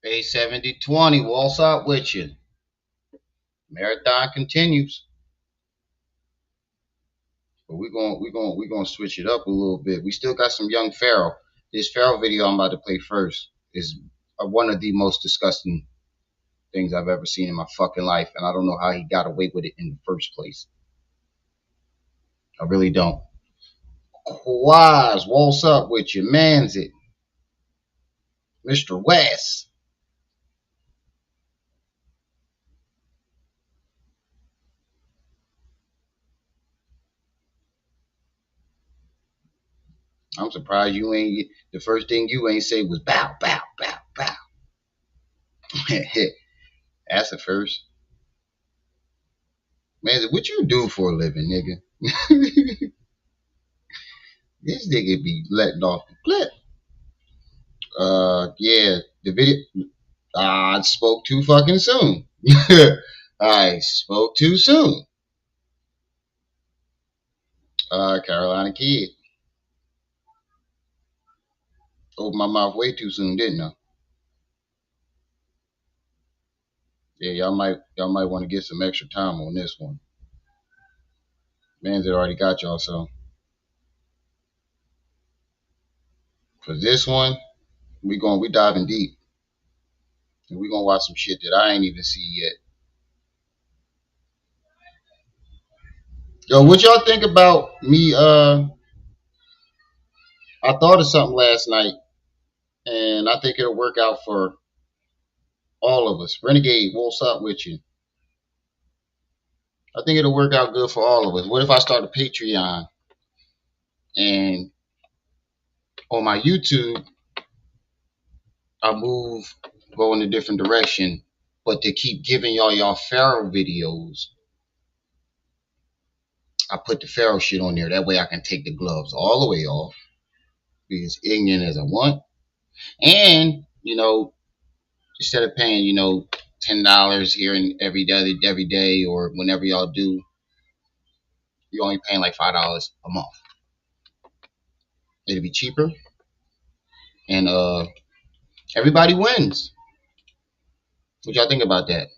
A7020, waltz out with you. Marathon continues. But we're gonna switch it up a little bit. We still got some young Pharaoh. This Pharaoh video I'm about to play first is one of the most disgusting things I've ever seen in my fucking life, and I don't know how he got away with it in the first place. I really don't. Quaz, waltz up with you, man's it, Mr. West. I'm surprised you ain't. The first thing you ain't say was bow, bow, bow, bow. That's the first. Man, what you do for a living, nigga? This nigga be letting off the clip. Yeah, the video. I spoke too fucking soon. I spoke too soon. Carolina Kid. Opened my mouth way too soon, didn't I? Yeah, y'all might want to get some extra time on this one. Man's already got y'all so. For this one, we diving deep. And we gonna watch some shit that I ain't even see yet. Yo, what y'all think about me? I thought of something last night, and I think it'll work out for all of us. Renegade, what's up with you? I think it'll work out good for all of us. What if I start a Patreon and on my YouTube I go in a different direction, but to keep giving y'all Pharaoh videos, I put the Pharaoh shit on there. That way I can take the gloves all the way off, be as ignorant as I want, and instead of paying $10 here and every day or whenever y'all do, you're only paying like $5 a month. It'll be cheaper, and everybody wins. What y'all think about that?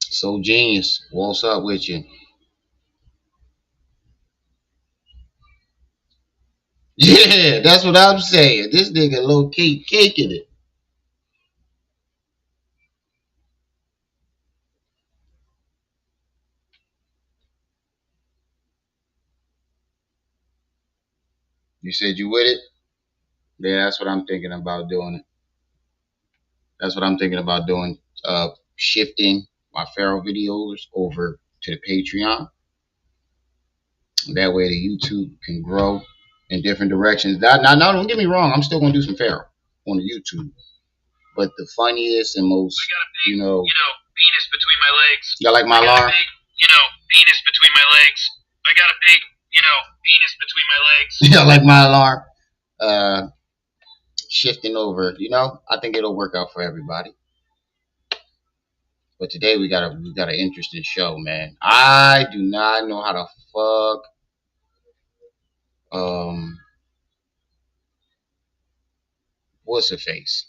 So genius, what's up with you? Yeah, that's what I'm saying. This nigga low key caking it. You said you with it? Yeah, that's what I'm thinking about doing. That's what I'm thinking about doing. Shifting my Pharaoh videos over to the Patreon. That way the YouTube can grow in different directions. Now, don't get me wrong. I'm still gonna do some Pharaoh on the YouTube, but the funniest and most, penis between my legs. Y'all like my alarm? Penis between my legs. I got a big, penis between my legs. Y'all like my alarm? Shifting over, I think it'll work out for everybody. But today we got an interesting show, man. I do not know how to fuck. What's her face?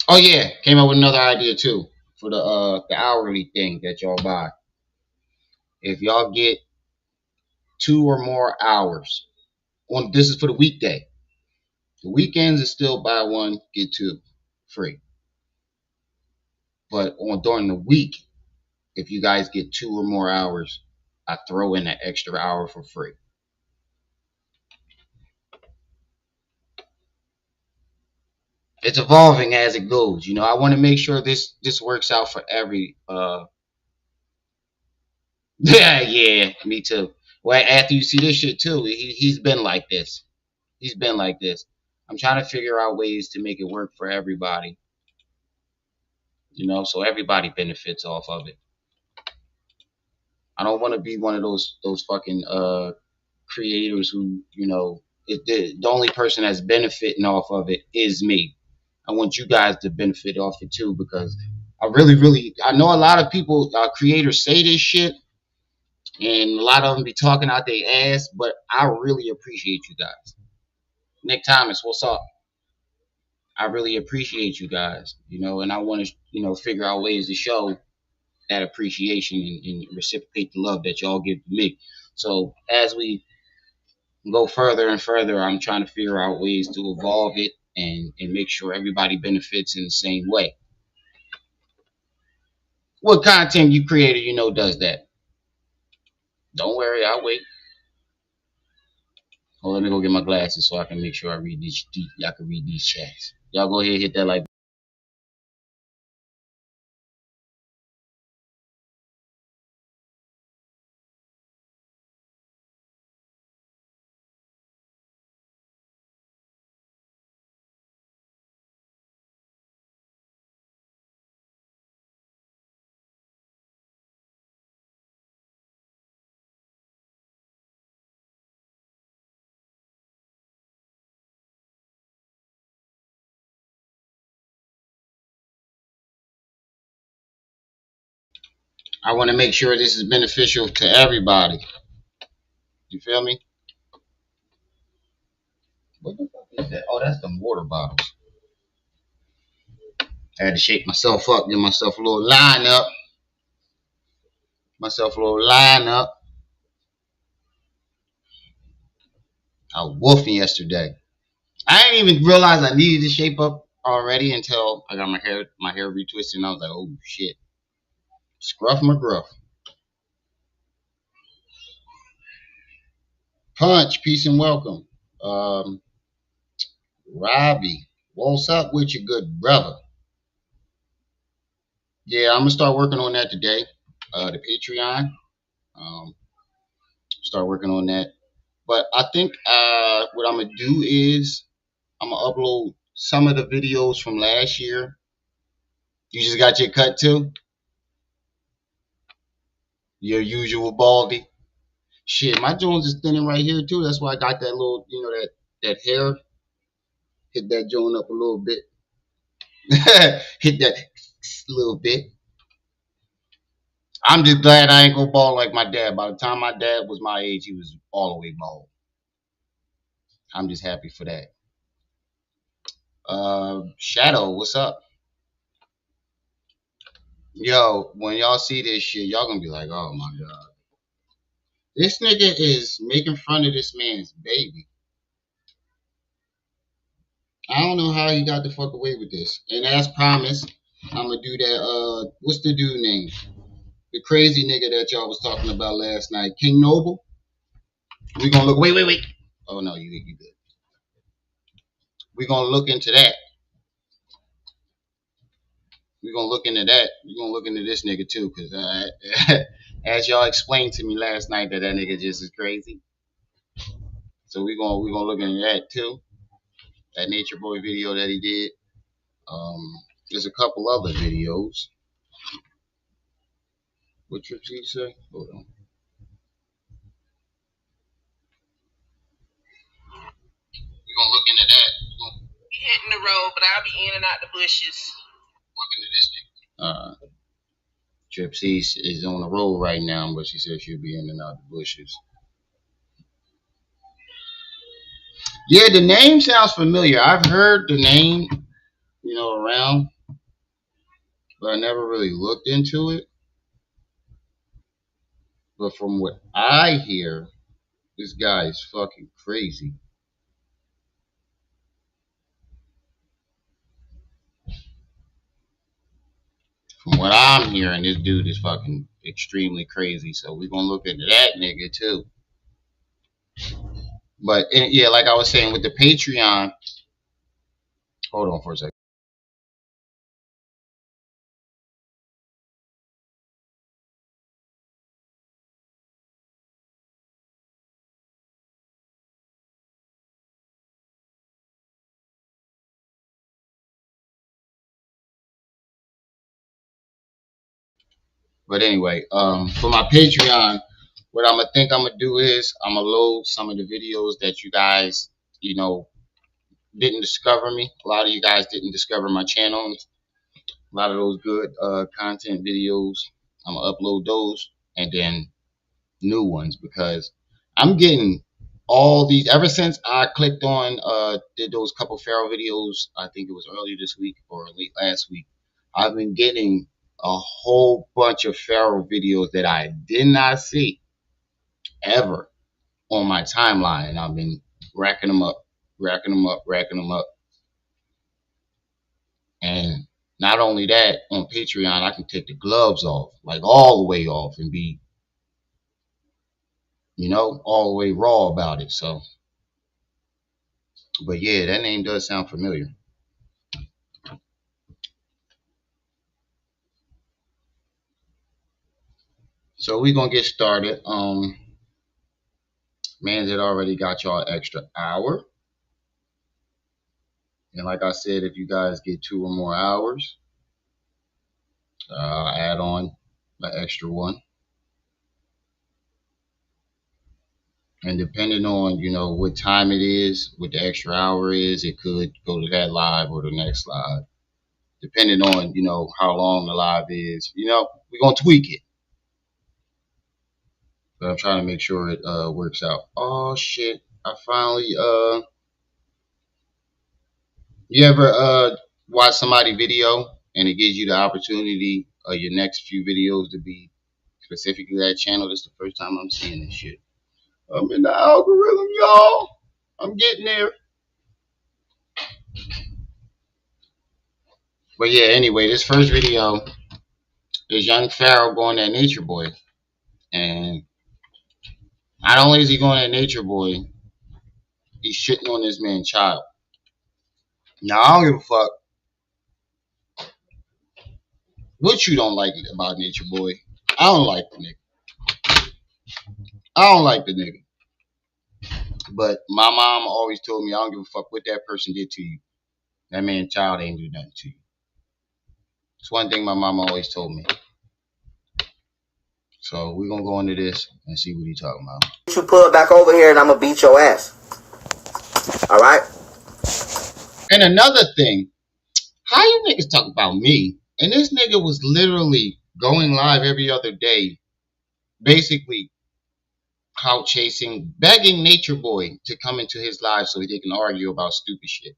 Oh yeah, came up with another idea too for the hourly thing that y'all buy. If y'all get 2 or more hours this is for the weekday. The weekends is still buy one get two free. But during the week, if you guys get 2 or more hours, I throw in an extra hour for free. It's evolving as it goes. I want to make sure this works out for every yeah, me too. Well, after you see this shit too, he's been like this. He's been like this. I'm trying to figure out ways to make it work for everybody. So everybody benefits off of it. I don't want to be one of those fucking creators who, the only person that's benefiting off of it is me. I want you guys to benefit off it too, because I really, I know a lot of people, creators say this shit, and a lot of them be talking out their ass, but I really appreciate you guys. Nick Thomas, what's up? I really appreciate you guys, and I want to, figure out ways to show that appreciation and reciprocate the love that y'all give to me. So as we go further and further, I'm trying to figure out ways to evolve it and make sure everybody benefits in the same way. What content you creator does that? Don't worry, I'll wait. Well, let me go get my glasses so I can make sure I read these. I can read these chats. Y'all go ahead and hit that like. I want to make sure this is beneficial to everybody. You feel me? What the fuck is that? Oh, that's the water bottles. I had to shake myself up, get myself a little line up. Myself a little line up. I was wolfing yesterday. I didn't even realize I needed to shape up already until I got my hair retwisted, and I was like, oh shit. Scruff McGruff. Punch, peace and welcome. Robbie, what's up with you, good brother? Yeah, I'm gonna start working on that today. The Patreon. Um, start working on that. But I think what I'm gonna do is I'm gonna upload some of the videos from last year. You just got your cut too? Your usual baldy. Shit, my Jones is thinning right here too. That's why I got that little, that hair. Hit that joint up a little bit. Hit that little bit. I'm just glad I ain't go bald like my dad. By the time my dad was my age, he was all the way bald. I'm just happy for that. Shadow, what's up? Yo, when y'all see this shit, y'all gonna be like, oh my god. This nigga is making fun of this man's baby. I don't know how he got the fuck away with this. And as promised, I'm gonna do that. What's the dude name? The crazy nigga that y'all was talking about last night, King Noble. We gonna look. Wait. Oh no, you good. We gonna look into that. We gonna look into that. We gonna look into this nigga too, cause as y'all explained to me last night, that nigga just is crazy. So we gonna look into that too. That Nature Boy video that he did. There's a couple other videos. What trips he say? Hold on. We're gonna look into that. Be hitting the road, but I'll be in and out the bushes. Look into this thing. Tripsy is on the road right now, but she said she'll be in and out the bushes. Yeah, the name sounds familiar. I've heard the name, around, but I never really looked into it. But from what I hear, this guy is fucking crazy. From what I'm hearing, this dude is fucking extremely crazy. So we're gonna look into that nigga too. But yeah, like I was saying with the Patreon, hold on for a second. But anyway, for my Patreon, what I'm gonna do is I'm gonna load some of the videos that you guys, didn't discover me. A lot of you guys didn't discover my channel. A lot of those good content videos, I'm gonna upload those, and then new ones, because I'm getting all these ever since I clicked on did those couple Pharaoh videos. I think it was earlier this week or late last week. I've been getting a whole bunch of Pharaoh videos that I did not see ever on my timeline, and I've been racking them up, racking them up. And not only that, on Patreon, I can take the gloves off, like all the way off, and be, all the way raw about it. So, but yeah, that name does sound familiar. So we're gonna get started. Man's had already got y'all extra hour. And like I said, if you guys get 2 or more hours, I'll add on the extra one. And depending on, what time it is, what the extra hour is, it could go to that live or the next live. Depending on, how long the live is. We're going to tweak it. But I'm trying to make sure it works out. Oh, shit. I finally, you ever watch somebody video and it gives you the opportunity of your next few videos to be specifically that channel? This is the first time I'm seeing this shit. I'm in the algorithm, y'all. I'm getting there. But yeah, anyway, this first video is young Pharaoh going at Nature Boy. And not only is he going at Nature Boy, he's shitting on this man's child. Now, I don't give a fuck what you don't like about Nature Boy. I don't like the nigga. I don't like the nigga. But my mom always told me, I don't give a fuck what that person did to you. That man's child ain't do nothing to you. It's one thing my mom always told me. So we're going to go into this and see what he's talking about. You pull it back over here and I'm going to beat your ass. All right? And another thing, how you niggas talk about me? And this nigga was literally going live every other day, basically clout chasing, begging Nature Boy to come into his live so they can argue about stupid shit.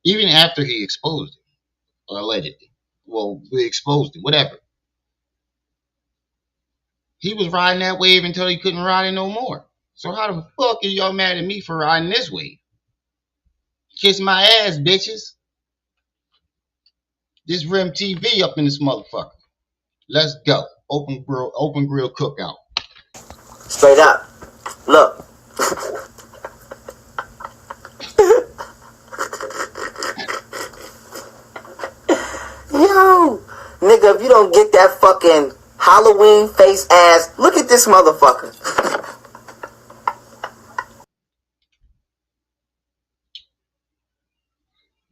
Even after he exposed it, or allegedly. Well, we exposed it, whatever. He was riding that wave until he couldn't ride it no more. So how the fuck are y'all mad at me for riding this wave? Kiss my ass, bitches. This Rim TV up in this motherfucker. Let's go. Open grill cookout. Straight up. Look. Yo. Nigga, if you don't get that fucking Halloween face ass, look at this motherfucker.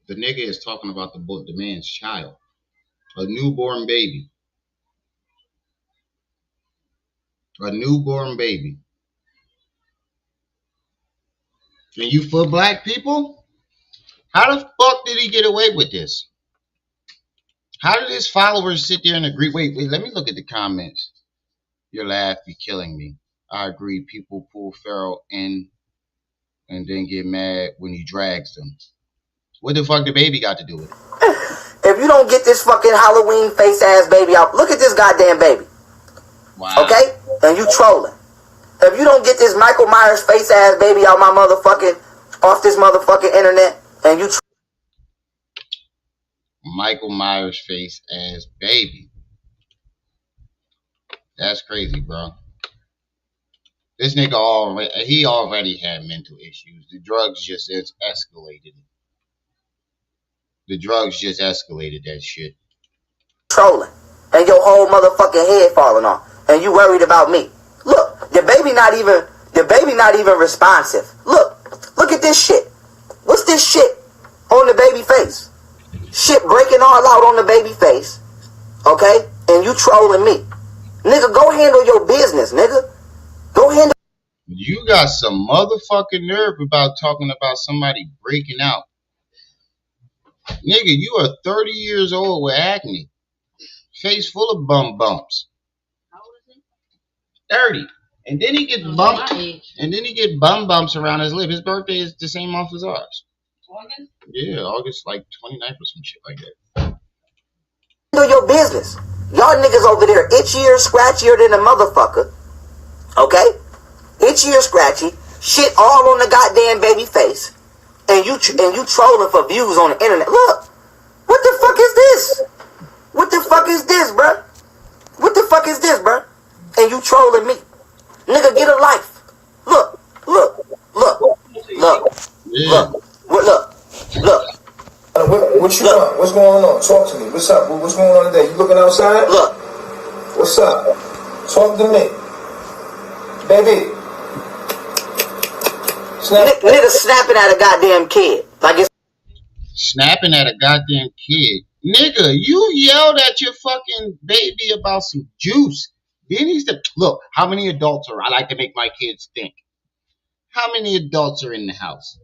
The nigga is talking about the man's child. A newborn baby. A newborn baby. And you for black people? How the fuck did he get away with this? How did his followers sit there and agree? Wait, let me look at the comments. Your laugh be killing me. I agree. People pull Pharaoh in and then get mad when he drags them. What the fuck the baby got to do with it? If you don't get this fucking Halloween face ass baby out, look at this goddamn baby. Wow. Okay? And you trolling. If you don't get this Michael Myers face ass baby out my motherfucking, off this motherfucking internet, and you Michael Myers face ass baby. That's crazy, bro. This nigga already had mental issues. The drugs just escalated. The drugs just escalated that shit. Trolling. And your whole motherfucking head falling off. And you worried about me. Look, the baby not even responsive. Look at this shit. What's this shit on the baby face? Shit breaking all out on the baby face. Okay? And you trolling me. Nigga, go handle your business, nigga. Go handle. You got some motherfucking nerve about talking about somebody breaking out. Nigga, you are 30 years old with acne. Face full of bum bumps. 30. And then he gets bumped. And then he get bum bumps around his lip. His birthday is the same month as ours. August? Yeah, August like 29th or some shit like that. Do your business. Y'all niggas over there itchier, scratchier than a motherfucker. Okay? Itchy or scratchy. Shit all on the goddamn baby face. And you trolling for views on the internet. Look. What the fuck is this? What the fuck is this, bruh? What the fuck is this, bruh? And you trolling me. Nigga, get a life. Look. Look. Look. Look. Yeah. Look. Look. What you want? What's going on? Talk to me. What's up? What's going on today? You looking outside? Look. What's up? Talk to me. Baby. Nigga snapping at a goddamn kid. Like it's Snapping at a goddamn kid. Nigga, you yelled at your fucking baby about some juice. Then he said, look, how many adults are, I like to make my kids think. How many adults are in the house?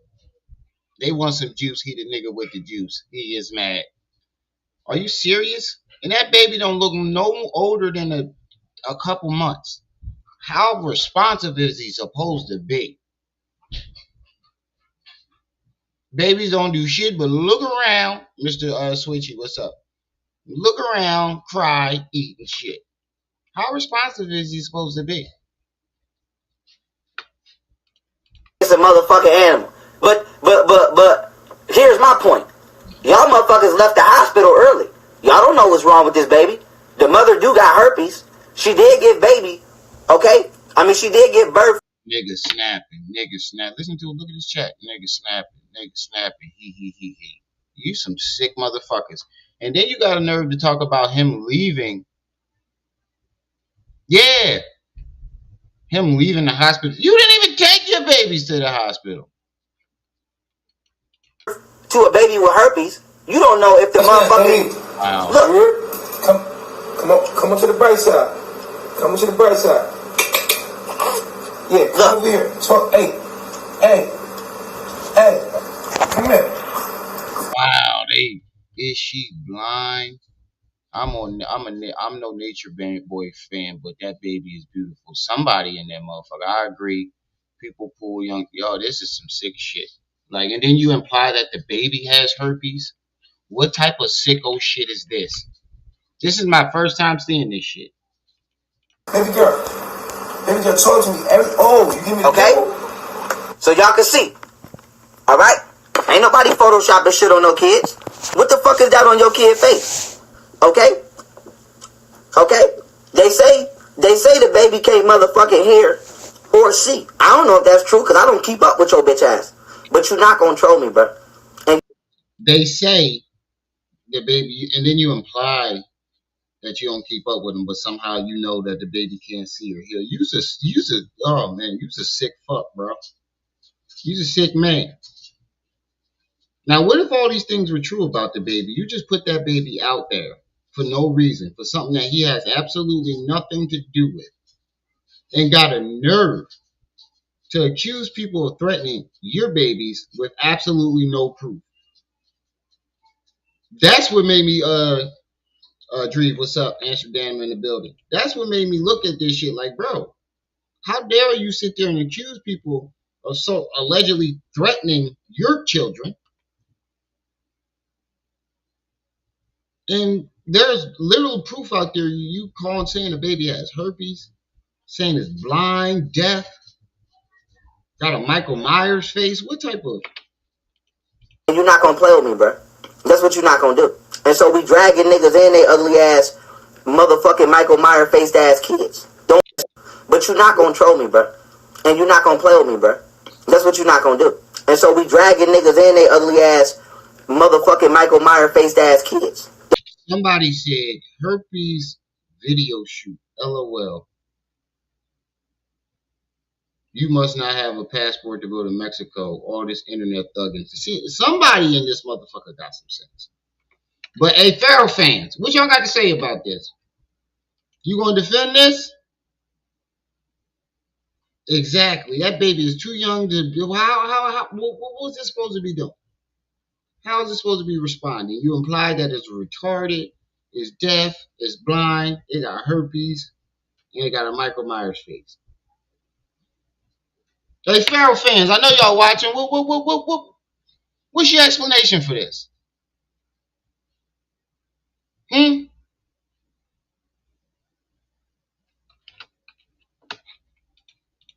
They want some juice, he the nigga with the juice. He is mad. Are you serious? And that baby don't look no older than a couple months. How responsive is he supposed to be? Babies don't do shit but look around. Mr. Switchy, what's up? Look around, cry, eat, and shit. How responsive is he supposed to be? a motherfucking animal. But here's my point. Y'all motherfuckers left the hospital early. Y'all don't know what's wrong with this baby. The mother do got herpes. She did give baby. Okay? I mean, she did give birth. Nigga snapping. Listen to it. Look at his chat. Nigga snapping. He. You some sick motherfuckers. And then you got a nerve to talk about him leaving. Yeah. Him leaving the hospital. You didn't even take your babies to the hospital. To a baby with herpes. You don't know if the motherfucker. Wow. Look. Come on to the bright side. Come on to the bright side. Yeah, come over here. Talk. Hey. Come here. Wow, is she blind? I'm no Nature Boy fan, but that baby is beautiful. Somebody in that motherfucker. I agree. People pull young. Yo, this is some sick shit. Like, and then you imply that the baby has herpes. What type of sicko shit is this? This is my first time seeing this shit. Baby girl, talk to me. You give me the okay? So y'all can see. Alright? Ain't nobody photoshopping shit on no kids. What the fuck is that on your kid face? Okay? Okay? They say the baby can't motherfucking hear or see. I don't know if that's true because I don't keep up with your bitch ass. But you're not gonna troll me, bro. And they say the baby, and then you imply that you don't keep up with them, but somehow you know that the baby can't see or hear. Oh man, you's a sick fuck, bro. You's a sick man. Now, what if all these things were true about the baby? You just put that baby out there for no reason, for something that he has absolutely nothing to do with, and got a nerve to accuse people of threatening your babies with absolutely no proof. That's what made me Dree, what's up? Amsterdam in the building. That's what made me look at this shit like, bro, how dare you sit there and accuse people of so allegedly threatening your children? And there's literal proof out there. You calling saying the baby has herpes, saying it's blind, deaf, got a Michael Myers face. What type of? you're not gonna play with me, bro. That's what you're not gonna do. And so we dragging niggas in they ugly ass, motherfucking Michael Myers faced ass kids. Don't. But you're not gonna troll me, bro. And you're not gonna play with me, bro. That's what you're not gonna do. And so we dragging niggas in they ugly ass, motherfucking Michael Myers faced ass kids. Somebody said herpes video shoot. LOL. You must not have a passport to go to Mexico. All this internet thugging. See, somebody in this motherfucker got some sense. But hey, Pharaoh fans, what y'all got to say about this? You gonna defend this? Exactly. That baby is too young to. What was this supposed to be doing? How is it supposed to be responding? You imply that it's retarded, it's deaf, it's blind, it got herpes, and it got a Michael Myers face. Hey, Pharaoh fans, I know y'all watching. What's your explanation for this? Hmm?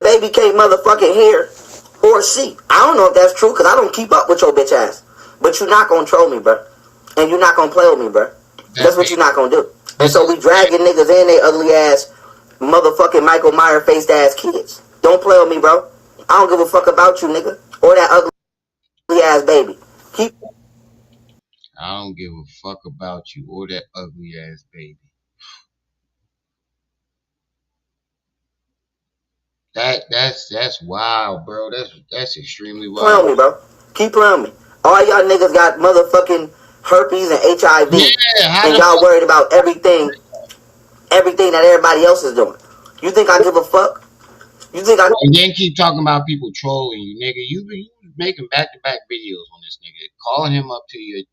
Baby can't motherfucking hear or see. I don't know if that's true because I don't keep up with your bitch ass. But you're not gonna troll me, bro. And you're not gonna play with me, bro. That's That what baby. you're not gonna do. And This so is we dragging niggas in they ugly ass, motherfucking Michael Myers faced ass kids. Don't play with me, bro. I don't give a fuck about you, nigga. Or that ugly ass baby. Keep I don't give a fuck about you or that ugly ass baby. That's wild, bro. That's extremely playing wild. with me, bro. Keep playing with me. All y'all niggas got motherfucking herpes and HIV. Yeah, how And the y'all fuck? worried about everything that everybody else is doing. You think I give a fuck? You think I And then keep talking about people trolling you, nigga. You making back to back videos on this nigga, calling him up to your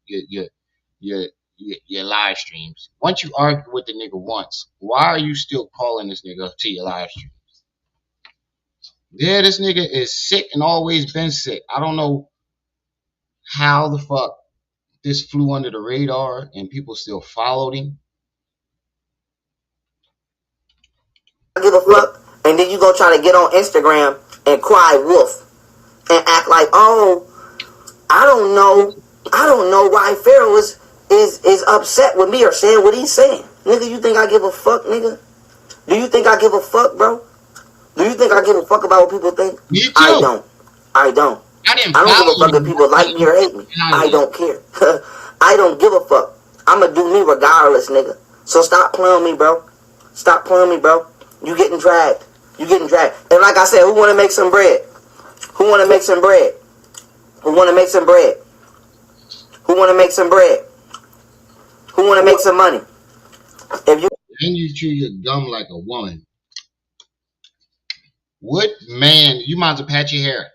live streams. Once you argue with the nigga once, why are you still calling this nigga up to your live stream? Yeah, this nigga is sick and always been sick. I don't know how the fuck this flew under the radar and people still followed him. give a fuck? And then you gonna try to get on Instagram and cry wolf and act like, oh, I don't know, I don't know why Pharaoh is upset with me or saying what he's saying. Nigga, you think I give a fuck, nigga? Do you think I give a fuck, bro? Do you think I give a fuck about what people think? Me I too. don't. I don't. I didn't I don't give follow a fuck if him. people like me or hate me. I don't care. I don't give a fuck. I'ma do me regardless, nigga. So stop playing with me, bro. Stop playing with me, bro. You getting dragged. You getting dragged. And like I said, who wanna make some bread? Who wanna make some bread? Who wanna make some bread? Who wanna make some bread? Who wanna make some money? If you And you chew your gum like a woman. What man? You might as well pat your hair.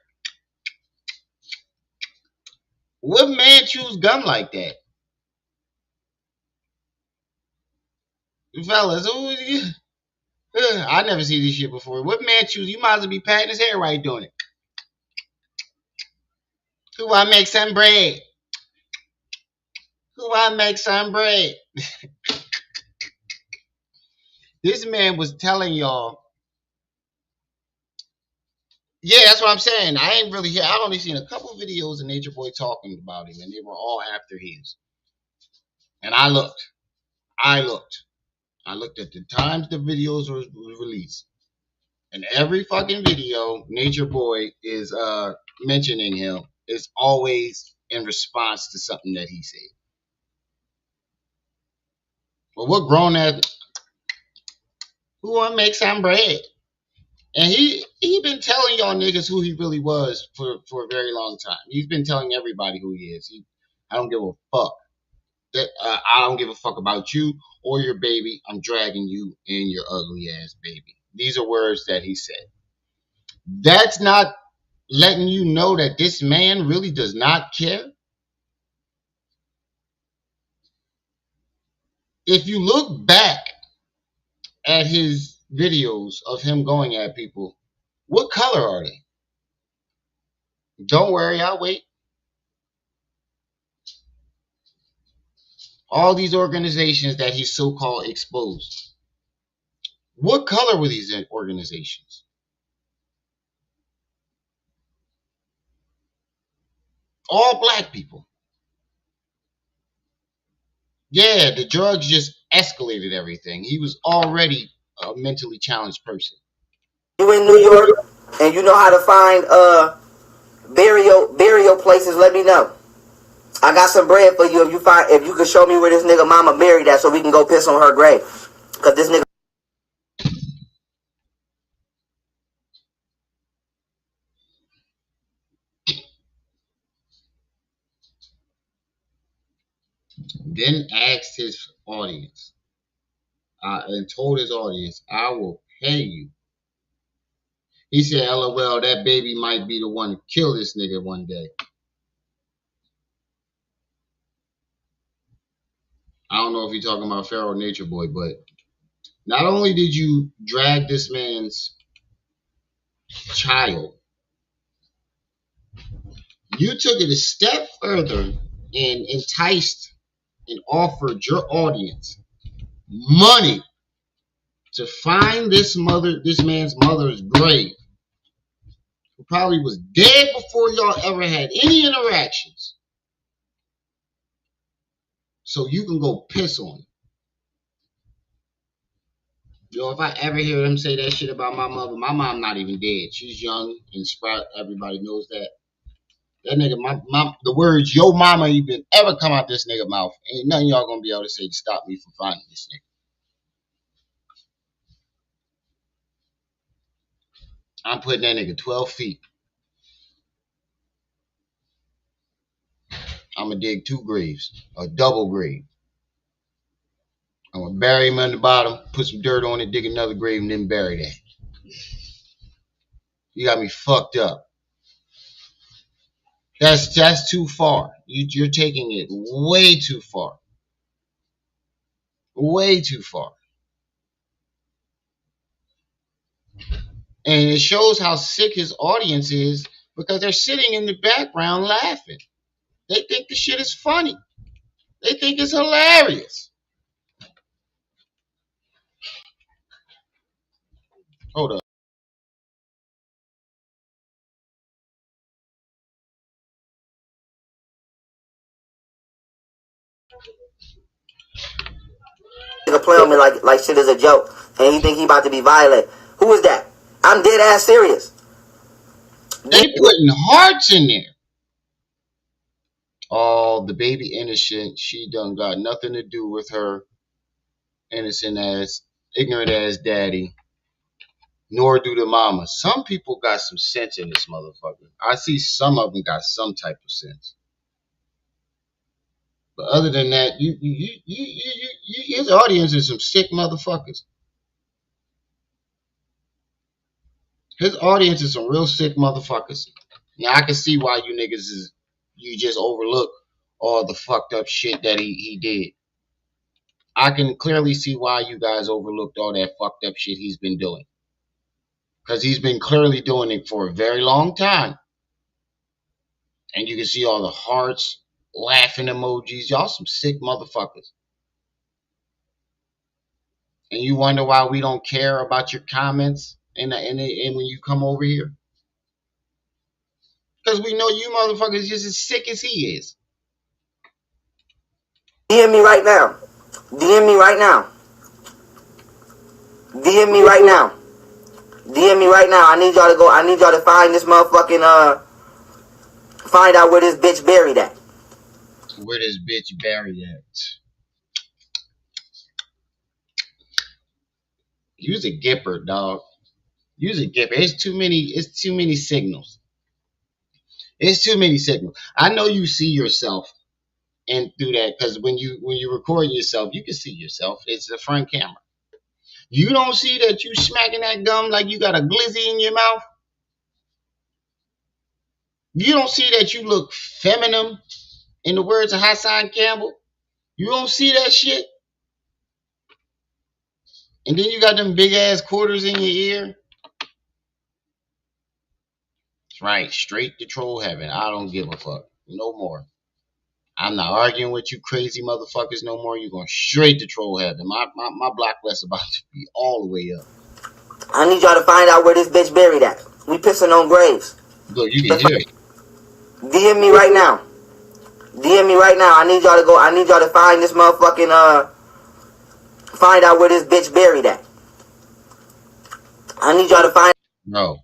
What man chews gum like that? Fellas, I never see this shit before. What man chews? You might as well be patting his hair right doing it. Who want to make some bread? Who want to make some bread? This man was telling y'all. Yeah, that's what I'm saying. I ain't really here. I've only seen a couple videos of Nature Boy talking about him, and they were all after his. And I looked. I looked. I looked at the times the videos were released. And every fucking video Nature Boy is mentioning him is always in response to something that he said. But what grown ass who wanna make some bread? And he been telling y'all niggas who he really was for a very long time. He's been telling everybody who he is. I don't give a fuck. I don't give a fuck about you or your baby. I'm dragging you and your ugly ass baby. These are words that he said. That's not letting you know that this man really does not care. If you look back at his videos of him going at people, what color are they? Don't worry, I'll wait. All these organizations that he so called exposed. What color were these organizations? All black people. Yeah, the drugs just escalated everything. He was already a mentally challenged person. in New York and you know how to find burial places, let me know. I got some bread for you if you could show me where this nigga mama buried at so we can go piss on her grave. Cause this nigga Then asked his audience and told his audience, I will pay you. He said, LOL, that baby might be the one to kill this nigga one day. I don't know if you're talking about Pharaoh Nature Boy, but not only did you drag this man's child, you took it a step further and enticed and offered your audience money to find this man's mother's grave, who probably was dead before y'all ever had any interactions. So you can go piss on it. Yo, if I ever hear them say that shit about my mother, my mom not even dead. She's young and sprout. Everybody knows that. That nigga, the words "yo mama" even ever come out this nigga mouth, ain't nothing y'all gonna be able to say to stop me from finding this nigga. I'm putting that nigga 12 feet. I'm gonna dig 2 graves, a double grave. I'm gonna bury him on the bottom, put some dirt on it, dig another grave, and then bury that. You got me fucked up. That's too far. You're taking it way too far. Way too far. And it shows how sick his audience is because they're sitting in the background laughing. They think the shit is funny. They think it's hilarious. Hold up. Nigga play on me like shit is a joke, and he think he about to be violent. Who is that? I'm dead ass serious. They putting hearts in there. Oh, the baby innocent. She done got nothing to do with her innocent ass, ignorant ass daddy. Nor do the mama. Some people got some sense in this motherfucker. I see some of them got some type of sense. But other than that, his audience is some sick motherfuckers. His audience is some real sick motherfuckers. Now I can see why you niggas you just overlook all the fucked up shit that he did. I can clearly see why you guys overlooked all that fucked up shit he's been doing. Because he's been clearly doing it for a very long time. And you can see all the hearts, laughing emojis. Y'all some sick motherfuckers. And you wonder why we don't care about your comments and when you come over here? Because we know you motherfuckers just as sick as he is. DM me right now. DM me right now. DM me right now. DM me right now. I need y'all to go. I need y'all to find this motherfucking find out where this bitch buried at. Where this bitch buried at? Use a Gipper, dog. Use a Gipper. It's too many signals. It's too many signals. I know you see yourself and through that because when you record yourself, you can see yourself. It's the front camera. You don't see that you smacking that gum like you got a glizzy in your mouth. You don't see that you look feminine, in the words of Hassan Campbell. You don't see that shit. And then you got them big ass quarters in your ear. Right, straight to troll heaven. I don't give a fuck. No more. I'm not arguing with you crazy motherfuckers no more. You're going straight to troll heaven. My block list about to be all the way up. I need y'all to find out where this bitch buried at. We pissing on graves. Look, you can hear it. DM me right now. DM me right now. I need y'all to go. I need y'all to find this motherfucking find out where this bitch buried at. I need y'all to find. No,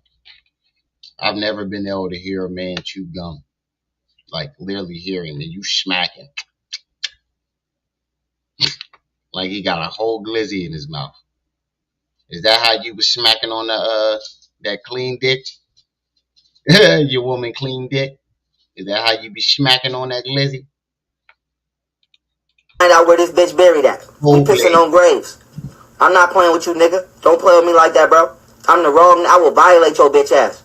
I've never been able to hear a man chew gum. Like literally hearing that you smacking. Like he got a whole glizzy in his mouth. Is that how you was smacking on that clean dick? Your woman clean dick? Is that how you be smacking on that glizzy? Find out where this bitch buried at. We pissing on graves. I'm not playing with you, nigga. Don't play with me like that, bro. I'm the wrong. I will violate your bitch ass.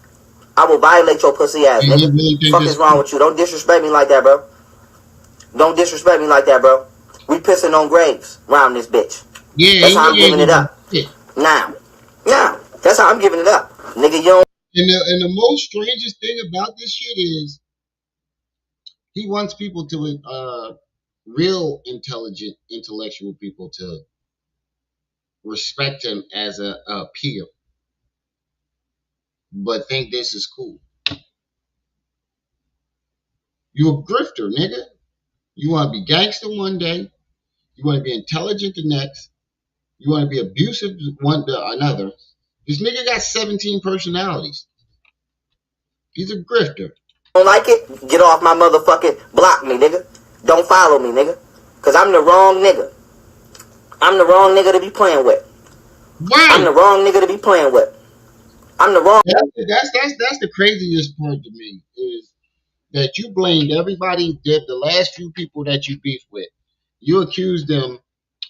I will violate your pussy ass, And you nigga. really think Fuck it's is wrong cool? with you? Don't disrespect me like that, bro. Don't disrespect me like that, bro. We pissing on graves around this bitch. Yeah, That's he how I'm ain't giving it giving up. shit. Now. Now. That's how I'm giving it up. Nigga, you don't And the most strangest thing about this shit is he wants people to real intelligent intellectual people to respect him as a peer, but think this is cool. You a grifter, nigga. You want to be gangster one day. You want to be intelligent the next. You want to be abusive one the another. This nigga got 17 personalities. He's a grifter. like it, get off my motherfucking block me, nigga. Don't follow me, nigga. Cause I'm the wrong nigga. I'm the wrong nigga to be playing with. I'm Right. the wrong nigga to be playing with. I'm the wrong That's the craziest part to me is that you blamed everybody that the last few people that you beefed with. You accused them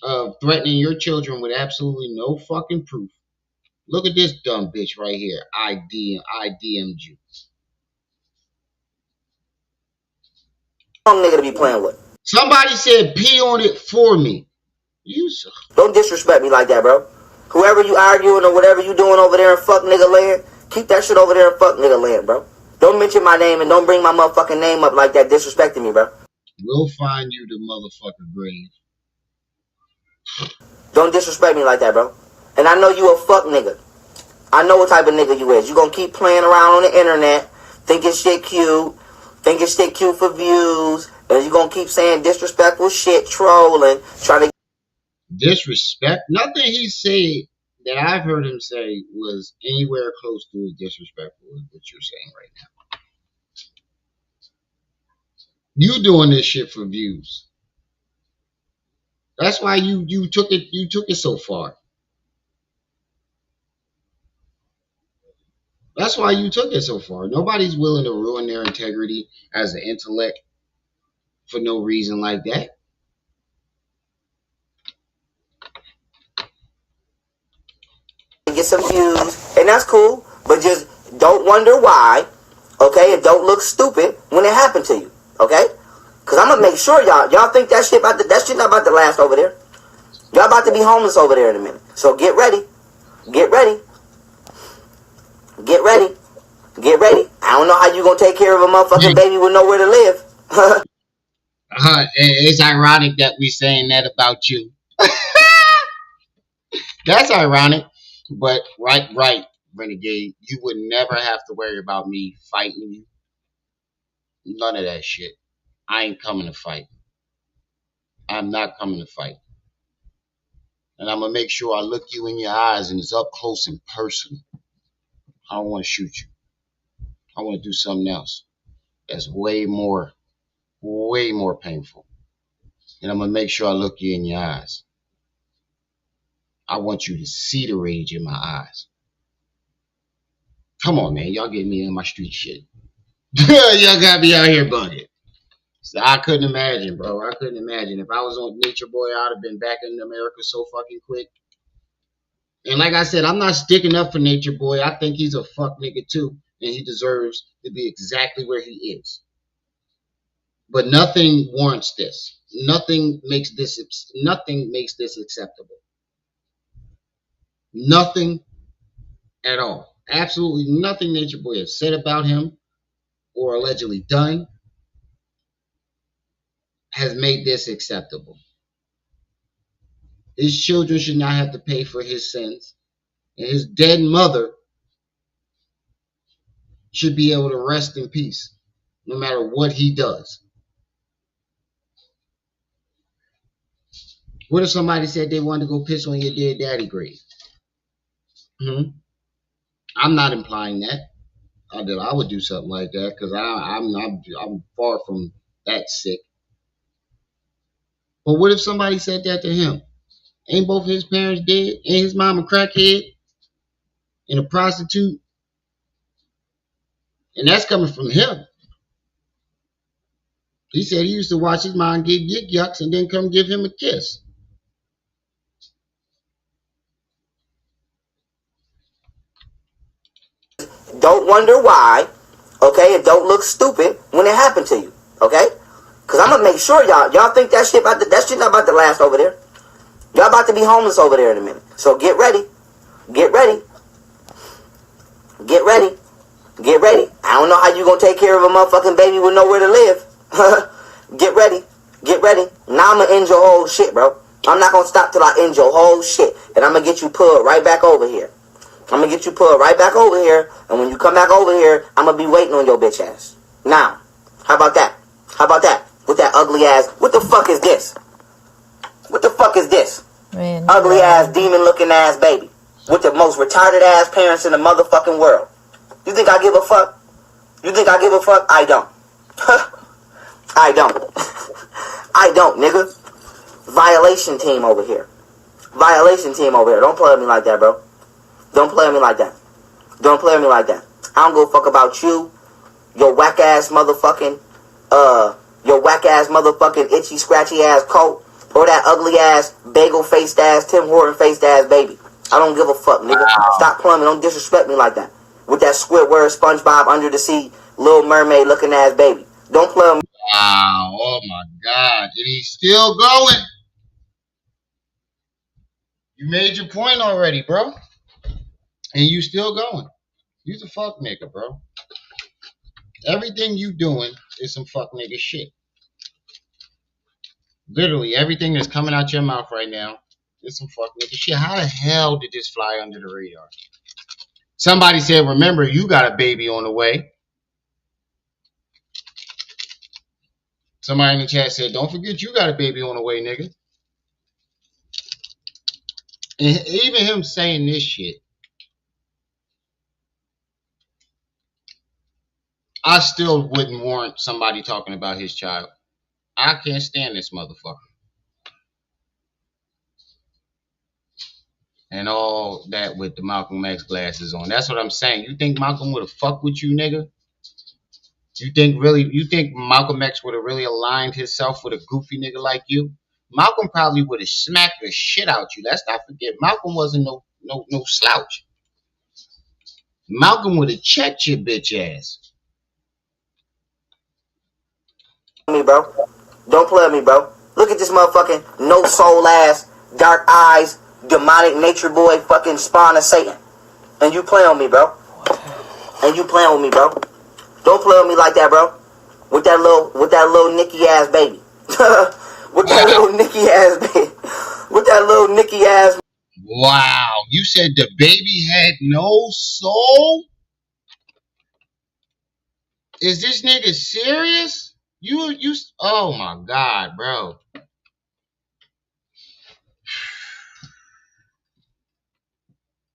of threatening your children with absolutely no fucking proof. Look at this dumb bitch right here. I DM'd you. nigga to be playing with. Somebody said pee on it for me. You Don't disrespect me like that, bro. Whoever you arguing or whatever you doing over there in fuck nigga land, keep that shit over there in fuck nigga land, bro. Don't mention my name and don't bring my motherfucking name up like that, disrespecting me, bro. will find you the motherfucker grave. Don't disrespect me like that, bro. And I know you a fuck nigga. I know what type of nigga you is. You gonna keep playing around on the internet, thinking shit cute for views, and you gonna keep saying disrespectful shit, trolling, trying to Disrespect. Nothing he said that I've heard him say was anywhere close to as disrespectful as what you're saying right now. You doing this shit for views. That's why you took it so far. That's why you took it so far. Nobody's willing to ruin their integrity as an intellect for no reason like that. get some views, and that's cool. But just don't wonder why, okay? And don't look stupid when it happened to you, okay? Cause I'm gonna make sure y'all think that shit not about to last over there. Y'all about to be homeless over there in a minute. So get ready, get ready, get ready, get ready. I don't know how you gonna take care of a motherfucking baby with nowhere to live. It's ironic that we saying that about you. That's ironic, but right, renegade. You would never have to worry about me fighting you. None of that shit. I ain't coming to fight. I'm not coming to fight. And I'm gonna make sure I look you in your eyes and it's up close and personal. I don't want to shoot you. I want to do something else that's way more painful. And I'm gonna make sure I look you in your eyes. I want you to see the rage in my eyes. Come on, man. Y'all get me in my street shit. Y'all got me out here bugging. So I couldn't imagine, bro. I couldn't imagine. If I was on Nature Boy, I'd have been back in America so fucking quick. And like I said, I'm not sticking up for Nature Boy. I think he's a fuck nigga too. And he deserves to be exactly where he is. But nothing warrants this. Nothing makes this acceptable. Nothing at all. Absolutely nothing Nature Boy has said about him or allegedly done has made this acceptable. His children should not have to pay for his sins. And his dead mother should be able to rest in peace no matter what he does. What if somebody said they wanted to go piss on your dead daddy grave? Hmm? I'm not implying that. I would do something like that because I'm far from that sick. But what if somebody said that to him? Ain't both of his parents dead? Ain't his mom a crackhead and a prostitute? And that's coming from him. He said he used to watch his mom get yik yucks and then come give him a kiss. don't wonder why, okay, and don't look stupid when it happened to you, okay? Cause I'm gonna make sure y'all think that shit not about to last over there. Y'all about to be homeless over there in a minute. So get ready. Get ready. Get ready. Get ready. I don't know how you gonna take care of a motherfucking baby with nowhere to live. Get ready. Get ready. Now I'm gonna end your whole shit, bro. I'm not gonna stop till I end your whole shit. And I'm gonna get you pulled right back over here. I'm gonna get you pulled right back over here. And when you come back over here, I'm gonna be waiting on your bitch ass. Now, how about that? How about that? With that ugly ass. What the fuck is this? What the fuck is this? Man, ugly ass, demon looking ass baby. With the most retarded ass parents in the motherfucking world. You think I give a fuck? You think I give a fuck? I don't. I don't. I don't, nigga. Violation team over here. Violation team over here. Don't play with me like that, bro. Don't play with me like that. Don't play with me like that. I don't give a fuck about you, your whack ass motherfucking, itchy scratchy ass coat, or that ugly ass bagel faced ass Tim Horton faced ass baby. I don't give a fuck, nigga. Wow. Stop playing me. Don't disrespect me like that. With that Squidward, SpongeBob, Under the Sea, Little Mermaid looking ass baby. Don't play with me. Wow. Oh my God. And he's still going. You made your point already, bro. And you still going. You's a fuck nigga, bro. Everything you doing is some fuck nigga shit. Literally, everything that's coming out your mouth right now is some fuck nigga shit. How the hell did this fly under the radar? Somebody said, remember, you got a baby on the way. Somebody in the chat said, don't forget you got a baby on the way, nigga. And even him saying this shit, I still wouldn't warrant somebody talking about his child. I can't stand this motherfucker. And all that with the Malcolm X glasses on. That's what I'm saying. You think Malcolm would have fucked with you, nigga? You think Malcolm X would have really aligned himself with a goofy nigga like you? Malcolm probably would have smacked the shit out you. Let's not forget, Malcolm wasn't no slouch. Malcolm would have checked your bitch ass. Me, bro. Don't play with me, bro. Look at this motherfucking no soul ass, dark eyes, demonic nature boy fucking spawn of Satan. And you playing with me, bro. And you playing with me, bro. Don't play with me like that, bro. With that little Nicky ass baby. With that little Nicky ass baby. With that little Nicky ass. Wow. You said the baby had no soul? Is this nigga serious? Oh my God, bro.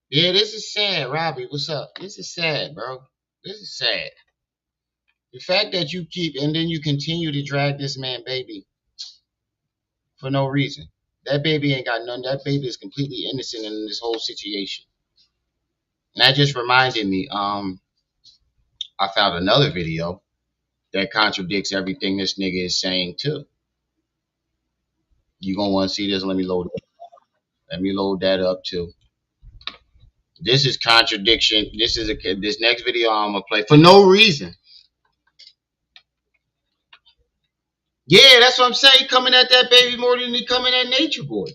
Yeah, this is sad, Robbie. What's up? This is sad, bro. This is sad. The fact that you keep and then you continue to drag this man baby for no reason. That baby ain't got none. That baby is completely innocent in this whole situation. And that just reminded me, I found another video that contradicts everything this nigga is saying too. You gonna want to see this? Let me load it. Let me load that up too. This is contradiction. This next video I'm gonna play for no reason. Yeah, that's what I'm saying. He coming at that baby more than he coming at Nature Boy.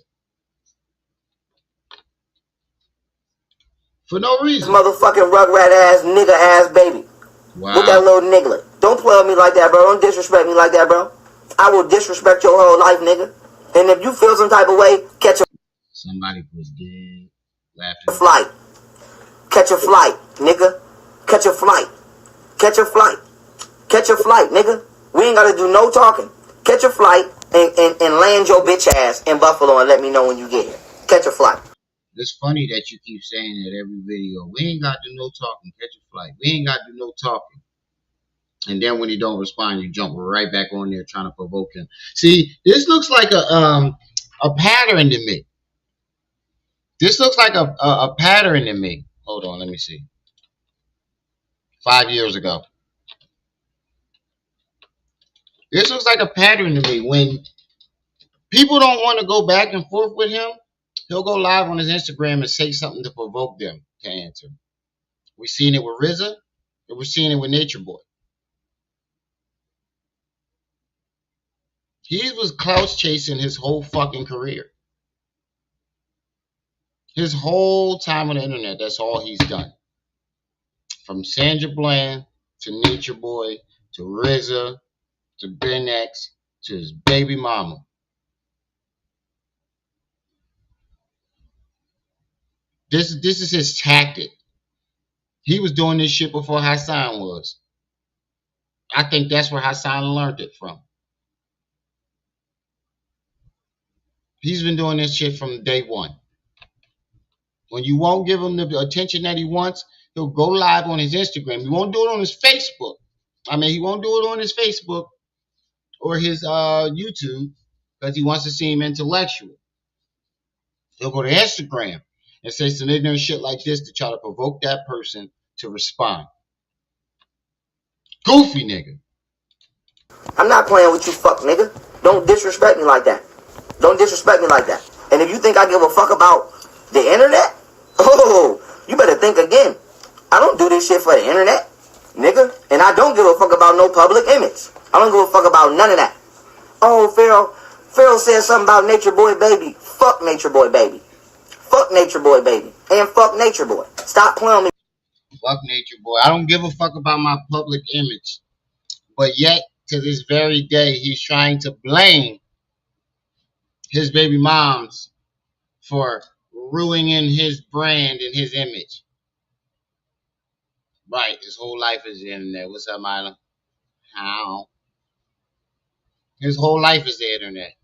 For no This reason. motherfucking rugrat ass, nigga ass baby. Wow. With that little niglet. Don't play with me like that, bro. Don't disrespect me like that, bro. I will disrespect your whole life, nigga. And if you feel some type of way, catch a Somebody was dead laughing. flight. Catch a flight, nigga. Catch a flight. Catch a flight. Catch a flight, nigga. We ain't gotta do no talking. Catch a flight and land your bitch ass in Buffalo and let me know when you get here. Catch a flight. It's funny that you keep saying that every video. We ain't got to do no talking. Catch a flight. We ain't got to do no talking. And then when he don't respond, you jump right back on there trying to provoke him. See, this looks like a pattern to me. This looks like a pattern to me. Hold on, let me see. 5 years ago. This looks like a pattern to me. When people don't want to go back and forth with him, he'll go live on his Instagram and say something to provoke them to answer. We seen it with RZA. But we're seeing it with Nature Boy. He was clout chasing his whole fucking career. His whole time on the internet, that's all he's done. From Sandra Bland to Nature Boy to RZA to Ben X to his baby mama. This is his tactic. He was doing this shit before Hassan was. I think that's where Hassan learned it from. He's been doing this shit from day one. When you won't give him the attention that he wants, he'll go live on his Instagram. He won't do it on his Facebook. He won't do it on his Facebook or his YouTube because he wants to seem intellectual. He'll go to Instagram and say some ignorant shit like this to try to provoke that person to respond. Goofy nigga. I'm not playing with you, fuck nigga. Don't disrespect me like that. Don't disrespect me like that. And if you think I give a fuck about the internet, oh, you better think again. I don't do this shit for the internet, nigga. And I don't give a fuck about no public image. I don't give a fuck about none of that. Oh, Pharaoh said something about Nature Boy Baby. Fuck Nature Boy Baby. Fuck Nature Boy Baby. And fuck Nature Boy. Stop playing me. Fuck Nature Boy. I don't give a fuck about my public image. But yet, to this very day, he's trying to blame his baby moms for ruining his brand and his image. Right, his whole life is the internet. What's up, Mila? How? His whole life is the internet.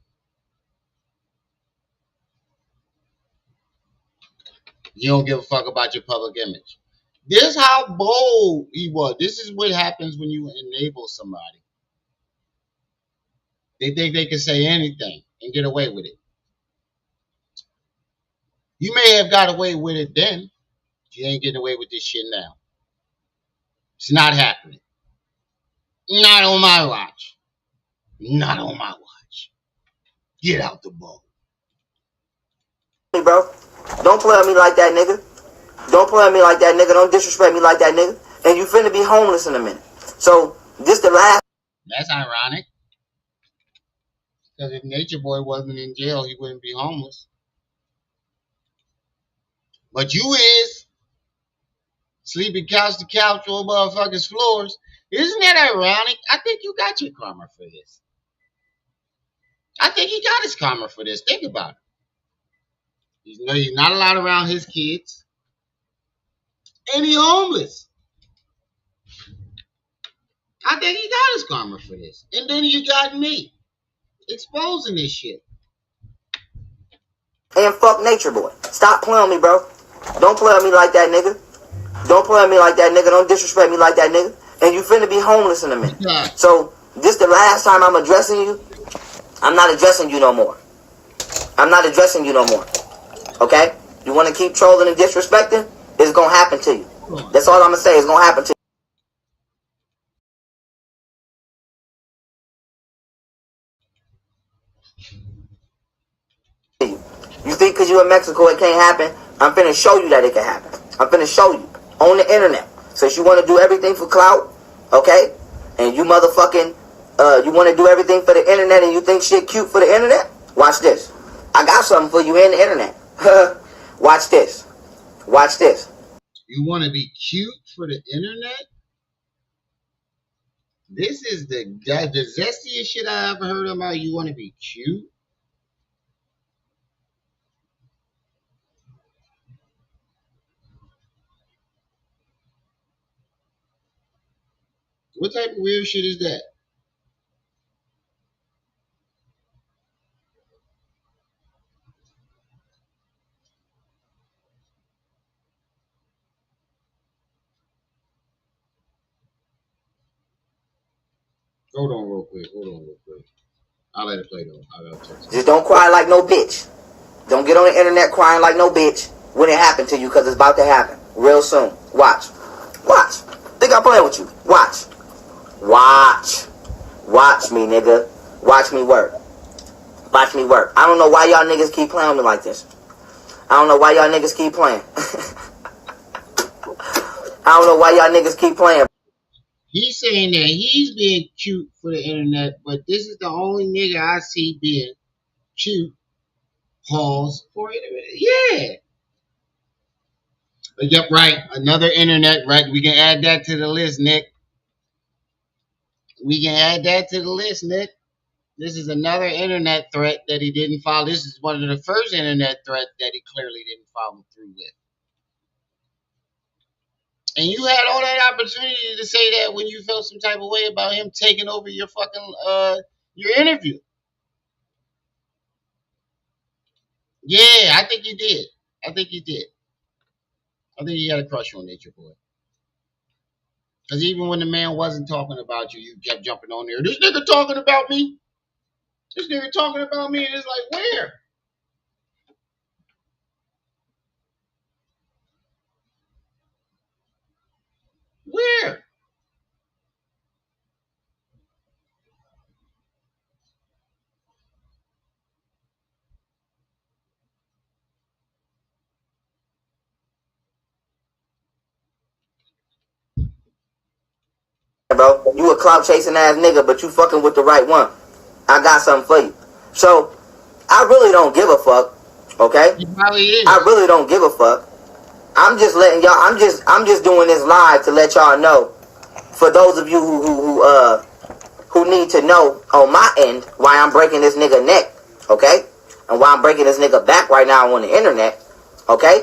You don't give a fuck about your public image. This is how bold he was. This is what happens when you enable somebody. They think they can say anything and get away with it. You may have got away with it then. You ain't getting away with this shit now. It's not happening. Not on my watch. Not on my watch. Get out the boat. Bro, don't play with me like that, nigga. Don't play with me like that, nigga. Don't disrespect me like that, nigga. And you finna be homeless in a minute. So, this the last. That's ironic. Because if Nature Boy wasn't in jail, he wouldn't be homeless. But you is sleeping couch to couch on motherfuckers' floors. Isn't that ironic? I think you got your karma for this. I think he got his karma for this. Think about it. He's not allowed around his kids. And he's homeless. I think he got his karma for this. And then you got me exposing this shit. And fuck Nature Boy. Stop playing with me, bro. Don't play with me like that, nigga. Don't play with me like that, nigga. Don't disrespect me like that, nigga. And you finna be homeless in a minute. Yeah. So, this the last time I'm addressing you. I'm not addressing you no more. I'm not addressing you no more. Okay? You want to keep trolling and disrespecting? It's gonna happen to you. That's all I'm gonna say. It's gonna happen to you. You think because you in Mexico it can't happen? I'm finna show you that it can happen. I'm finna show you on the internet. Since you want to do everything for clout, okay? And you motherfucking, you want to do everything for the internet and you think shit cute for the internet? Watch this. I got something for you in the internet. Watch this. Watch this. You want to be cute for the internet? This is the zestiest shit I ever heard about. You want to be cute? What type of weird shit is that? Hold on real quick. I'll let it play though. I gotta text Just don't cry like no bitch. Don't get on the internet crying like no bitch when it happened to you, because it's about to happen real soon. Watch. Watch. Think I'm playing with you. Watch. Watch. Watch me, nigga. Watch me work. Watch me work. I don't know why y'all niggas keep playing with me like this. I don't know why y'all niggas keep playing. I don't know why y'all niggas keep playing. He's saying that he's being cute for the internet, but this is the only nigga I see being cute. Pause for internet. Yeah. Yep, right. Another internet, right? We can add that to the list, Nick. We can add that to the list, Nick. This is another internet threat that he didn't follow. This is one of the first internet threats that he clearly didn't follow through with. And you had all that opportunity to say that when you felt some type of way about him taking over your fucking your interview. Yeah, I think you did. I think you did. I think you got a crush on Nature Boy. Because even when the man wasn't talking about you, you kept jumping on there. This nigga talking about me. This nigga talking about me. And it's like, where? Where? Bro, you a clout chasing ass nigga, but you fucking with the right one. I got something for you. So, I really don't give a fuck. Okay? He probably I is. really don't give a fuck. I'm just letting y'all. I'm just doing this live to let y'all know. For those of you who need to know on my end why I'm breaking this nigga neck, okay, and why I'm breaking this nigga back right now on the internet, okay.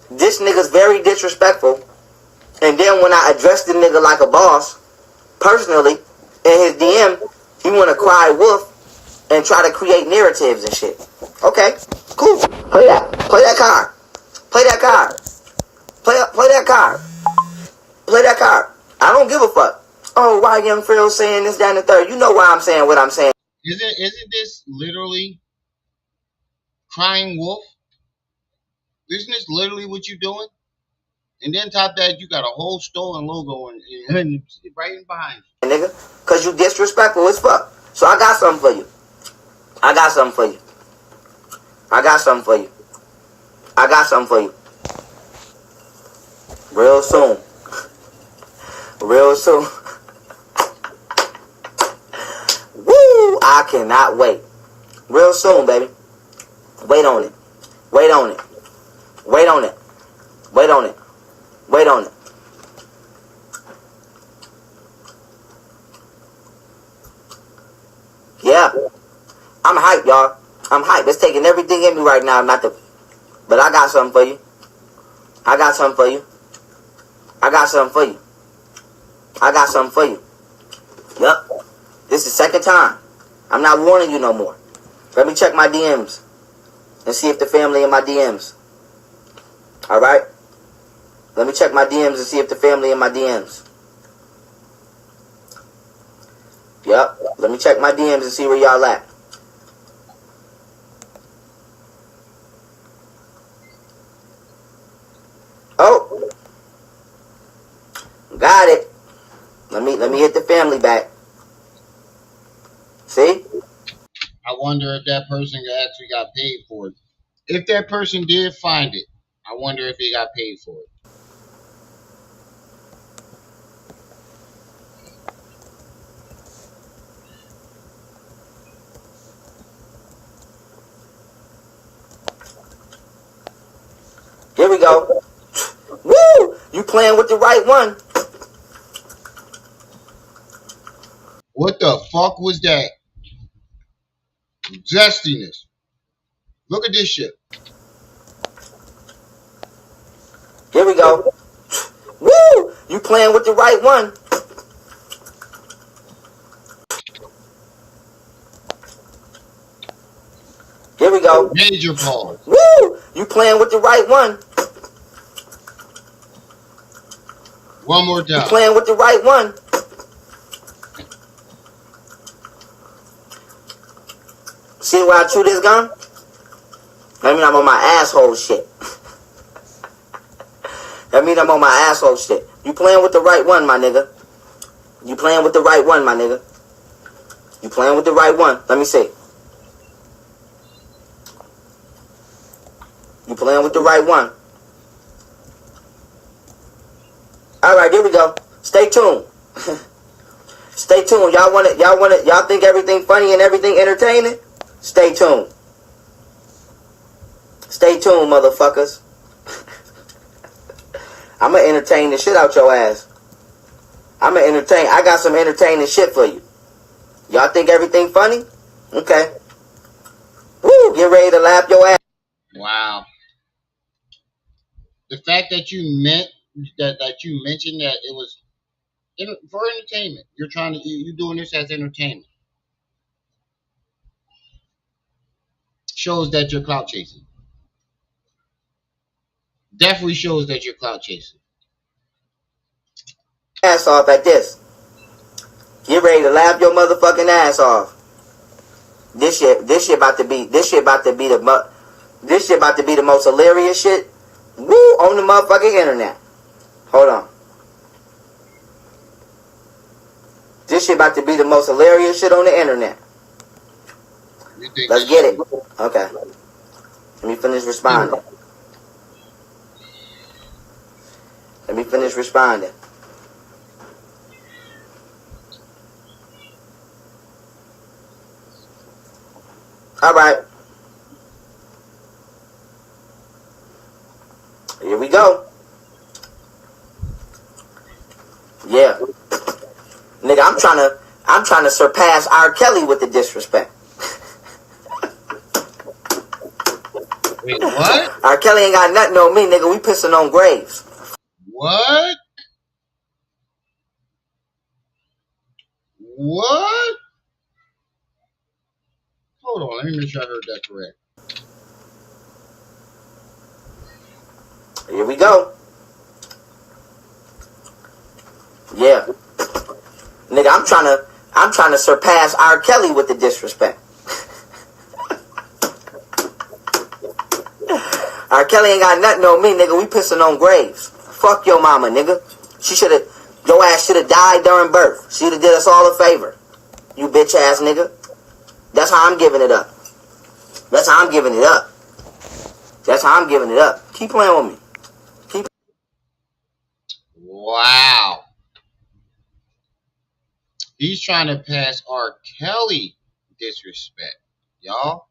This nigga's very disrespectful, and then when I address the nigga like a boss, personally, in his DM, he wanna cry wolf and try to create narratives and shit. Okay, cool. Play that card. Play that card. Play that card. Play that card. I don't give a fuck. Oh, why young Pharaoh saying this, that, and the third? You know why I'm saying what I'm saying. Isn't this literally crying wolf? Isn't this literally what you're doing? And then top that, you got a whole stolen logo and right in behind you. Nigga, cause you disrespectful as fuck. So I got something for you. I got something for you. I got something for you. I got something for you. Real soon. Real soon. Woo! I cannot wait. Real soon, baby. Wait on it. Wait on it. Wait on it. Wait on it. Wait on it. Yeah. I'm hyped, y'all. I'm hyped. It's taking everything in me right now not to. But I got something for you. I got something for you. I got something for you. I got something for you. Yup. This is the second time. I'm not warning you no more. Let me check my DMs and see if the family in my DMs. Alright? Let me check my DMs and see if the family in my DMs. Yup. Let me check my DMs and see where y'all at. Oh. Got it. Let me hit the family back. See? I wonder if that person actually got paid for it. If that person did find it, I wonder if he got paid for it. Here we go. Woo! You playing with the right one. What the fuck was that? Zestiness. Look at this shit. Here we go. Woo! You playing with the right one. Here we go. Major pause. Woo! You playing with the right one. One more You time. playing with the right one. See where I chew this gun? That mean I'm on my asshole shit. That mean I'm on my asshole shit. You playing with the right one, my nigga. You playing with the right one, my nigga. You playing with the right one. Let me see. You playing with the right one. Alright, here we go. Stay tuned. Stay tuned. Y'all think everything funny and everything entertaining? Stay tuned. Stay tuned, motherfuckers. I'ma entertain the shit out your ass. I got some entertaining shit for you. Y'all think everything funny? Okay. Woo, get ready to laugh your ass. Wow. The fact that you meant that you mentioned that it was for entertainment. You're doing this as entertainment. Shows that you're clout chasing. Definitely shows that you're clout chasing. Ass off at this. Get ready to laugh your motherfucking ass off. This shit about to be the most hilarious shit. Woo, on the motherfucking internet. Hold on. This shit about to be the most hilarious shit on the internet. Let's get it. Okay. Let me finish responding. All right. Here we go. Yeah. Nigga, I'm trying to surpass R. Kelly with the disrespect. Wait, what? R. Kelly ain't got nothing on me, nigga. We pissing on graves. What? What? Hold on, let me make sure I heard that correct. Here we go. Yeah. Nigga, I'm trying to surpass R. Kelly with the disrespect. R. Kelly ain't got nothing on me, nigga. We pissing on graves. Fuck your mama, nigga. Your ass should have died during birth. She'd have did us all a favor. You bitch ass nigga. That's how I'm giving it up. Keep playing with me. Wow. He's trying to pass R. Kelly disrespect. Y'all.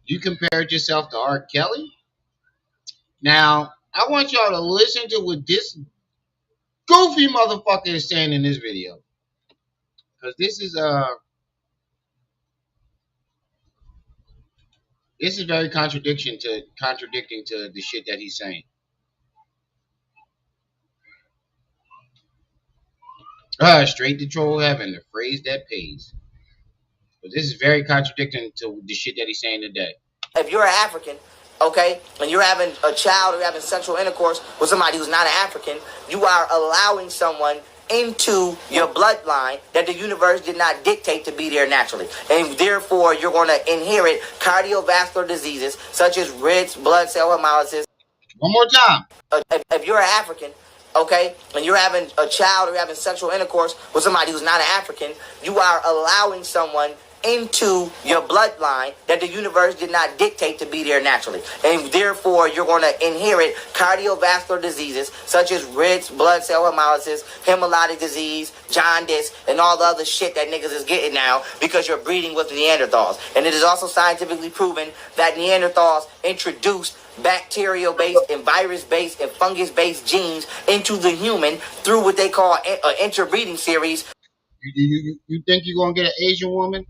You compared yourself to R. Kelly? Now, I want y'all to listen to what this goofy motherfucker is saying in this video. Because this is very contradicting to the shit that he's saying. Straight to troll heaven, the phrase that pays. But this is very contradicting to the shit that he's saying today. If you're an African, okay, and you're having a child or you're having sexual intercourse with somebody who's not an African, you are allowing someone into your bloodline that the universe did not dictate to be there naturally. And therefore, you're going to inherit cardiovascular diseases such as red blood cell hemolysis. One more time. If you're an African, okay, and you're having a child or you're having sexual intercourse with somebody who's not an African, you are allowing someone into your bloodline that the universe did not dictate to be there naturally. And therefore, you're going to inherit cardiovascular diseases such as red blood cell hemolysis, hemolytic disease, jaundice, and all the other shit that niggas is getting now because you're breeding with Neanderthals. And it is also scientifically proven that Neanderthals introduced bacterial-based and virus-based and fungus-based genes into the human through what they call an interbreeding series. You think you're going to get an Asian woman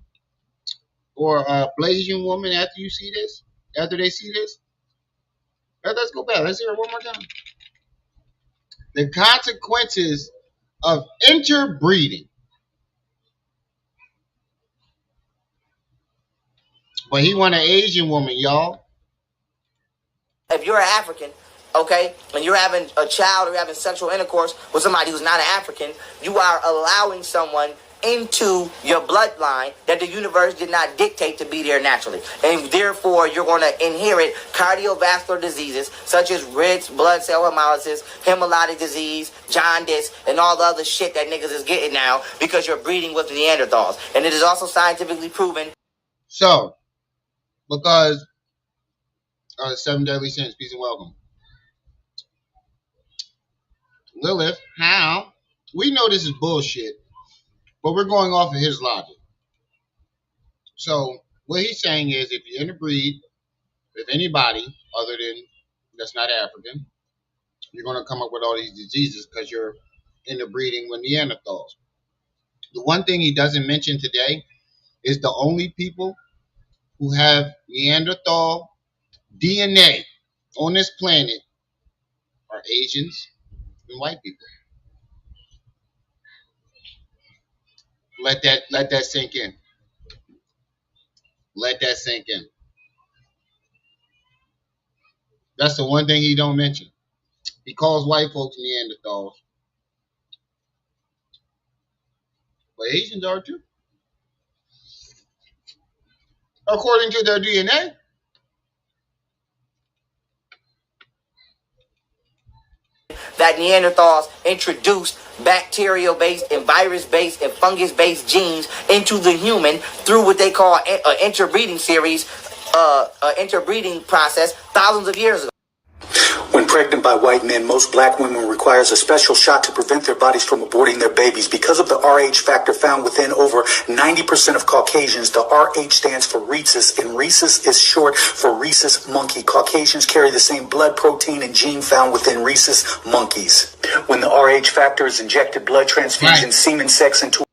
or a Blasian woman after you see this? After they see this? Let's go back. Let's hear it one more time. The consequences of interbreeding. But he want an Asian woman, y'all. If you're an African, okay, and you're having a child or you're having sexual intercourse with somebody who's not an African, you are allowing someone into your bloodline that the universe did not dictate to be there naturally. And therefore, you're going to inherit cardiovascular diseases such as red blood cell hemolysis, hemolytic disease, jaundice, and all the other shit that niggas is getting now because you're breeding with Neanderthals. And it is also scientifically proven. So, because 7 deadly sins, peace and welcome. Lilith, how? We know this is bullshit, but we're going off of his logic. So what he's saying is, if you interbreed with anybody other than that's not African, you're going to come up with all these diseases because you're interbreeding with Neanderthals. The one thing he doesn't mention today is the only people who have Neanderthal DNA on this planet are Asians and white people. Let that sink in. Let that sink in. That's the one thing he don't mention. He calls white folks Neanderthals, but Asians are too, according to their DNA. That Neanderthals introduced bacterial-based and virus-based and fungus-based genes into the human through what they call an interbreeding series, interbreeding process thousands of years ago. When pregnant by white men, most black women requires a special shot to prevent their bodies from aborting their babies. Because of the Rh factor found within over 90% of Caucasians, the Rh stands for rhesus, and rhesus is short for rhesus monkey. Caucasians carry the same blood protein and gene found within rhesus monkeys. When the Rh factor is injected, blood transfusion, Right. semen sex into...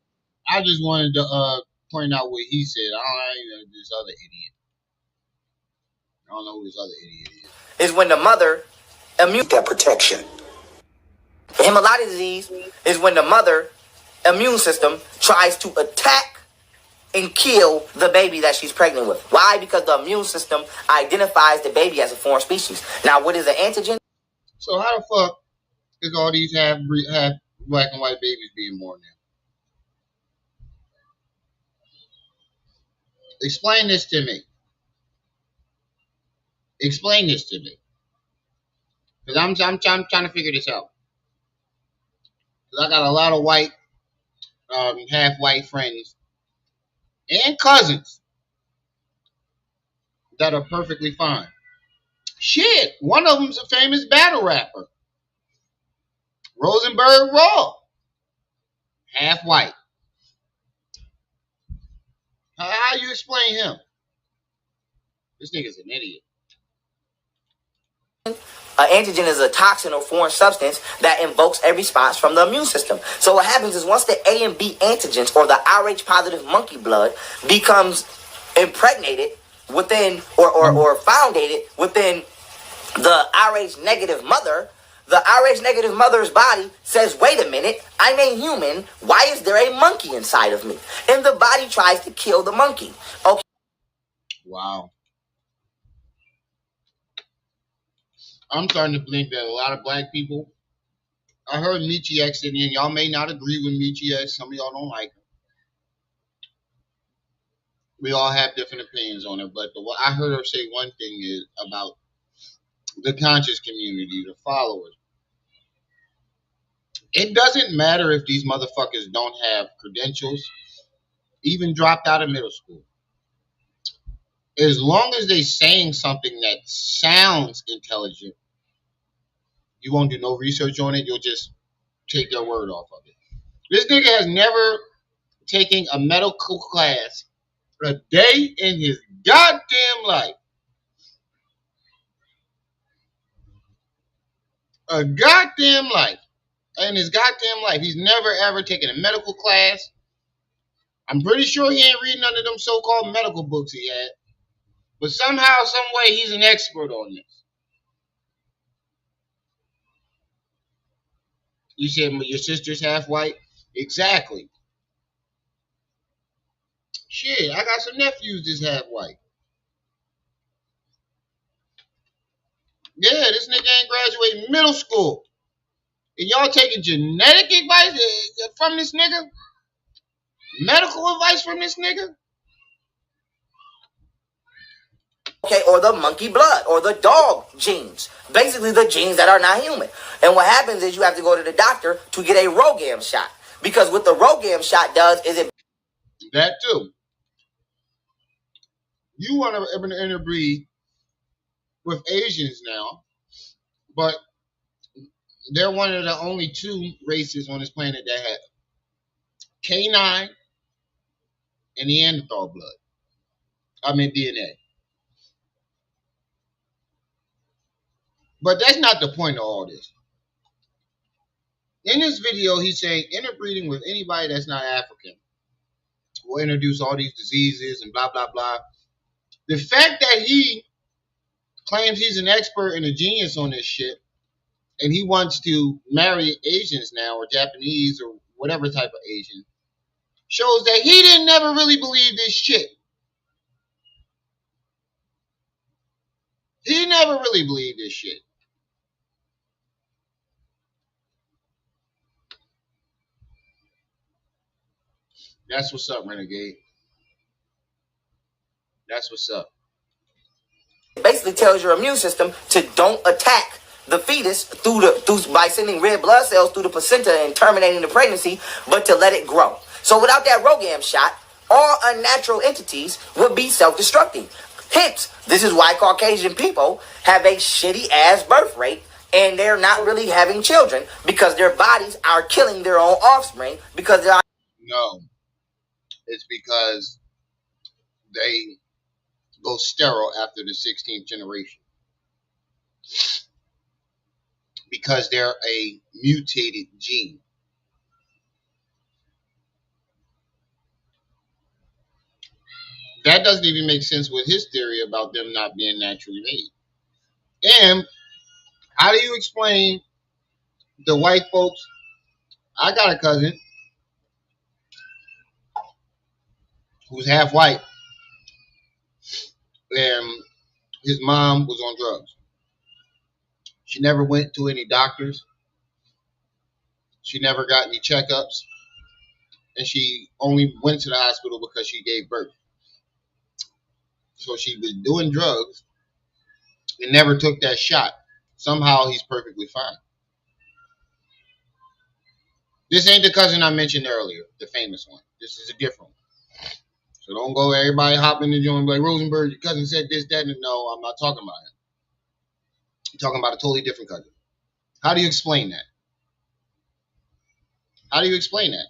I just wanted to point out what he said. I don't know this other idiot. I don't know who this other idiot Is when the mother immune that protection. hemolytic disease is when the mother immune system tries to attack and kill the baby that she's pregnant with. Why? Because the immune system identifies the baby as a foreign species. Now, what is an antigen? So how the fuck is all these half black and white babies being born now? Explain this to me. Explain this to me. Because I'm trying to figure this out. Because I got a lot of white, half white friends and cousins that are perfectly fine. Shit, one of them's a famous battle rapper. Rosenberg Raw. Half white. How you explain him? This nigga's an idiot. An antigen is a toxin or foreign substance that invokes a response from the immune system. So what happens is once the A and B antigens or the Rh positive monkey blood becomes impregnated within or foundated within the Rh negative mother, the Rh negative mother's body says, wait a minute, I'm a human. Why is there a monkey inside of me? And the body tries to kill the monkey. Okay. Wow. I'm starting to think that a lot of black people. I heard Michi X in here. Y'all may not agree with Michi X. Some of y'all don't like him. We all have different opinions on it, but I heard her say one thing is about the conscious community, the followers. It doesn't matter if these motherfuckers don't have credentials, even dropped out of middle school. As long as they're saying something that sounds intelligent, you won't do no research on it. You'll just take their word off of it. This nigga has never taken a medical class a day in his goddamn life. A goddamn life. In his goddamn life. He's never ever taken a medical class. I'm pretty sure he ain't reading none of them so-called medical books he had. But somehow, some way, he's an expert on this. You said your sister's half white? Exactly. Shit, I got some nephews that's half white. Yeah, this nigga ain't graduating middle school. And y'all taking genetic advice from this nigga? Medical advice from this nigga? Okay, or the monkey blood, or the dog genes. Basically, the genes that are not human. And what happens is you have to go to the doctor to get a Rogam shot. Because what the Rogam shot does is it... That too. You want to interbreed with Asians now, but They're one of the only two races on this planet that have canine and Neanderthal blood. I mean DNA. But that's not the point of all this. In this video, he's saying interbreeding with anybody that's not African will introduce all these diseases and blah, blah, blah. The fact that he claims he's an expert and a genius on this shit, and he wants to marry Asians now, or Japanese, or whatever type of Asian, shows that he didn't never really believe this shit. He never really believed this shit. That's what's up, Renegade. That's what's up. It basically tells your immune system to don't attack the fetus by sending red blood cells through the placenta and terminating the pregnancy, but to let it grow. So without that ROGAM shot, all unnatural entities would be self-destructing. Hence, this is why Caucasian people have a shitty ass birth rate and they're not really having children, because their bodies are killing their own offspring because they're... No, it's because they go sterile after the 16th generation. Because they're a mutated gene. That doesn't even make sense with his theory about them not being naturally made. And how do you explain the white folks? I got a cousin who's half white, and his mom was on drugs. She never went to any doctors. She never got any checkups. And she only went to the hospital because she gave birth. So she was doing drugs and never took that shot. Somehow he's perfectly fine. This ain't the cousin I mentioned earlier, the famous one. This is a different one. So don't go everybody hopping the joint like Rosenberg, your cousin said this, that, and no, I'm not talking about him. I'm talking about a totally different cousin. How do you explain that? How do you explain that?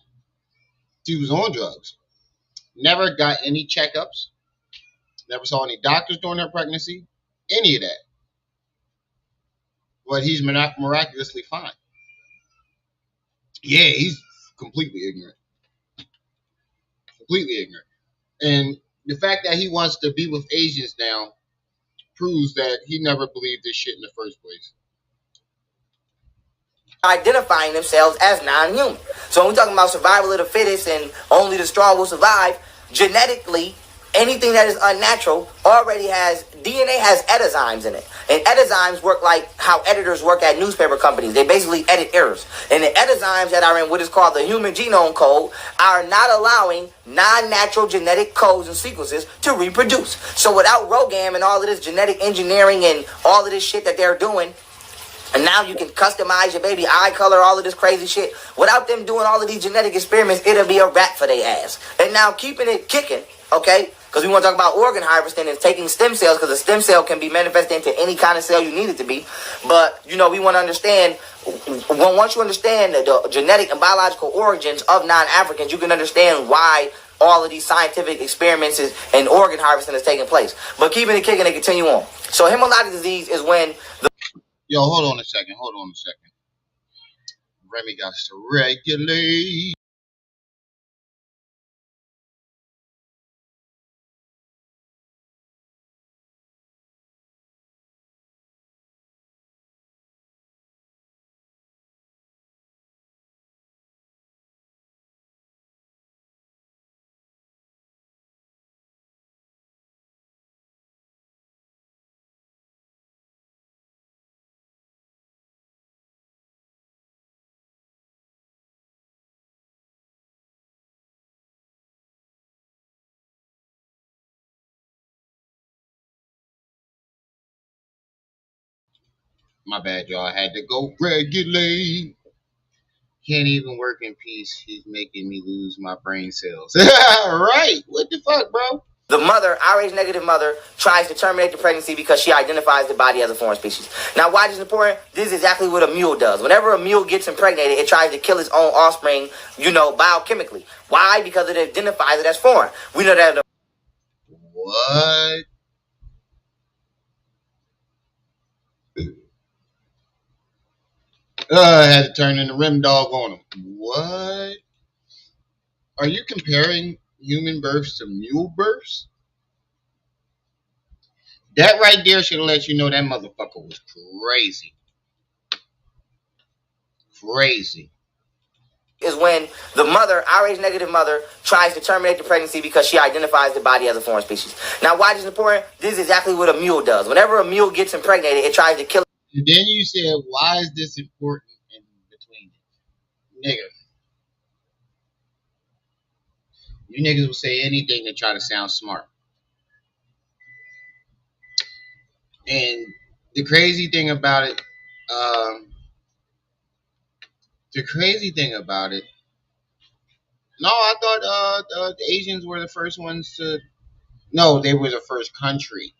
She was on drugs. Never got any checkups. Never saw any doctors during her pregnancy. Any of that. But he's miraculously fine. Yeah, he's completely ignorant. Completely ignorant. And the fact that he wants to be with Asians now proves that he never believed this shit in the first place. Identifying themselves as non-human. So when we're talking about survival of the fittest and only the strong will survive, genetically, anything that is unnatural already has DNA, has edizymes in it. And edizymes work like how editors work at newspaper companies. They basically edit errors. And the edizymes that are in what is called the human genome code are not allowing non-natural genetic codes and sequences to reproduce. So without ROGAM and all of this genetic engineering and all of this shit that they're doing, and now you can customize your baby eye color, all of this crazy shit. Without them doing all of these genetic experiments, it'll be a wrap for their ass. And now keeping it kicking, okay? Because we want to talk about organ harvesting and taking stem cells, because a stem cell can be manifested into any kind of cell you need it to be. But, you know, we want to understand, once you understand the genetic and biological origins of non-Africans, you can understand why all of these scientific experiments and organ harvesting is taking place. But keeping it kicking and continue on. So hemolytic disease is when the... Yo, hold on a second. Remy got to regulate. My bad, y'all. I had to go regulate. Can't even work in peace. He's making me lose my brain cells. Right. What the fuck, bro? The mother, Rh negative mother, tries to terminate the pregnancy because she identifies the body as a foreign species. Now, why this is important? This is exactly what a mule does. Whenever a mule gets impregnated, it tries to kill its own offspring, biochemically. Why? Because it identifies it as foreign. We know that. What? I had to turn in the rim dog on him. What? Are you comparing human births to mule births? That right there should have let you know that motherfucker was crazy. Crazy. Is when the mother, Rh negative mother, tries to terminate the pregnancy because she identifies the body as a foreign species. Now, why this is important? This is exactly what a mule does. Whenever a mule gets impregnated, it tries to kill. And then you said, why is this important in between it? Nigga. You niggas will say anything to try to sound smart. And the crazy thing about it, um, no, I thought the Asians were the first ones to. No, they were the first country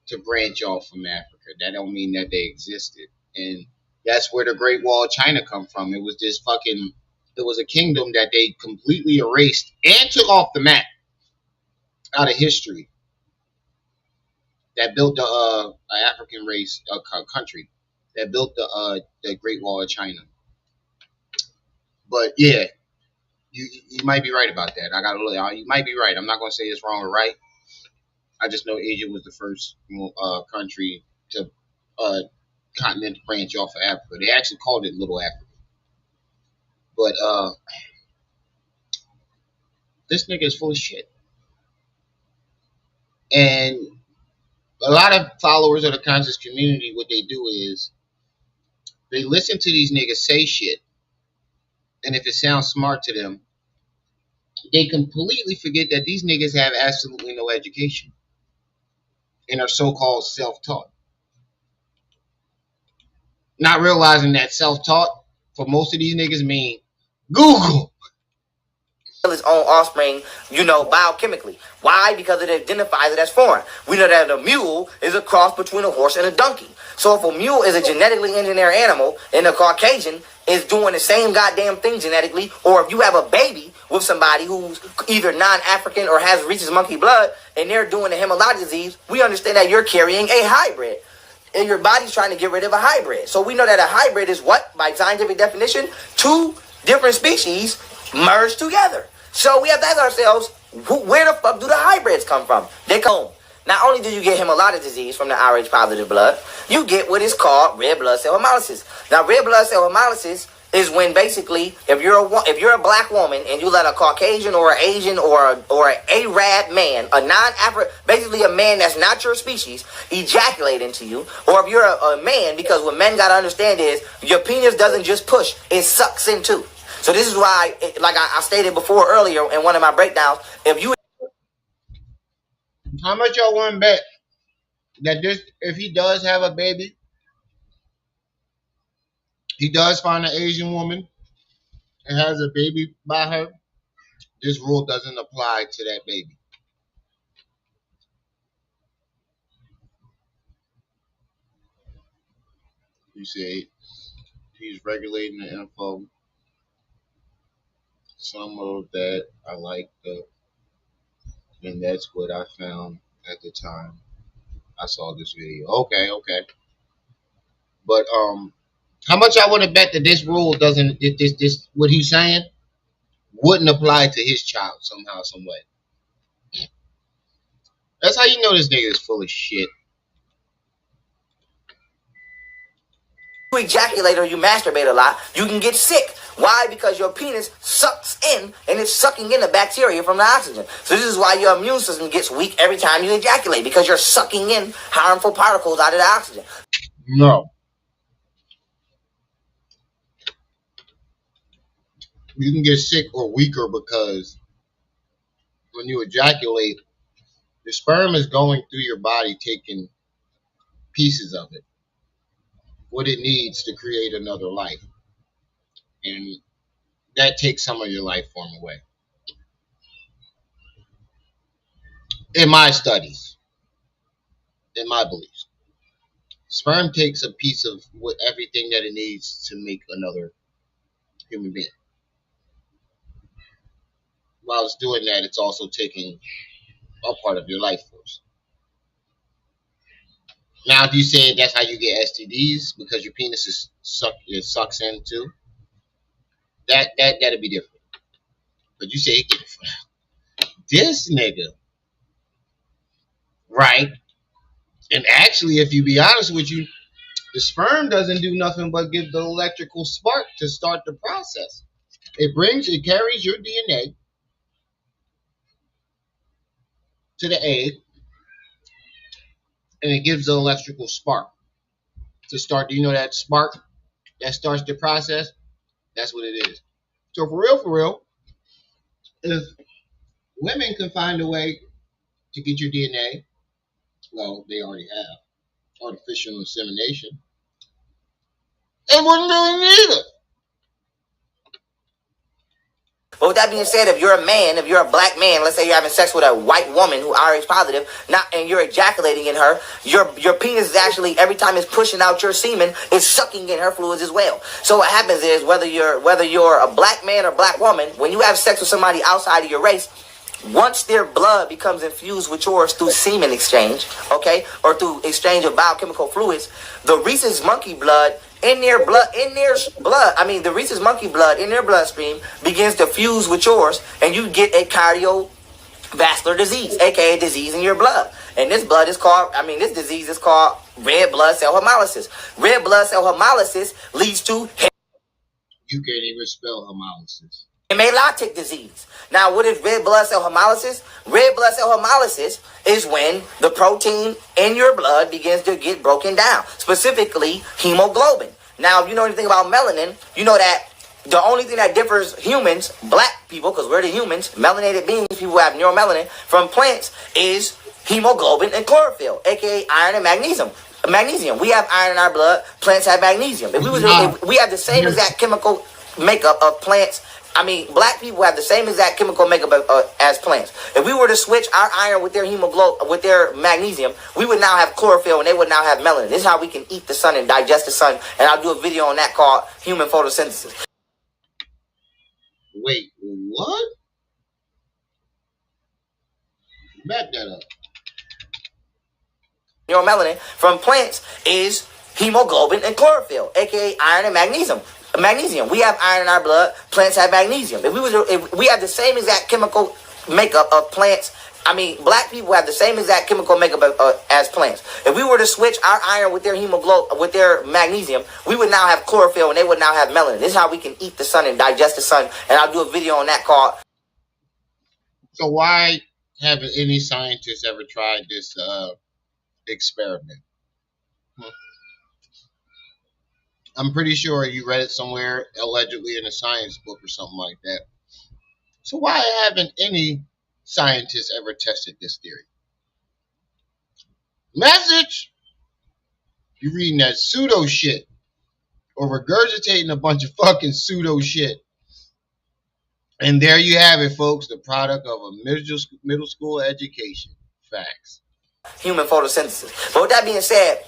to branch off from Africa. That don't mean that they existed, and that's where the Great Wall of China come from. It was this fucking. It was a kingdom that they completely erased and took off the map out of history. That built the African race country that built the Great Wall of China. But yeah, you might be right about that. I gotta look. You might be right. I'm not gonna say it's wrong or right. I just know Asia was the first country to continent to branch off of Africa. They actually called it Little Africa. But this nigga is full of shit. And a lot of followers of the conscious community, what they do is they listen to these niggas say shit, and if it sounds smart to them, they completely forget that these niggas have absolutely no education and are so-called self-taught. Not realizing that self-taught for most of these niggas mean Google. Its own offspring, biochemically. Why? Because it identifies it as foreign. We know that a mule is a cross between a horse and a donkey. So if a mule is a genetically engineered animal and a Caucasian is doing the same goddamn thing genetically, or if you have a baby with somebody who's either non-African or has Rhesus monkey blood and they're doing the hemolytic disease, we understand that you're carrying a hybrid. And your body's trying to get rid of a hybrid. So we know that a hybrid is what? By scientific definition, two different species merged together. So we have to ask ourselves, where the fuck do the hybrids come from? They come. Not only do you get hemolytic disease from the Rh positive blood, you get what is called red blood cell hemolysis. Now, red blood cell hemolysis is when basically, if you're a black woman and you let a Caucasian or an Asian or an Arab man, a non-African, basically a man that's not your species, ejaculate into you, or if you're a man, because what men gotta understand is your penis doesn't just push, it sucks in too. So this is why, like I stated before earlier in one of my breakdowns, How much y'all want to bet that this, if he does have a baby, he does find an Asian woman and has a baby by her, this rule doesn't apply to that baby. You say he's regulating the info. Some of that I like and that's what I found at the time I saw this video. Okay. But how much I want to bet that this rule doesn't this what he's saying wouldn't apply to his child somehow, some way. That's how you know this nigga is full of shit. you ejaculate or you masturbate a lot, you can get sick. Why? Because your penis sucks in and it's sucking in the bacteria from the oxygen. So this is why your immune system gets weak every time you ejaculate, because you're sucking in harmful particles out of the oxygen. No. You can get sick or weaker because when you ejaculate, the sperm is going through your body taking pieces of it, what it needs to create another life. And that takes some of your life form away. In my studies, in my beliefs, sperm takes a piece of what everything that it needs to make another human being. While it's doing that, it's also taking a part of your life force. Now, if you say that's how you get STDs because your penis it sucks in too, that'd be different. But you say this nigga, right? And actually, if you be honest with you, the sperm doesn't do nothing but give the electrical spark to start the process. It carries your DNA to the egg, and it gives the electrical spark to start. Do you know that spark that starts the process? That's what it is. So for real, if women can find a way to get your DNA, well, they already have artificial insemination. They wouldn't really need it. But with that being said, if you're a man, if you're a black man, let's say you're having sex with a white woman who RH positive, and you're ejaculating in her, your penis is actually, every time it's pushing out your semen, it's sucking in her fluids as well. So what happens is, whether you're a black man or black woman, when you have sex with somebody outside of your race, once their blood becomes infused with yours through semen exchange, okay, or through exchange of biochemical fluids, the rhesus monkey blood the rhesus monkey blood in their bloodstream begins to fuse with yours, and you get a cardiovascular disease, aka disease in your blood. And this disease is called red blood cell hemolysis. Red blood cell hemolysis leads to You can't even spell hemolysis. hemolytic disease. Now, what is red blood cell hemolysis? Red blood cell hemolysis is when the protein in your blood begins to get broken down, specifically hemoglobin. Now, if you know anything about melanin, you know that the only thing that differs humans, black people, because we're the humans, melanated beings, people who have neuromelanin, from plants is hemoglobin and chlorophyll, aka iron and magnesium. We have iron in our blood. Plants have magnesium. If we have the same exact chemical makeup of plants. Black people have the same exact chemical makeup as plants. If we were to switch our iron with their hemoglobin, with their magnesium, we would now have chlorophyll and they would now have melanin. This is how we can eat the sun and digest the sun. And I'll do a video on that called human photosynthesis. Wait, what? Back that up. Neuromelanin from plants is hemoglobin and chlorophyll, aka iron and magnesium. We have iron in our blood. Plants have magnesium. If we have the same exact chemical makeup of plants, black people have the same exact chemical makeup as plants. If we were to switch our iron with their hemoglobin, with their magnesium, we would now have chlorophyll and they would now have melanin. This is how we can eat the sun and digest the sun. And I'll do a video on that called. So why haven't any scientists ever tried this experiment? I'm pretty sure you read it somewhere, allegedly in a science book or something like that. So why haven't any scientists ever tested this theory? Message! You reading that pseudo shit or regurgitating a bunch of fucking pseudo shit. And there you have it, folks, the product of a middle school education. Facts. Human photosynthesis. But with that being said,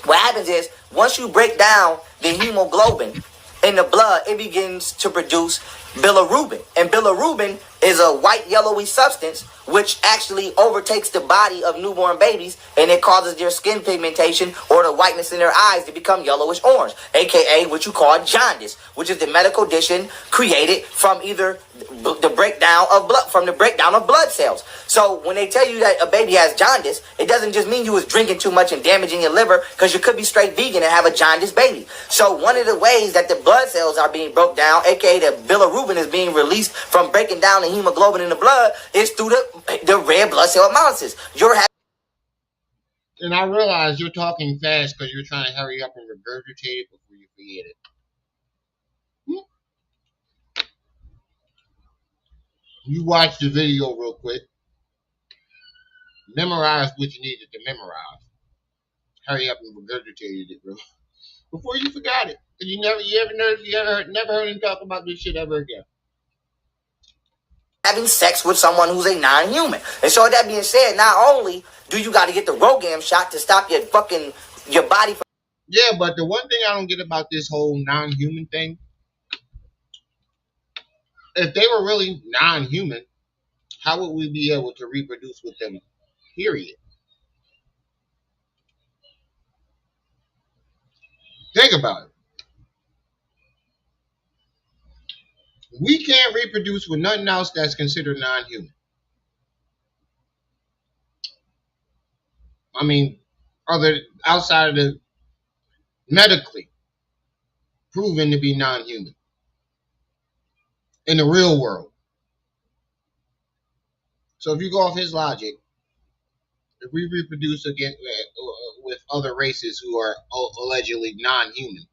what happens is, once you break down the hemoglobin in the blood, it begins to produce bilirubin. And bilirubin is a white yellowy substance which actually overtakes the body of newborn babies, and it causes their skin pigmentation or the whiteness in their eyes to become yellowish orange, aka what you call jaundice, which is the medical condition created from either the breakdown of blood cells. So when they tell you that a baby has jaundice, it doesn't just mean you was drinking too much and damaging your liver, because you could be straight vegan and have a jaundice baby. So one of the ways that the blood cells are being broke down, aka the bilirubin is being released from breaking down the hemoglobin in the blood, is through the red blood cell hemolysis. And I realize you're talking fast because you're trying to hurry up and regurgitate it before you forget it. You watch the video real quick. Memorize what you needed to memorize. Hurry up and regurgitated it, bro. Before you forgot it. Because you never heard him talk about this shit ever again. having sex with someone who's a non-human. And so with that being said, not only do you got to get the Rogam shot to stop your body from... Yeah, but the one thing I don't get about this whole non-human thing, if they were really non-human, how would we be able to reproduce with them? Period. Think about it. We can't reproduce with nothing else that's considered non-human. I mean, other outside of the medically proven to be non-human in the real world. So if you go off his logic, if we reproduce again with other races who are allegedly non-human,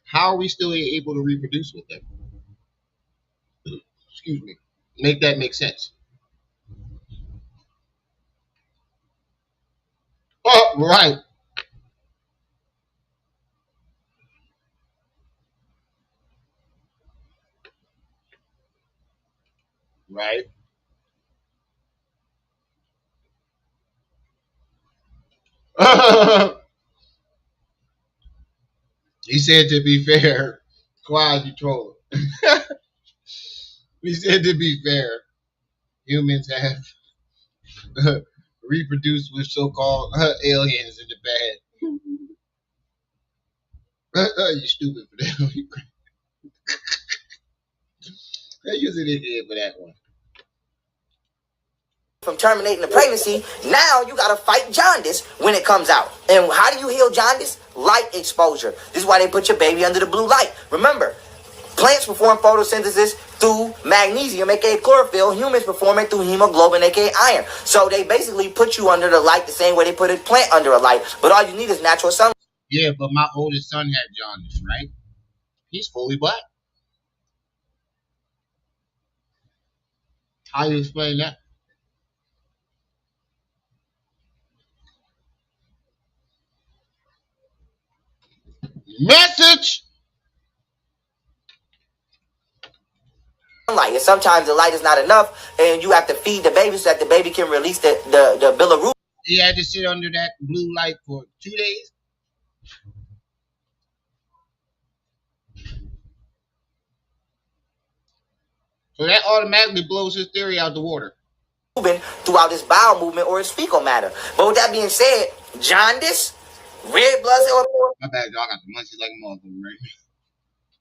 how are we still able to reproduce with them? Excuse me. Make that make sense. Oh, right. Right. He said to be fair, quasi trolling. He said to be fair, humans have reproduced with so-called aliens in the bad. You stupid for that. They're using it here for that one. From terminating the pregnancy, now you gotta fight jaundice when it comes out. And how do you heal jaundice? Light exposure. This is why they put your baby under the blue light. Remember, plants perform photosynthesis through magnesium, aka chlorophyll. Humans perform it through hemoglobin, aka iron. So they basically put you under the light the same way they put a plant under a light. But all you need is natural sunlight. Yeah, but my oldest son had jaundice, right? He's fully black. How you explain that? Message. And sometimes the light is not enough, and you have to feed the baby so that the baby can release the bilirubin. He had to sit under that blue light for 2 days. So that automatically blows his theory out the water. Throughout his bowel movement or his fecal matter. But with that being said, jaundice, red blood cell My bad, dog. I got the munchies like a motherfucker right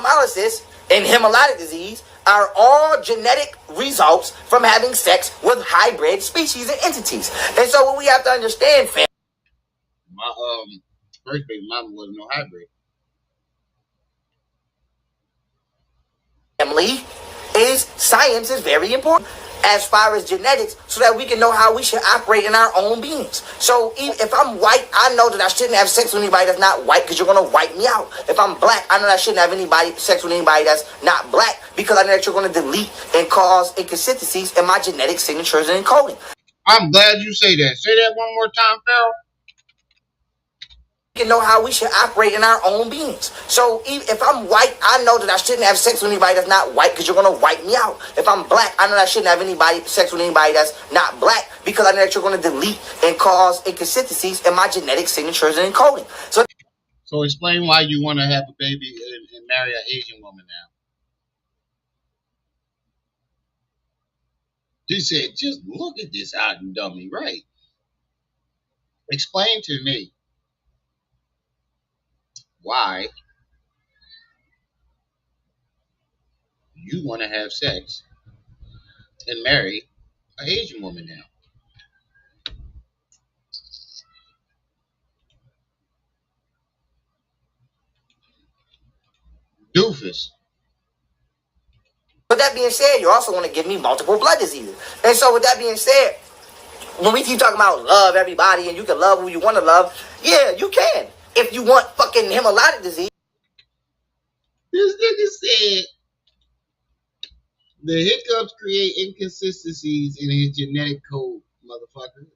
hemolysis, and hemolytic disease are all genetic results from having sex with hybrid species and entities. And so what we have to understand, My first baby mama wasn't no hybrid. family, is science is very important as far as genetics so that we can know how we should operate in our own beings. So if I'm white, I know that I shouldn't have sex with anybody that's not white because you're going to wipe me out. If I'm black, I know that I shouldn't have sex with anybody that's not black because I know that you're going to delete and cause inconsistencies in my genetic signatures and encoding. I'm glad you say that. Say that one more time, Pharaoh. We can know how we should operate in our own beings. So if I'm white, I know that I shouldn't have sex with anybody that's not white because you're going to wipe me out. If I'm black, I know that I shouldn't have sex with anybody that's not black because I know that you're going to delete and cause inconsistencies in my genetic signatures and encoding. So explain why you want to have a baby and marry an Asian woman now. She said, just look at this out and dummy, right? Explain to me why you want to have sex and marry an Asian woman now. Doofus. With that being said, you also want to give me multiple blood diseases. And so with that being said, when we keep talking about love everybody and you can love who you want to love, yeah, you can. If you want fucking hemolytic disease. This nigga said the hiccups create inconsistencies in his genetic code, motherfucker.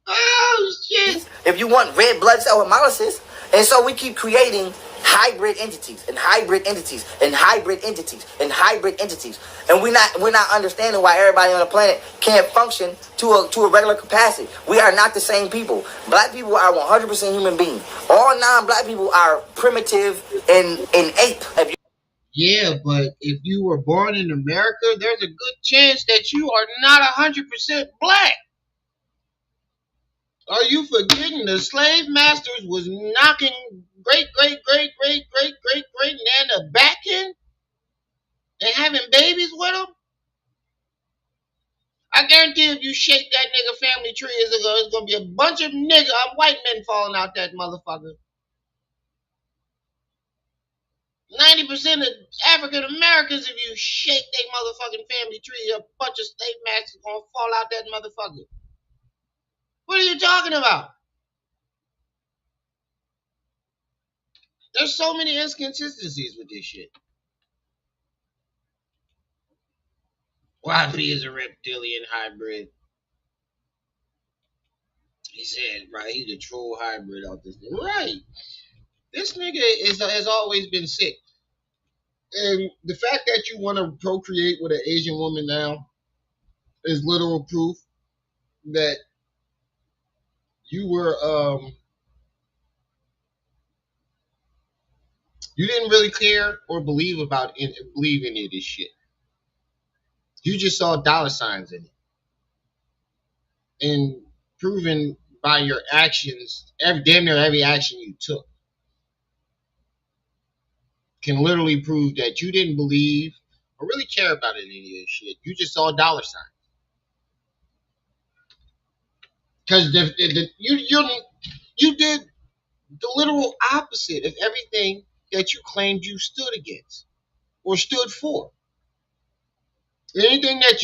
Oh shit. If you want red blood cell hemolysis, and so we keep creating hybrid entities and hybrid entities and hybrid entities and hybrid entities. And we're not understanding why everybody on the planet can't function to a regular capacity. We are not the same people. Black people are 100% human beings. All non-black people are primitive and ape. Yeah, but if you were born in America, there's a good chance that you are not 100% black. Are you forgetting the slave masters was knocking great nana back in and having babies with them? I guarantee if you shake that nigga family tree years ago, it's gonna be a bunch of white men falling out that motherfucker. 90% of African Americans, if you shake their motherfucking family tree, a bunch of slave masters gonna fall out that motherfucker. What are you talking about? There's so many inconsistencies with this shit. YP is a reptilian hybrid. He said, right, he's a troll hybrid out this thing. Right. This nigga has always been sick. And the fact that you want to procreate with an Asian woman now is literal proof that you were you didn't really care or believe any of this shit. You just saw dollar signs in it. And proven by your actions, damn near every action you took can literally prove that you didn't believe or really care about any of this shit. You just saw dollar signs. Because you did the literal opposite of everything that you claimed you stood against or stood for. Anything that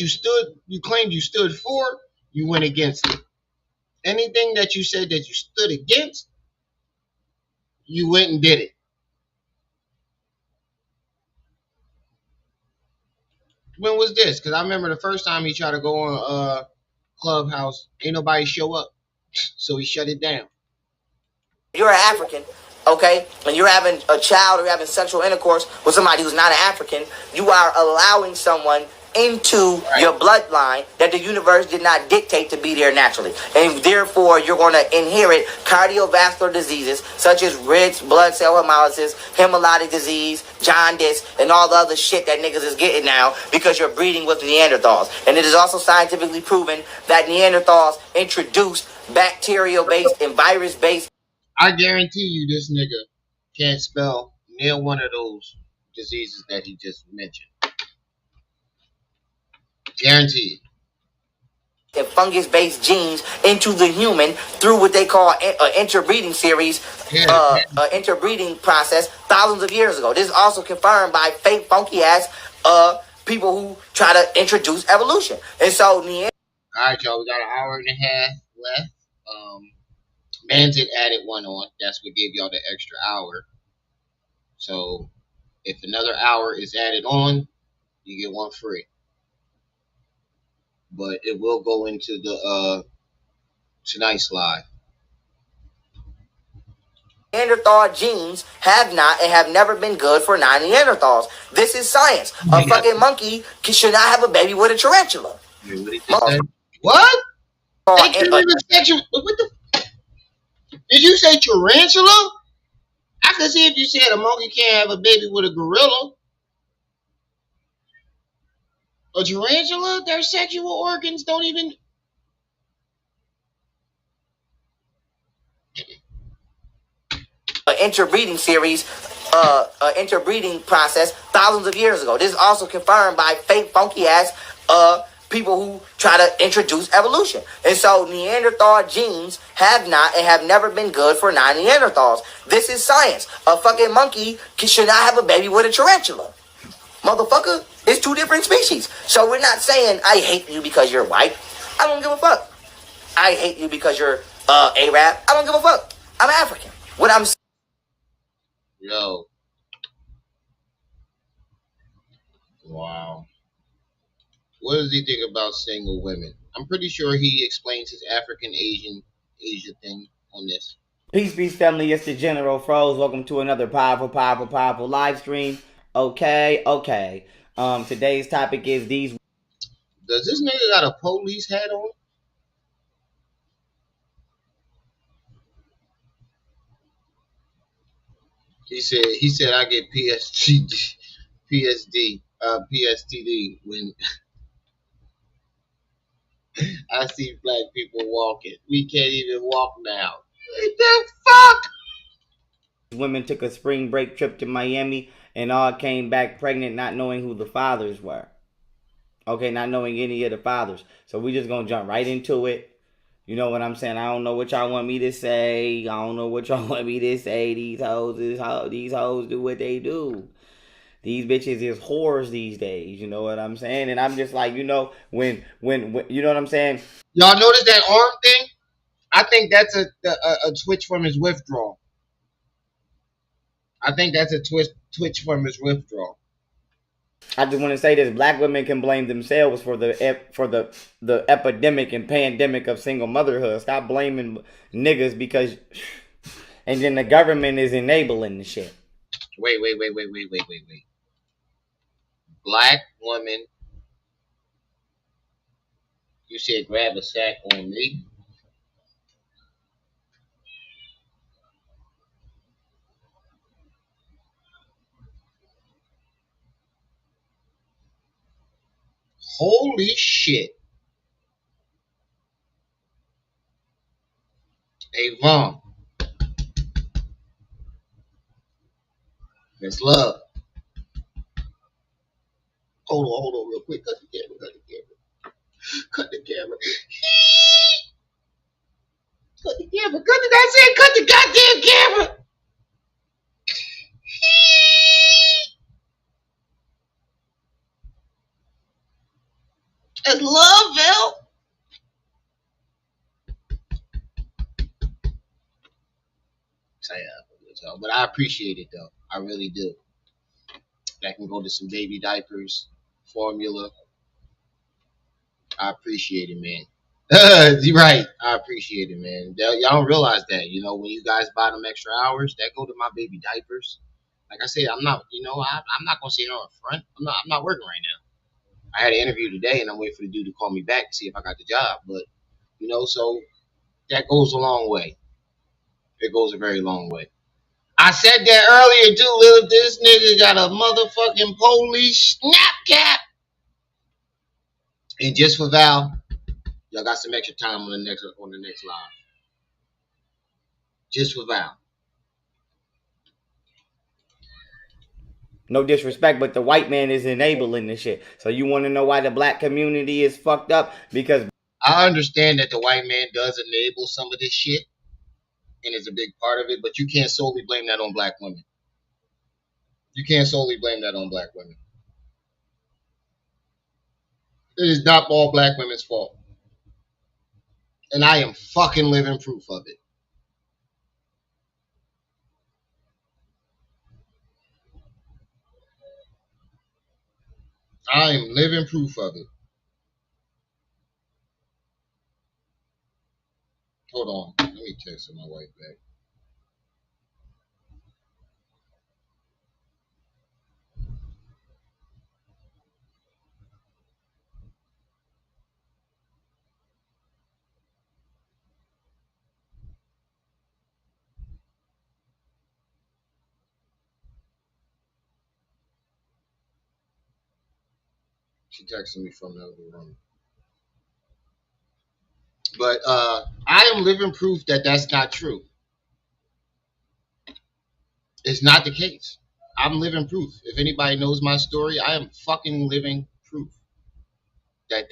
you claimed you stood for, you went against it. Anything that you said that you stood against, you went and did it. When was this? Because I remember the first time he tried to go on Clubhouse, ain't nobody show up, so he shut it down. You're an African, okay, and you're having a child or you're having sexual intercourse with somebody who's not an African, you are allowing someone into your bloodline that the universe did not dictate to be there naturally. And therefore, you're going to inherit cardiovascular diseases such as red blood cell hemolysis, hemolytic disease, jaundice, and all the other shit that niggas is getting now because you're breeding with Neanderthals. And it is also scientifically proven that Neanderthals introduced bacterial-based and virus-based. I guarantee you this nigga can't spell near one of those diseases that he just mentioned. Guaranteed. And fungus-based genes into the human through what they call an interbreeding series, interbreeding process thousands of years ago. This is also confirmed by fake funky ass people who try to introduce evolution. And so, all right, y'all, we got an hour and a half left. Manzit added one on. That's what gave y'all the extra hour. So if another hour is added on, you get one free. But it will go into the tonight's live. Neanderthal genes have not and have never been good for non-Neanderthals. This is science. A fucking monkey should not have a baby with a tarantula. What? What the? Did you say tarantula? I could see if you said a monkey can't have a baby with a gorilla. A tarantula, their sexual organs don't even. Interbreeding series, interbreeding process thousands of years ago. This is also confirmed by fake funky ass people who try to introduce evolution. And so Neanderthal genes have not and have never been good for non-Neanderthals. This is science. A fucking monkey should not have a baby with a tarantula. Motherfucker, it's two different species. So we're not saying I hate you because you're white. I don't give a fuck. I hate you because you're Arab. I don't give a fuck. I'm African. What I'm saying. Yo. Wow. What does he think about single women? I'm pretty sure he explains his African Asia thing on this. Peace, family. It's the General Froze. Welcome to another powerful live stream. Okay. Today's topic is these. Does this nigga got a police hat on? He said I get PSTD when I see black people walking. We can't even walk now. What the fuck? Women took a spring break trip to Miami and all came back pregnant, not knowing who the fathers were. Okay, not knowing any of the fathers. So we just gonna jump right into it. You know what I'm saying? I don't know what y'all want me to say. I don't know what y'all want me to say. These hoes do what they do. These bitches is whores these days. You know what I'm saying? And I'm just like, when you know what I'm saying? Y'all notice that arm thing? I think that's a twitch from his withdrawal. I think that's a twitch from his withdrawal. I just want to say this: black women can blame themselves for the epidemic and pandemic of single motherhood. Stop blaming niggas because, and then the government is enabling the shit. Wait. Black woman, you said grab a sack on me. Holy shit. Hey Vaughn, that's love. Hold on real quick. Cut the camera. Cut the camera. I said cut the goddamn camera. That's love, Vel. But I appreciate it though. I really do. That can go to some baby diapers, formula. I appreciate it, man. You're right. I appreciate it, man. Y'all don't realize that. You know, when you guys buy them extra hours, that go to my baby diapers. Like I said, I'm not. I'm not gonna sit here on front. I'm not working right now. I had an interview today, and I'm waiting for the dude to call me back to see if I got the job. But so that goes a long way. It goes a very long way. I said that earlier too, Lil. This nigga got a motherfucking police snap cap. And just for Val, y'all got some extra time on the next live. Just for Val. No disrespect, but the white man is enabling this shit. So you want to know why the black community is fucked up? Because I understand that the white man does enable some of this shit and is a big part of it, but you can't solely blame that on black women. You can't solely blame that on black women. It is not all black women's fault. And I am fucking living proof of it. I am living proof of it. Hold on. Let me text my wife back. She texted me from the other room. But I am living proof that that's not true. It's not the case. I'm living proof. If anybody knows my story, I am fucking living proof that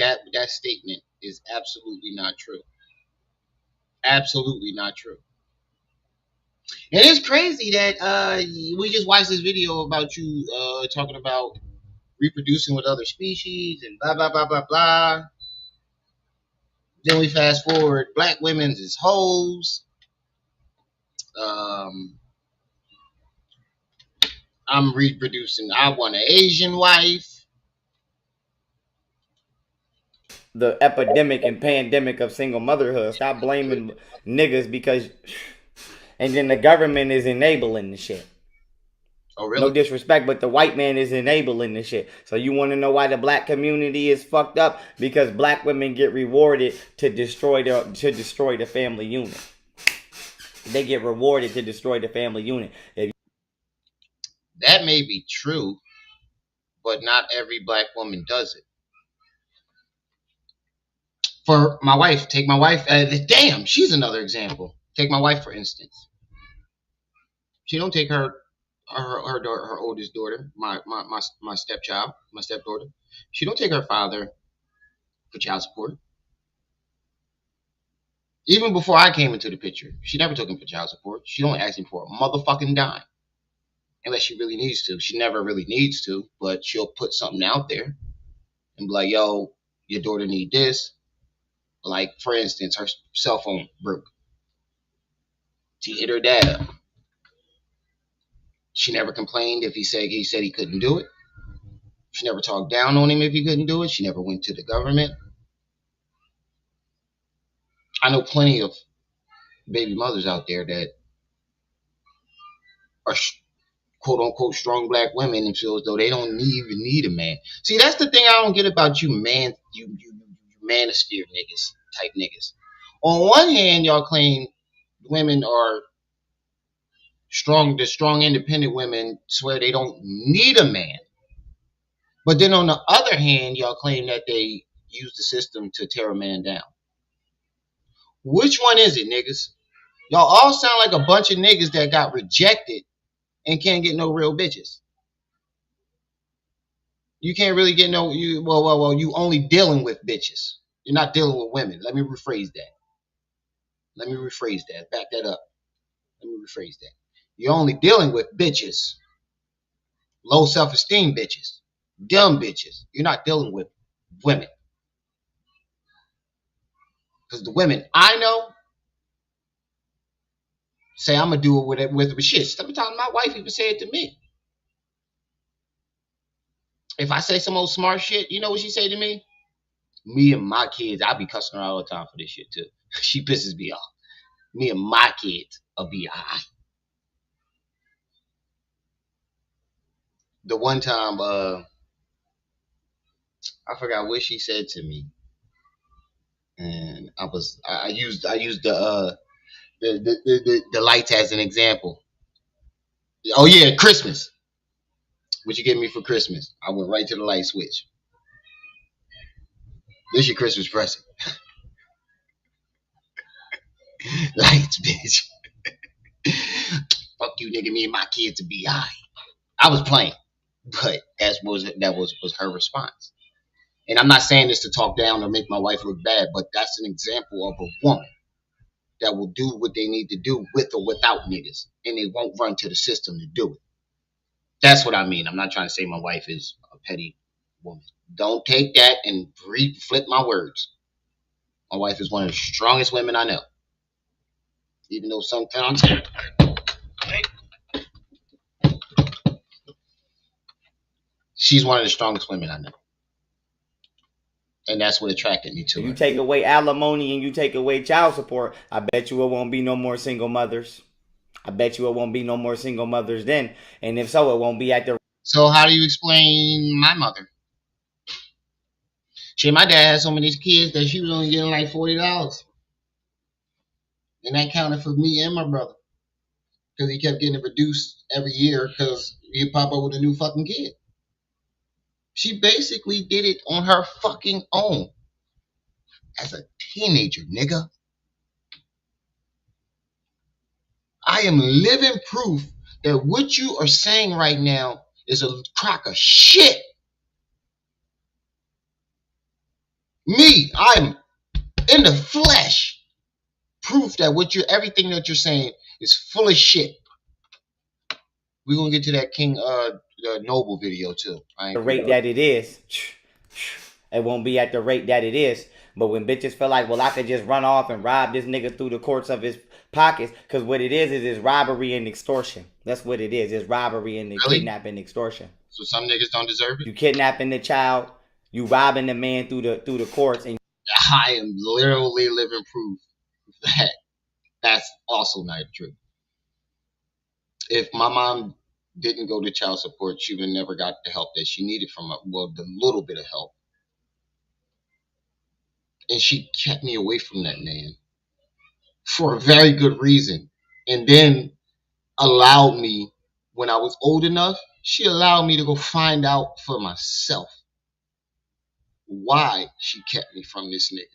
statement is absolutely not true. Absolutely not true. And it's crazy that we just watched this video about you talking about reproducing with other species and blah blah blah blah blah. Then we fast forward, black women's is hoes. Um, I'm reproducing. I want an Asian wife. the epidemic and pandemic of single motherhood. Stop blaming niggas because And then the government is enabling the shit. Oh, No really? disrespect, but the white man is enabling the shit. So you want to know why the black community is fucked up? Because black women get rewarded to destroy the family unit. They get rewarded to destroy the family unit. That may be true, but not every black woman does it. For my wife, take my wife. Damn, she's another example. Take my wife for instance. She don't take her oldest daughter, my stepchild, my stepdaughter. She don't take her father for child support. Even before I came into the picture, she never took him for child support. She only asked him for a motherfucking dime, unless she really needs to. She never really needs to, but she'll put something out there and be like, "Yo, your daughter need this." Like for instance, her cell phone broke. She hit her dad up. She never complained if he said he couldn't do it. She never talked down on him if he couldn't do it. She never went to the government. I know plenty of baby mothers out there that are quote unquote strong black women and feel as though they don't even need a man. See, that's the thing I don't get about you you manosphere niggas type niggas. On one hand, y'all claim women are strong, the strong independent women swear they don't need a man. But then on the other hand, y'all claim that they use the system to tear a man down. Which one is it, niggas? Y'all all sound like a bunch of niggas that got rejected and can't get no real bitches. You can't really get no you only dealing with bitches. You're not dealing with women. Let me rephrase that. Back that up. Let me rephrase that. You're only dealing with bitches. Low self-esteem bitches. Dumb bitches. You're not dealing with women. Because the women I know say I'm gonna do it with shit. Sometimes my wife even say it to me. If I say some old smart shit, you know what she say to me? Me and my kids, I be cussing her all the time for this shit too. She pisses me off. Me and my kids will be alright. The one time, I forgot what she said to me, and I used the lights as an example. Oh yeah, Christmas. What you get me for Christmas? I went right to the light switch. This your Christmas present. Lights, bitch. Fuck you, nigga. Me and my kids to be alright. I was playing, but that was her response. And I'm not saying this to talk down or make my wife look bad, but that's an example of a woman that will do what they need to do with or without niggas, and they won't run to the system to do it. That's what I mean. I'm not trying to say my wife is a petty woman. Don't take that and flip my words. My wife is one of the strongest women I know, even though sometimes she's one of the strongest women I know, and that's what attracted me to If you her. take away alimony and you take away child support, I bet you it won't be no more single mothers. I bet you it won't be no more single mothers then. And if so, it won't be at the So how do you explain my mother? Shit, my dad had so many kids that she was only getting like $40, and that counted for me and my brother because he kept getting it reduced every year because he'd pop up with a new fucking kid. She basically did it on her fucking own as a teenager, nigga. I am living proof that what you are saying right now is a crock of shit. Me, I'm in the flesh. Proof that everything that you're saying is full of shit. We're gonna get to that King Noble video too. rate that it is. It won't be at the rate that it is. But when bitches feel like, well, I could just run off and rob this nigga through the courts of his pockets, because what it is robbery and extortion. That's what it is. It's robbery and Really? kidnapping and extortion. So some niggas don't deserve it. You kidnapping the child, you robbing the man through the courts, and I am literally living proof that that's also not true. If my mom didn't go to child support, she would have never got the help that she needed from the little bit of help. And she kept me away from that man for a very good reason. And then allowed me, when I was old enough, she allowed me to go find out for myself why she kept me from this nigga.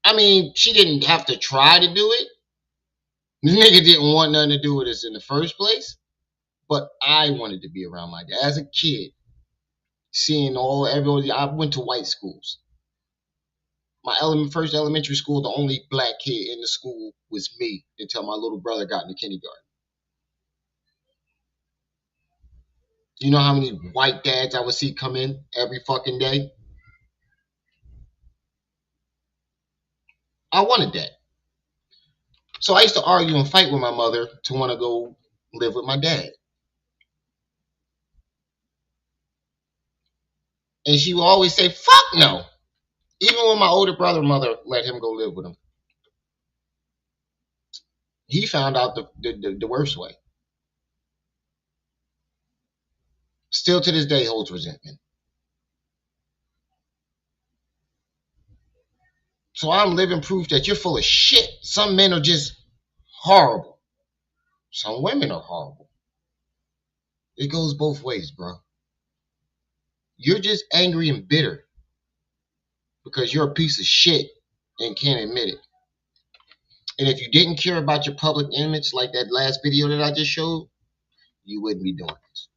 I mean, she didn't have to try to do it. The nigga didn't want nothing to do with us in the first place. But I wanted to be around my dad. As a kid, seeing everybody, I went to white schools. My first elementary school, the only black kid in the school was me until my little brother got into kindergarten. You know how many white dads I would see come in every fucking day? I wanted that. So I used to argue and fight with my mother to want to go live with my dad. And she would always say, fuck no. Even when my older brother mother let him go live with him. He found out the worst way. Still to this day holds resentment. So I'm living proof that you're full of shit. Some men are just horrible. Some women are horrible. It goes both ways, bro. You're just angry and bitter because you're a piece of shit and can't admit it. And if you didn't care about your public image like that last video that I just showed, you wouldn't be doing this.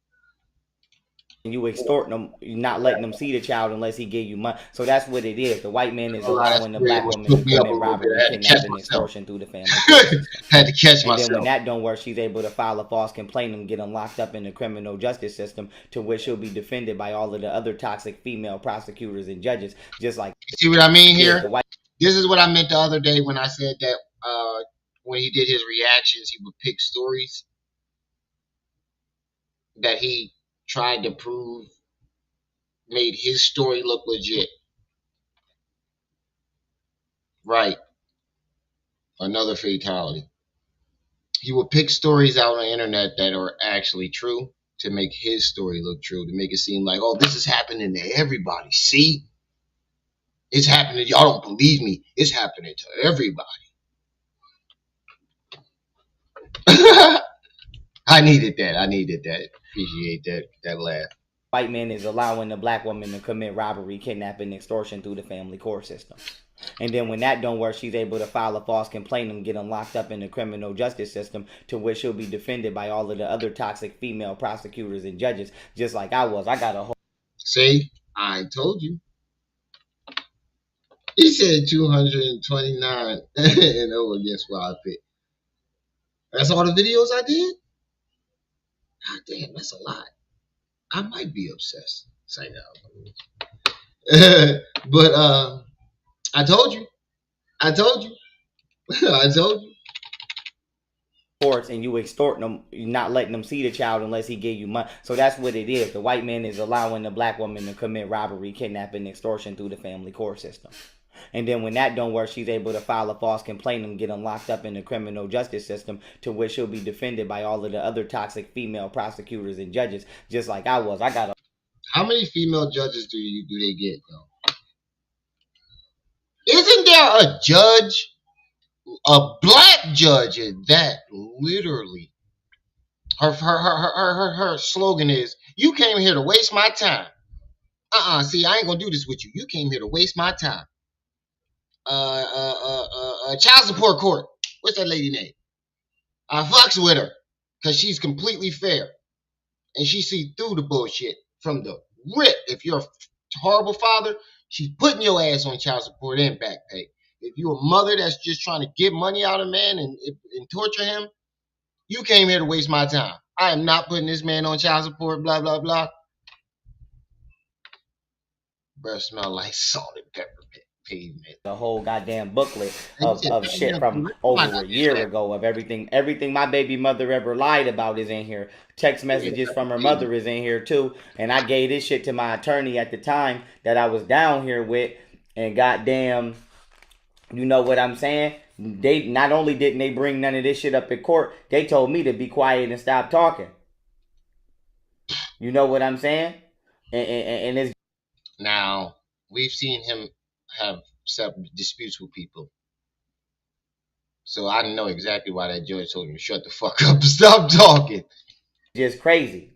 And you extorting them, you're not letting them see the child unless he give you money. So that's what it is. The white man is allowing the black woman to commit robbery, kidnapping, extortion through the family court system. Had to catch myself. And then when that don't work, she's able to file a false complaint and get them locked up in the criminal justice system, to which she'll be defended by all of the other toxic female prosecutors and judges. Just like, you see what I mean here? This is what I meant the other day when I said that when he did his reactions, he would pick stories that he tried to prove made his story look legit. Right. Another fatality. He would pick stories out on the internet that are actually true to make his story look true, to make it seem like, oh, this is happening to everybody. See? It's happening. Y'all don't believe me. It's happening to everybody. I needed that. Appreciate that laugh. White man is allowing the black woman to commit robbery, kidnapping, extortion through the family court system. And then when that don't work, she's able to file a false complaint and get them locked up in the criminal justice system, to which she'll be defended by all of the other toxic female prosecutors and judges, just like I was. I got a whole... See? I told you. He said 229 and over guess what I picked. That's all the videos I did? God damn, that's a lot. I might be obsessed. Say no. But I told you. I told you. I told you. Courts, and you extorting them, you're not letting them see the child unless he give you money. So that's what it is. The white man is allowing the black woman to commit robbery, kidnapping, extortion through the family court system. And then when that don't work, she's able to file a false complaint and get them locked up in the criminal justice system, to which she'll be defended by all of the other toxic female prosecutors and judges, just like I was. I got a... How many female judges do they get though? Isn't there a judge, a black judge at that, literally? Her slogan is, "You came here to waste my time." See, I ain't gonna do this with you. You came here to waste my time. Child support court. What's that lady name? I fucks with her because she's completely fair and she see through the bullshit from the rip. If you're a horrible father, she's putting your ass on child support and back pay. If you're a mother that's just trying to get money out of a man and torture him, you came here to waste my time. I am not putting this man on child support, blah, blah, blah. Breath smell like salt and pepper pavement. The whole goddamn booklet of shit from over a year ago of everything my baby mother ever lied about is in here. Text messages from her mother is in here too. And I gave this shit to my attorney at the time that I was down here with, and goddamn, you know what I'm saying? They not only didn't they bring none of this shit up in court, they told me to be quiet and stop talking. You know what I'm saying? And it's Now, we've seen him have disputes with people. So I know exactly why that judge told him to shut the fuck up and stop talking. just crazy.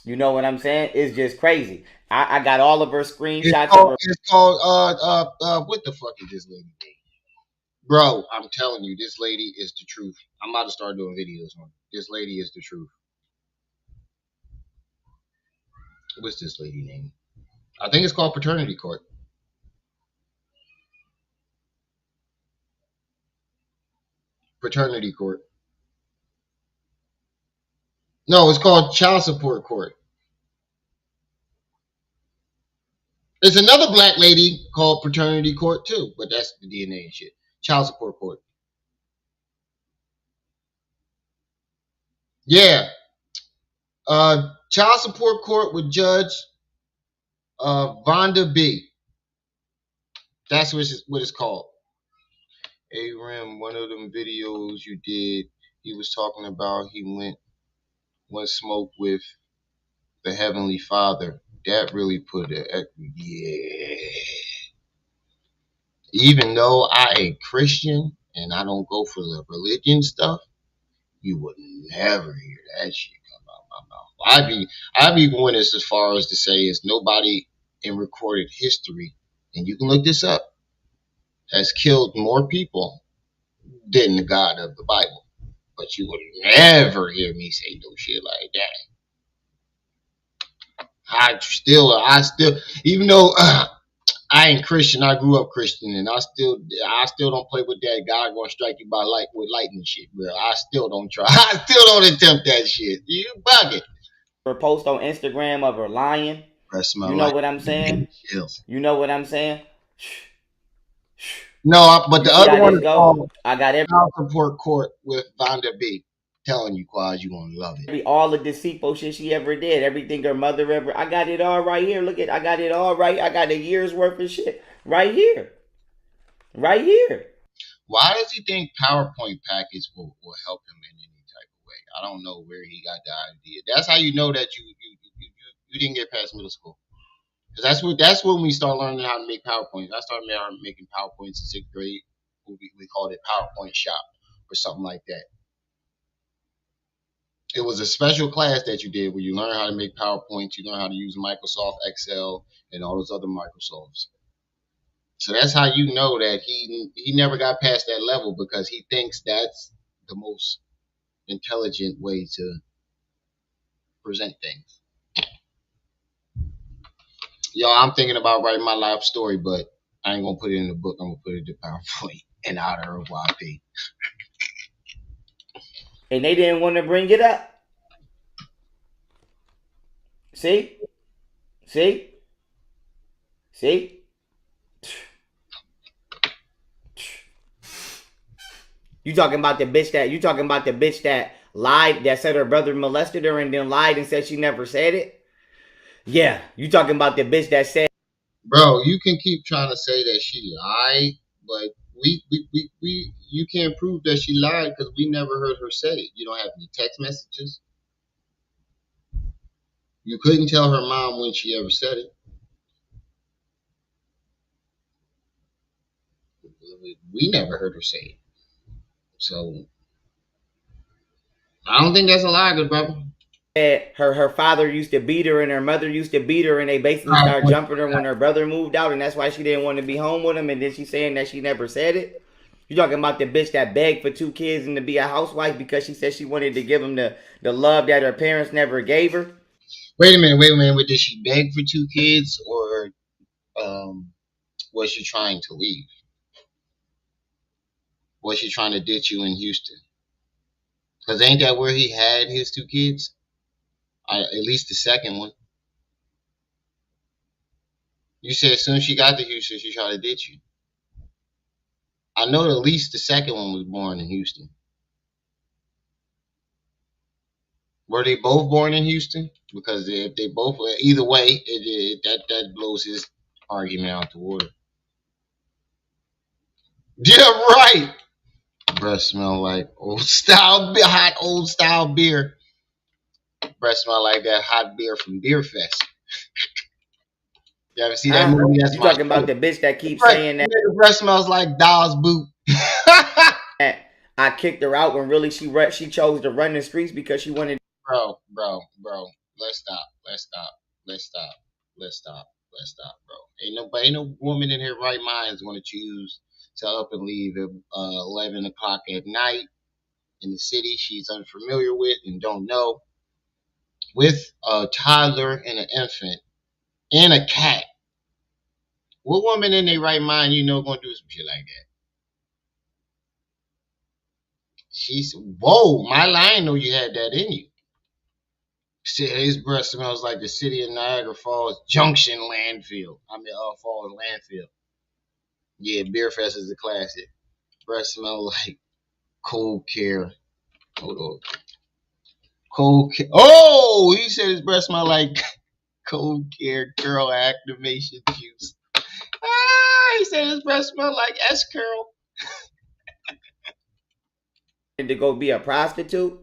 You know what I'm saying? It's just crazy. I got all of her It's screenshots of called, her it's called, what the fuck is this lady name? Bro, I'm telling you, this lady is the truth. I'm about to start doing videos on her. This lady is the truth. What's this lady name? I think it's called Paternity Court. Paternity Court. No, it's called Child Support Court. There's another black lady called Paternity Court too, but that's the DNA and shit. Child Support Court. Yeah. Child Support Court with Judge Vonda B. That's what it's called. Hey Rim, one of them videos you did, he was talking about he went smoke with the Heavenly Father. That really put it. Yeah. Even though I ain't Christian and I don't go for the religion stuff, you would never hear that shit come out my mouth. I'd be going as far as to say is nobody in recorded history, and you can look this up, has killed more people than the God of the Bible. But you would never hear me say no shit like that. I still, even though I ain't Christian, I grew up Christian, and I still don't play with that. God gonna strike you by with lightning shit, bro. I still don't try. I still don't attempt that shit. You bugging. post on Instagram of her lying. Press my You know life. what I'm saying? You know what I'm saying? No, but You the see other how one this is go? called I got Child Support Court with Vonda B. Telling you, Quaz, you gonna love it. all the deceitful shit she ever did, everything her mother ever. I got it all right here. Look at, I got it all right. I got a year's worth of shit right here, right here. Why does he think PowerPoint package will help him in any type of way? I don't know where he got the idea. That's how you know that you didn't get past middle school. Because that's when we start learning how to make PowerPoints. I started making PowerPoints in sixth grade. We called it PowerPoint Shop or something like that. It was a special class that you did where you learn how to make PowerPoints, you learn how to use Microsoft Excel and all those other Microsofts. So that's how you know that he never got past that level because he thinks that's the most intelligent way to present things. Yo, I'm thinking about writing my life story, but I ain't gonna put it in the book. I'm gonna put it in PowerPoint in honor of YP. And they didn't want to bring it up. See, see, see. You talking about the bitch that lied, that said her brother molested her and then lied and said she never said it? Yeah, you talking about the bitch that said Bro, you can keep trying to say that she lied, but we you can't prove that she lied because we never heard her say it. You don't have any text messages. You couldn't tell her mom when she ever said it. We never heard her say it. So I don't think that's a lie, good brother. her father used to beat her and her mother used to beat her and they basically started jumping her when her brother moved out and that's why she didn't want to be home with him and then she's saying that she never said it. You talking about the bitch that begged for 2 kids and to be a housewife because she said she wanted to give him the love that her parents never gave her? Wait a minute. Did she beg for 2 kids or was she trying to leave? Was she trying to ditch you in Houston? Because ain't that where he had his 2 kids? At least the second one. You said as soon as she got to Houston, she tried to ditch you. I know at least the second one was born in Houston. Were they both born in Houston? Because if they both were, either way, that blows his argument out the water. Yeah, right. Breath smell like old style, hot old style beer. Breath smell like that hot beer from Beer Fest. You ever see that Huh? movie? That's You my talking about shit. the bitch that keeps Breath, saying nigga, breath smells like Dolls boot. that I kicked her out when really she chose to run the streets because she wanted. bro. Let's stop. Let's stop. Let's stop. Let's stop. Let's stop, bro. Ain't no woman in her right mind is gonna choose to up and leave at 11 o'clock at night in the city she's unfamiliar with and don't know, with a toddler and an infant and a cat. What woman in their right mind gonna do some shit like that? She's whoa, Mila, I didn't know you had that in you. Shit, his breath smells like the city of Niagara Falls Junction landfill. Falls landfill. Yeah, Beer Fest is a classic. Breath smell like cold care. Hold on. Cold care. Oh, he said his breath smell like cold care curl activation juice. He said his breath smell like S curl. To go be a prostitute.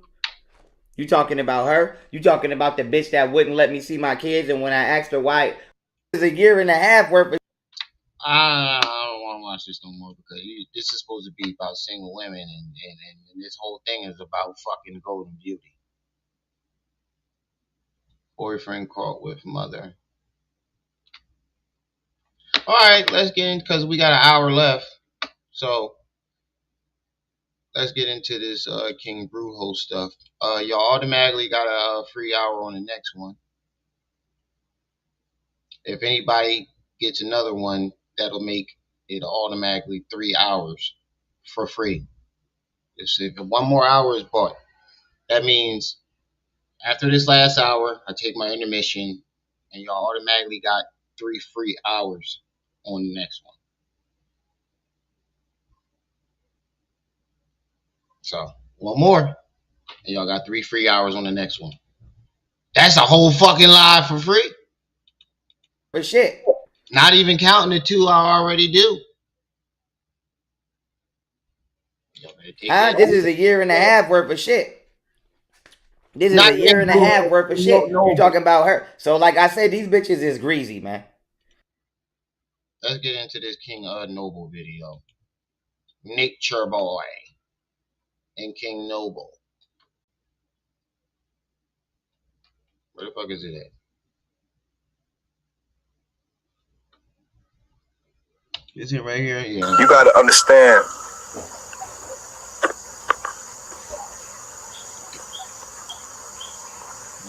You talking about her? You talking about the bitch that wouldn't let me see my kids? And when I asked her why, it's a year and a half worth of. I don't want to watch this no more because this is supposed to be about single women, and this whole thing is about fucking Golden Beauty. Boyfriend caught with mother. All right, let's get in because we got an hour left. So let's get into this King Brujo stuff. Y'all automatically got a free hour on the next one. If anybody gets another one, that'll make it automatically 3 hours for free. If one more hour is bought, that means after this last hour, I take my intermission, and y'all automatically got 3 free hours on the next one. So one more, and y'all got 3 free hours on the next one. That's a whole fucking live for free. For shit. Not even counting the 2 I already do. This is a year and a half worth of shit. This is Not a year yet, and a bro. half worth of No, shit. You no. talking about her? So like I said, these bitches is greasy, man. Let's get into this King Noble video. Nature Boy and King Noble. Where the fuck is it at? Is it right here? Yeah. You gotta understand.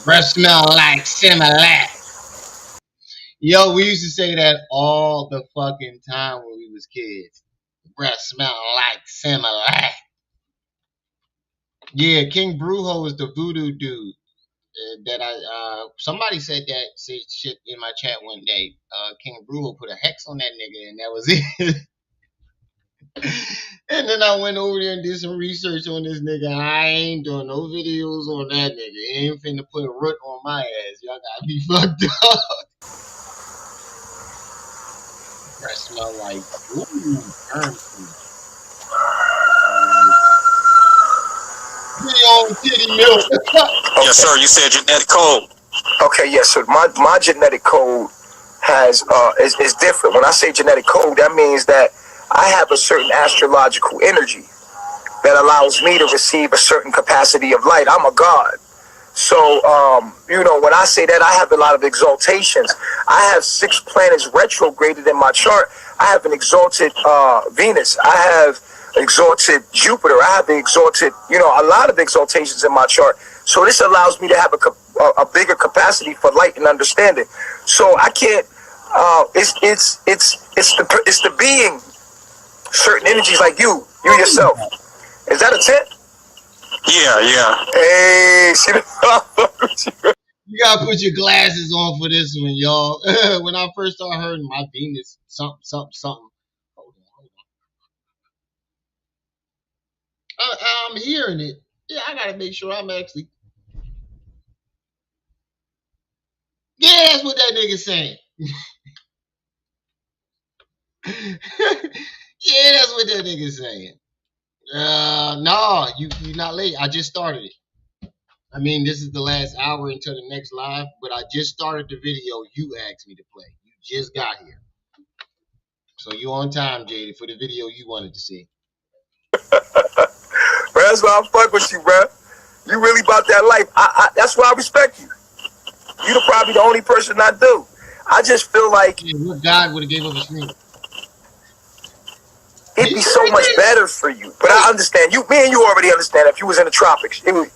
Breath smell like Similac. Yo, we used to say that all the fucking time when we was kids. Breath smell like Similac. Yeah, King Brujo is the voodoo dude. That somebody said shit in my chat one day. King Brujo put a hex on that nigga and that was it. And then I went over there and did some research on this nigga. I ain't doing no videos on that nigga. He ain't finna put a root on my ass. Y'all gotta be fucked up. Breath smell like germ food. Own titty milk. Yes, sir. You said genetic code. Okay, yes, so my genetic code is different. When I say genetic code, that means that I have a certain astrological energy that allows me to receive a certain capacity of light. I'm a god. So, when I say that, I have a lot of exaltations. I have 6 planets retrograded in my chart. I have an exalted Venus. I have exalted Jupiter. I have the exalted, a lot of exaltations in my chart. So this allows me to have a bigger capacity for light and understanding. So I can't. It's the being certain energies like you yourself. Is that a 10? Yeah. Hey, You gotta put your glasses on for this one, y'all. When I first started hearing my Venus, something. Hold on. I'm hearing it. Yeah, I gotta make sure I'm actually. Yeah, that's what that nigga's saying. Yeah, that's what that nigga's saying. No, you're not late. I just started it. I mean, this is the last hour until the next live, but I just started the video you asked me to play. You just got here. So you on time, JD, for the video you wanted to see. Bro, that's why I fuck with you, bro. You really about that life. That's why I respect you. You're probably the only person I do. I just feel like What God would have gave up his name? it'd be so much better for you. But I understand. Me and you already understand. If you was in the tropics, you would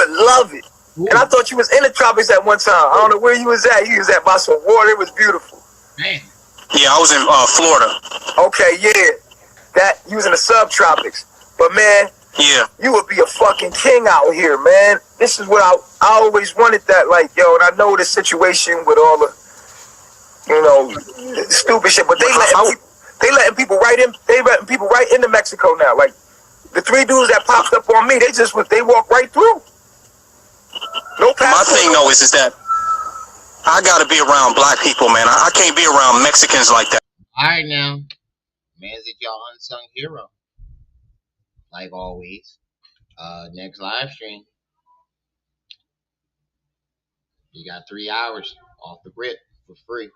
love it. Ooh. And I thought you was in the tropics at one time. I don't know where you was at. You was at by some water. It was beautiful. Man. Yeah, I was in Florida. Okay, yeah. That you was in the subtropics. But man, yeah, you would be a fucking king out here, man. This is what I always wanted. That, like, yo, and I know the situation with all the, stupid shit. But they letting people right into Mexico now. Like the 3 dudes that popped up on me, they walk right through. No passport. My thing though is that I gotta be around black people, man. I can't be around Mexicans like that. All right, now, man's it y'all unsung hero. Like always, next live stream, you got 3 hours off the rip for free.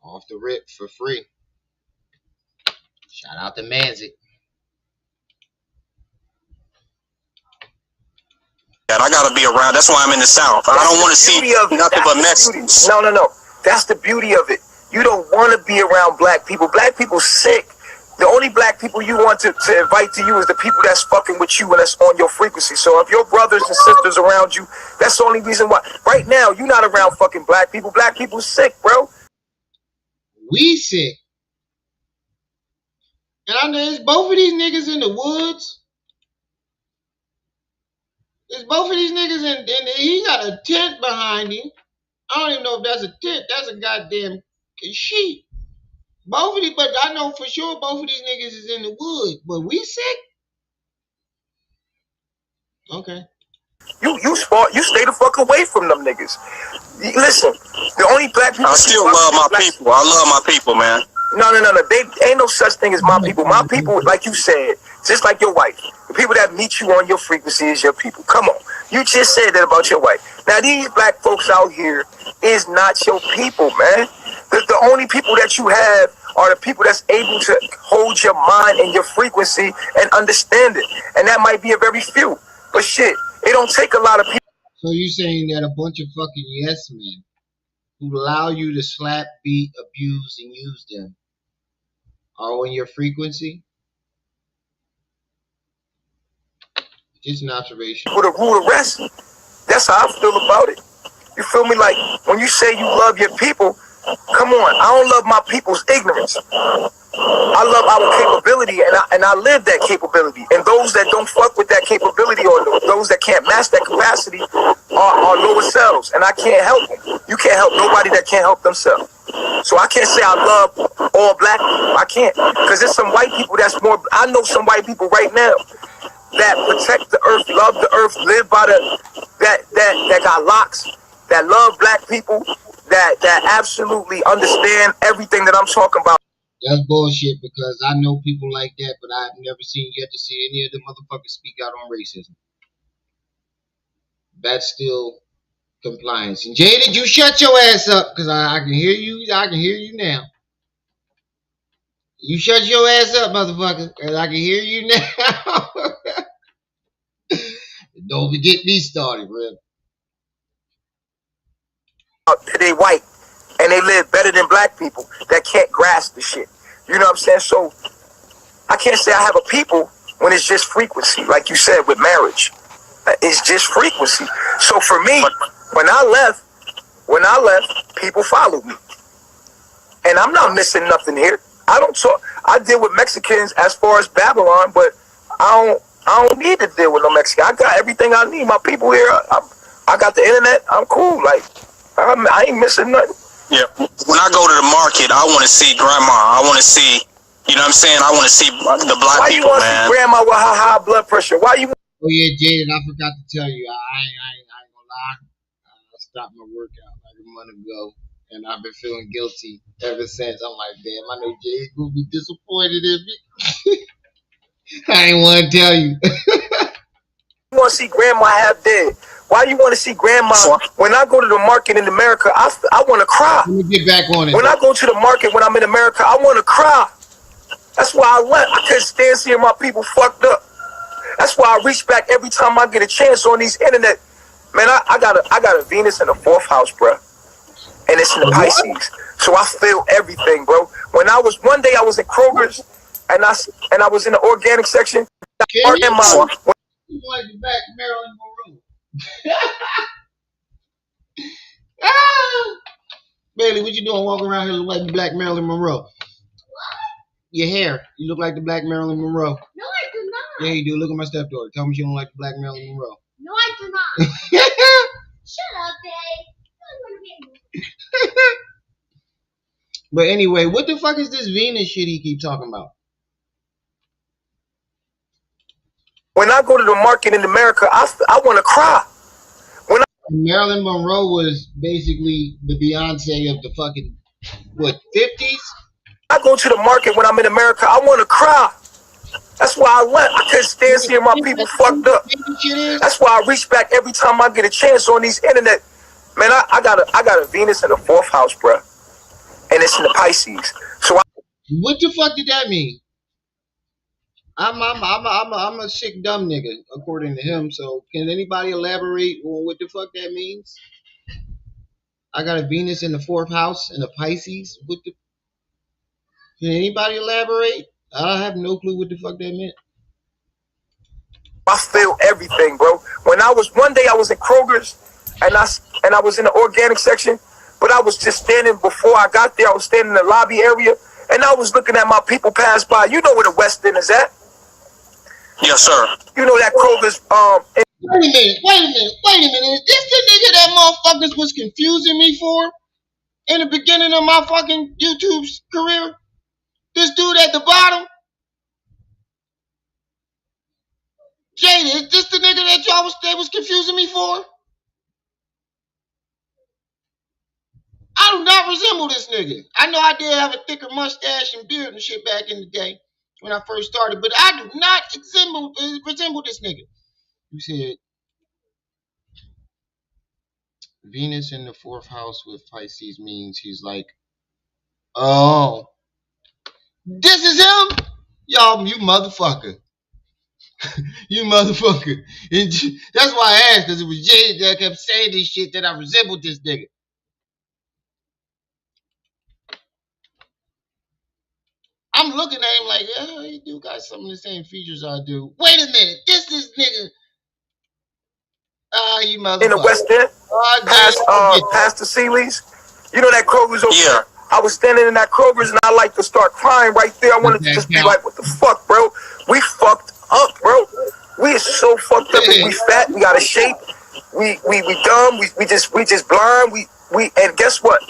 Off the rip for free. Shout out to Manzik. I gotta be around. That's why I'm in the South. I don't want to see nothing but Mexicans. No. That's the beauty of it. You don't want to be around black people. Black people sick. The only black people you want to invite to you is the people that's fucking with you and that's on your frequency. So if your brothers and sisters around you, that's the only reason why. Right now, you're not around fucking black people. Black people sick, bro. We sick. And I know it's both of these niggas in the woods. It's both of these niggas and he got a tent behind him. I don't even know if that's a tent. That's a goddamn sheet. Both of these, but I know for sure both of these niggas is in the woods. But we sick? Okay. You stay the fuck away from them niggas. Listen, the only black people. I still love my people. I love my people, man. No. They ain't no such thing as my people. My people, like you said, just like your wife. The people that meet you on your frequency is your people. Come on. You just said that about your wife. Now, these black folks out here is not your people, man. The only people that you have are the people that's able to hold your mind and your frequency and understand it. And that might be a very few. But shit, it don't take a lot of people. So you saying that a bunch of fucking yes men who allow you to slap, beat, abuse, and use them are on your frequency? Just an observation. With a rule the rest, that's how I feel about it. You feel me? Like, when you say you love your people, come on, I don't love my people's ignorance. I love our capability, and I live that capability. And those that don't fuck with that capability, or those that can't match that capacity, are lower selves. And I can't help them. You can't help nobody that can't help themselves. So I can't say I love all black people. I can't. Because there's some white people that's more. I know some white people right now that protect the earth, love the earth, live by that got locks, that love black people, that absolutely understand everything that I'm talking about. That's bullshit, because I know people like that, but I've never yet to see any of the motherfuckers speak out on racism. That's still compliance. And Jay, did you shut your ass up? Because I can hear you. I can hear you now. You shut your ass up, motherfucker, because I can hear you now. Don't get me started, bro. They white, and they live better than black people that can't grasp the shit. You know what I'm saying? So I can't say I have a people when it's just frequency, like you said with marriage. It's just frequency. So for me, when I left, people followed me, and I'm not missing nothing here. I don't talk. I deal with Mexicans as far as Babylon, but I don't need to deal with no Mexican. I got everything I need. My people here. I got the internet. I'm cool. Like, I ain't missing nothing. Yeah. When I go to the market, I want to see grandma. I want to see, you know what I'm saying? I want to see the black people, man. Why you want to see grandma with her high blood pressure? Why you? Oh yeah, Jaden, I forgot to tell you. I ain't gonna lie. I stopped my workout like a month ago. and I've been feeling guilty ever since. I'm like, damn, I know Jay's gonna be disappointed in me. I ain't want to tell you. You want to see grandma half dead? Why you want to see grandma? When I go to the market in America, I want to cry. Let me get back on it. When I go to the market when I'm in America, I want to cry. That's why I left. I couldn't stand seeing my people fucked up. That's why I reach back every time I get a chance on these internet. Man, I got a Venus in the fourth house, bro, and it's in the Pisces. So I feel everything, bro. When I was one day I was in Kroger's, and I was in the organic section. Can you? You like the back Marilyn Monroe? Ah! Bailey, what you doing walking around here look like the black Marilyn Monroe? Your hair, you look like the black Marilyn Monroe. No, I do not. Yeah, you do. Look at my stepdaughter. Tell me she don't like the black Marilyn Monroe. No, I do not. Shut up, babe. But anyway, what the fuck is this Venus shit he keep talking about? When I go to the market in America, I want to cry. Marilyn Monroe was basically the Beyonce of the fucking, what, 50s? I go to the market when I'm in America, I want to cry. That's why I left. I couldn't stand seeing my people fucked up. That's why I reach back every time I get a chance on these internet. Man, I got a Venus in the fourth house, bro, and it's in the Pisces. So what the fuck did that mean? I'm a sick dumb nigga according to him. So can anybody elaborate on what the fuck that means? I got a Venus in the fourth house and a Pisces. What the? Can anybody elaborate? I have no clue what the fuck that meant. I feel everything, bro. When I was one day I was in Kroger's, and I was in the organic section, but I was just standing before I got there. I was standing in the lobby area, and I was looking at my people pass by. You know where the West End is at? Yes, sir. You know that Kroger's Wait a minute. Is this the nigga that motherfuckers was confusing me for in the beginning of my fucking YouTube career? This dude at the bottom? Jada, is this the nigga that they was confusing me for? I do not resemble this nigga. I know I did have a thicker mustache and beard and shit back in the day when I first started, but I do not resemble this nigga. You said Venus in the fourth house with Pisces means he's like, oh, this is him? Y'all, you motherfucker. You motherfucker. And that's why I asked, because it was Jay that kept saying this shit that I resembled this nigga. I'm looking at him like, yeah, he do got some of the same features I do. Wait a minute, this is nigga. You motherfucker. in the West End, past the Sealy's. You know that Kroger's over there? I was standing in that Kroger's and I like to start crying right there. I wanted to just be like, what the fuck, bro? We fucked up, bro. We is so fucked up. We fat. We out of shape. We dumb. We just blind. And guess what?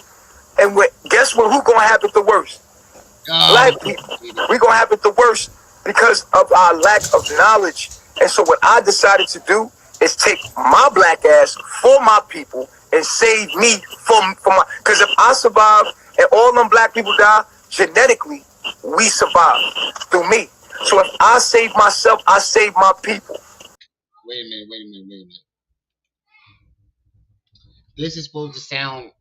Guess what? Who gonna have it the worst? Black people. We gonna have it the worst because of our lack of knowledge. And so what I decided to do is take my black ass for my people and save me from my. Because if I survive and all them black people die, genetically we survive through me. So if I save myself, I save my people. Wait a minute. This is supposed to sound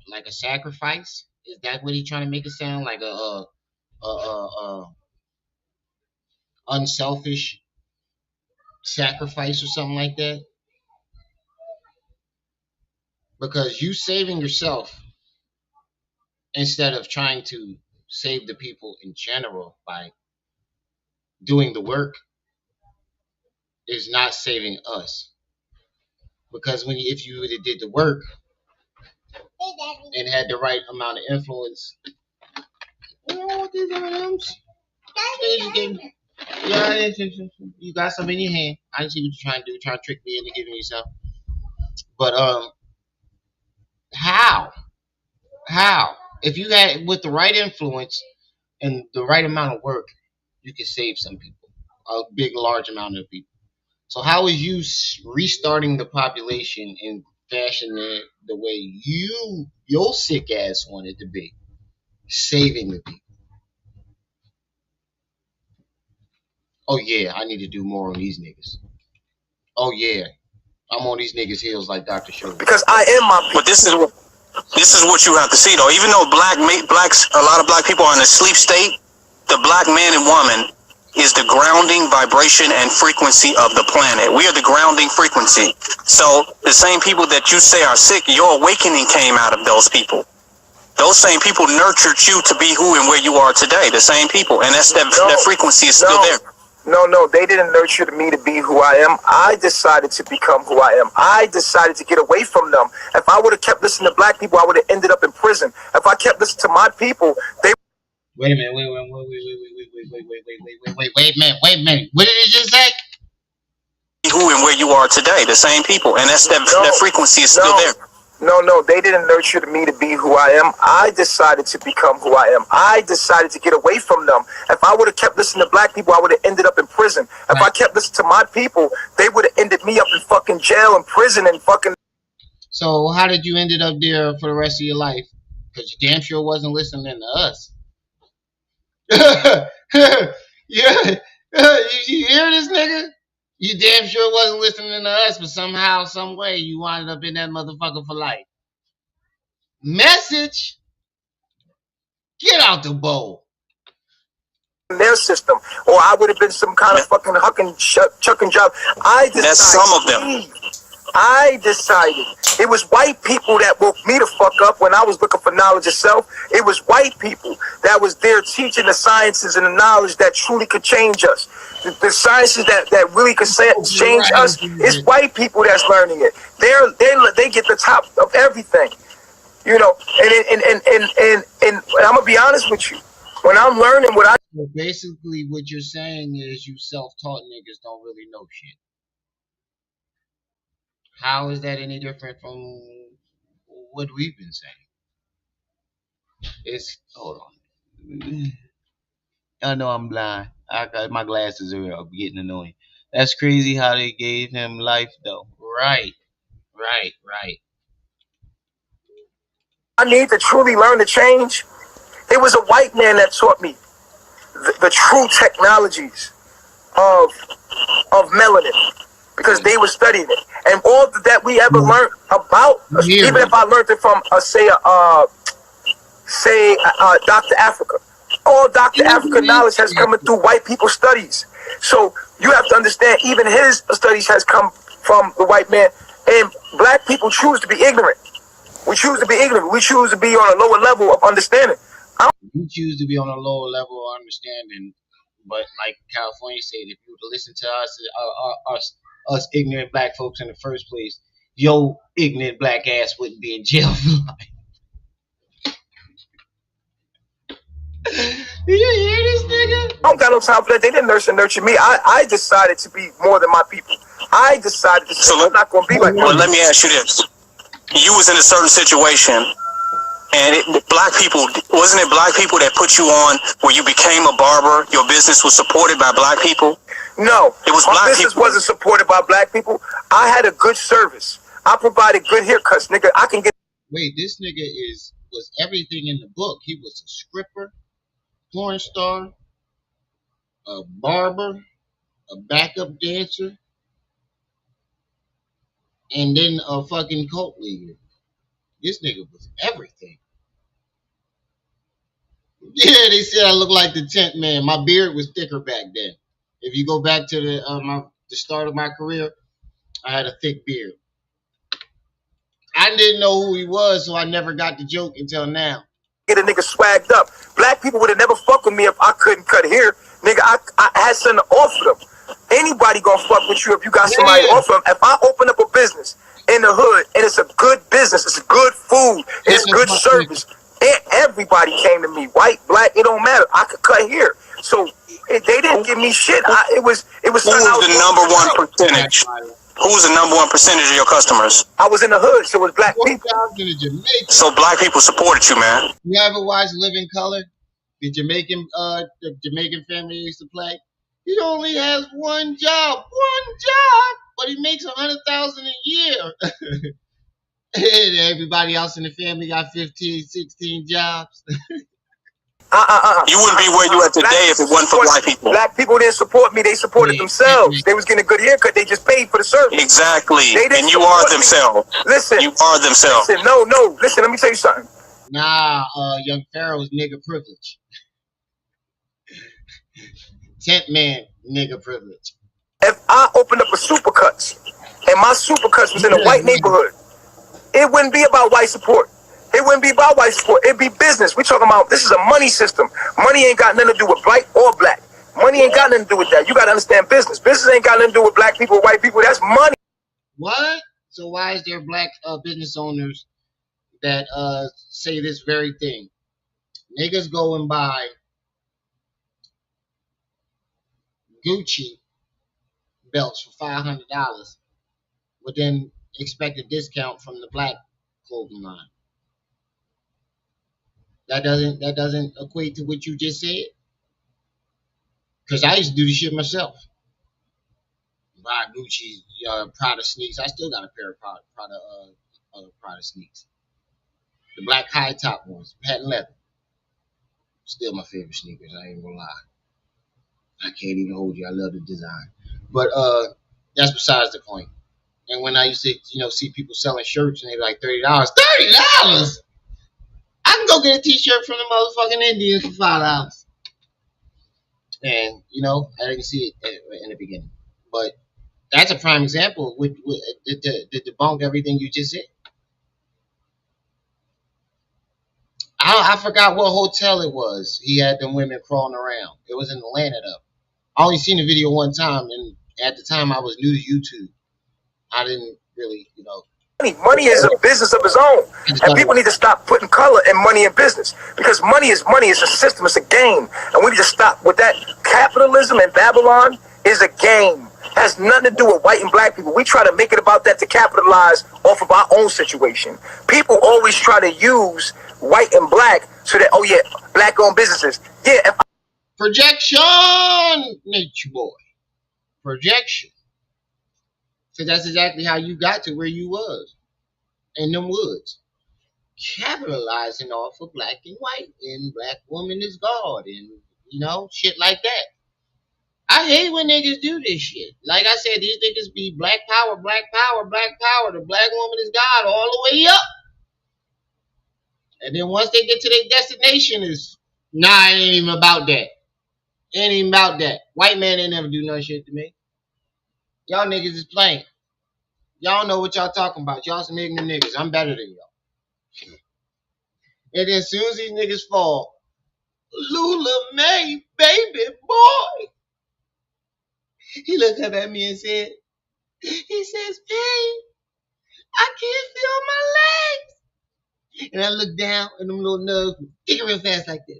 like a sacrifice. Is that what he's trying to make it sound like? A unselfish sacrifice or something like that? Because you saving yourself instead of trying to save the people in general by doing the work is not saving us. Because if you would have did the work and had the right amount of influence, you know what these M&Ms? Yeah, you got some in your hand. I see what you're trying to do, trying to trick me into giving you some. But how? If you had with the right influence and the right amount of work, you can save some people, a big, large amount of people. So how is you restarting the population and fashion it the way your sick ass want it to be, saving the people. Oh yeah, I need to do more on these niggas. Oh yeah, I'm on these niggas' heels like Dr. Show. Because I am my people. But this is what you have to see though. Even though a lot of black people are in a sleep state, the black man and woman is the grounding vibration and frequency of the planet. We are the grounding frequency. So the same people that you say are sick, your awakening came out of those people. Those same people nurtured you to be who and where you are today. The same people, and that frequency is still there. No, they didn't nurture me to be who I am. I decided to become who I am. I decided to get away from them. If I would have kept listening to black people, I would have ended up in prison. If I kept listening to my people, they. Wait a minute, wait a minute. What did it just say? Who and where you are today, the same people, and that frequency is still there. No, they didn't nurture me to be who I am. I decided to become who I am. I decided to get away from them. If I would have kept listening to black people, I would have ended up in prison. If I kept listening to my people, they would have ended me up in fucking jail and prison and fucking. So how did you ended up there for the rest of your life? Because you damn sure wasn't listening to us. Yeah, you hear this nigga? You damn sure wasn't listening to us, but somehow, some way, you wound up in that motherfucker for life. Message. Get out the bowl. Their system, or I would have been some kind of fucking chucking job. I decided. That's some of them. I decided. It was white people that woke me the fuck up when I was looking for knowledge itself. It was white people that was there teaching the sciences and the knowledge that truly could change us. The sciences that really could change us. It's white people that's learning it. They get the top of everything. You know, and I'm gonna be honest with you. When I'm learning what I. So basically, what you're saying is you self-taught niggas don't really know shit. How is that any different from what we've been saying? Hold on. I know I'm blind. I got my glasses are getting annoying. That's crazy how they gave him life though. Right. I need to truly learn to change. It was a white man that taught me the true technologies of melanin, because they were studying it, and all that we ever learned about, even if I learned it from Dr. Africa, all Dr. Africa knowledge has come through white people's studies. So you have to understand, even his studies has come from the white man, and black people choose to be ignorant. We choose to be ignorant. We choose to be on a lower level of understanding. We choose to be on a lower level of understanding, but like California said, if you would listen to us ignorant black folks in the first place, your ignorant black ass wouldn't be in jail for life. Do you hear this nigga? I don't got no time for that. They didn't nurture me. I decided to be more than my people. I decided to say, I'm not going to be like that. Well, let me ask you this. You was in a certain situation, and wasn't it black people that put you on where you became a barber? Your business was supported by black people? No. It was black people. My business wasn't supported by black people. I had a good service. I provided good haircuts, nigga. I can get. Wait, this nigga was everything in the book. He was a scripper, porn star, a barber, a backup dancer, and then a fucking cult leader. This nigga was everything. Yeah, they said I look like the tent man. My beard was thicker back then. If you go back to the start of my career, I had a thick beard. I didn't know who he was, so I never got the joke until now. Get a nigga swagged up. Black people would have never fucked with me if I couldn't cut hair. Nigga, I had something to offer them. Anybody gonna fuck with you if you got somebody to offer them. If I open up a business in the hood and it's a good business, it's good food, it's good service, and everybody came to me, white, black, it don't matter. I could cut hair. So they didn't give me shit. It was. Who's the number one percentage? Who's the number one percentage of your customers? I was in the hood, so it was black people. So black people supported you, man. You ever watch Living Color? The Jamaican family used to play. He only has one job, but he makes $100,000 a year. And everybody else in the family got 15, 16 jobs. You wouldn't be where you are today if it wasn't for black people. Black people didn't support me. They supported themselves. They was getting a good haircut. They just paid for the service. Exactly. And you are themselves. Listen. You are themselves. Listen, no. Listen, let me tell you something. Nah, young Pharaoh's nigga privilege. Tent man nigga privilege. If I opened up a Supercuts and my Supercuts was in a white neighborhood, it wouldn't be about white support. It wouldn't be about white support. It'd be business. We talking about this is a money system. Money ain't got nothing to do with white or black. Money ain't got nothing to do with that. You got to understand business. Business ain't got nothing to do with black people or white people. That's money. What? So why is there black business owners that say this very thing? Niggas go and buy Gucci belts for $500, but then expect a discount from the black clothing line. That doesn't equate to what you just said. Cause I used to do this shit myself. Buy Gucci, Prada sneaks. I still got a pair of Prada sneaks. The black high top ones, patent leather. Still my favorite sneakers. I ain't gonna lie. I can't even hold you. I love the design. But that's besides the point. And when I used to, see people selling shirts and they were like $30. $30? I can go get a t-shirt from the motherfucking Indians for $5. And I didn't see it in the beginning. But that's a prime example to debunk everything you just said. I forgot what hotel it was. He had them women crawling around. It was in Atlanta though. I only seen the video one time, and at the time I was new to YouTube. I didn't really, Money is a business of its own. And people need to stop putting color in money in business. Because money is money. It's a system. It's a game. And we need to stop with that. Capitalism in Babylon is a game. It has nothing to do with white and black people. We try to make it about that to capitalize off of our own situation. People always try to use white and black so that, oh yeah, black-owned businesses. Yeah. Projection, nature boy. Projection. So that's exactly how you got to where you was in them woods, capitalizing off of black and white, and black woman is God, and shit like that. I hate when niggas do this shit. Like I said, these niggas be black power, black power, black power. The black woman is God all the way up, and then once they get to their destination, is it ain't even about that. It ain't even about that. White man ain't never do no shit to me. Y'all niggas is playing. Y'all know what y'all talking about. Y'all some ignorant niggas. I'm better than y'all. And then as soon as these niggas fall, Lula May, baby boy. He looked up at me and said, "Babe, I can't feel my legs." And I looked down and them little nugs kicking real fast like this.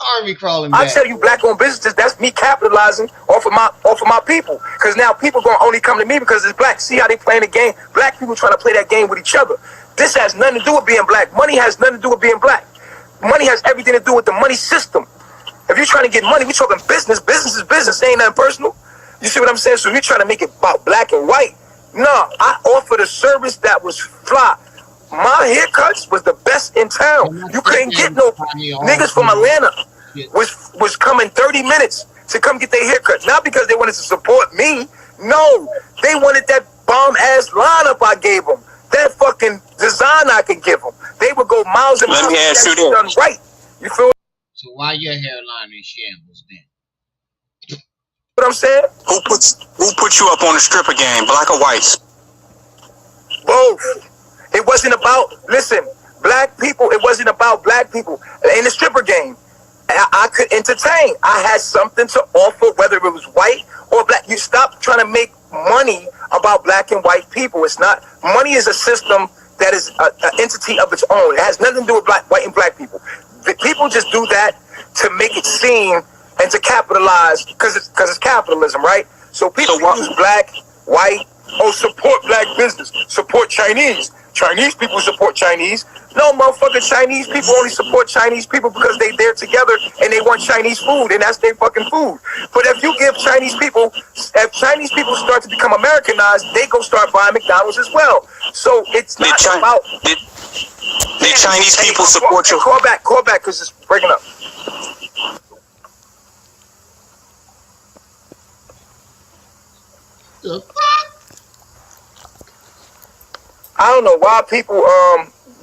Army crawling back. I tell you, black-owned businesses, that's me capitalizing off of my people. Because now people gonna only come to me because it's black. See how they playing the game? Black people trying to play that game with each other. This has nothing to do with being black. Money has nothing to do with being black. Money has everything to do with the money system. If you're trying to get money, we're talking business. Business is business. It ain't nothing personal. You see what I'm saying? So you're trying to make it about black and white. No, I offered a service that was fly. My haircuts was the best in town. You couldn't get no niggas from Atlanta was coming 30 minutes to come get their haircuts. Not because they wanted to support me. No, they wanted that bomb ass lineup I gave them. That fucking design I could give them. They would go miles and miles. Let me ask you this. Done right. You feel? So why your hairline in shambles then? What I'm saying? Who put you up on the stripper game, black or white? Both. It wasn't about, listen, black people, it wasn't about black people. In the stripper game, I could entertain. I had something to offer, whether it was white or black. You stop trying to make money about black and white people. It's not, money is a system that is an entity of its own. It has nothing to do with white and black people. The people just do that to make it seem and to capitalize, because it's capitalism, right? So people use black, white, Oh, support black business. Support Chinese. Chinese people support Chinese. No, motherfucker, Chinese people only support Chinese people because they there together and they want Chinese food, and that's their fucking food. But if Chinese people start to become Americanized, they go start buying McDonald's as well. So it's not about... Did Chinese people support you? Call back, because it's breaking up. The fuck? I don't know why people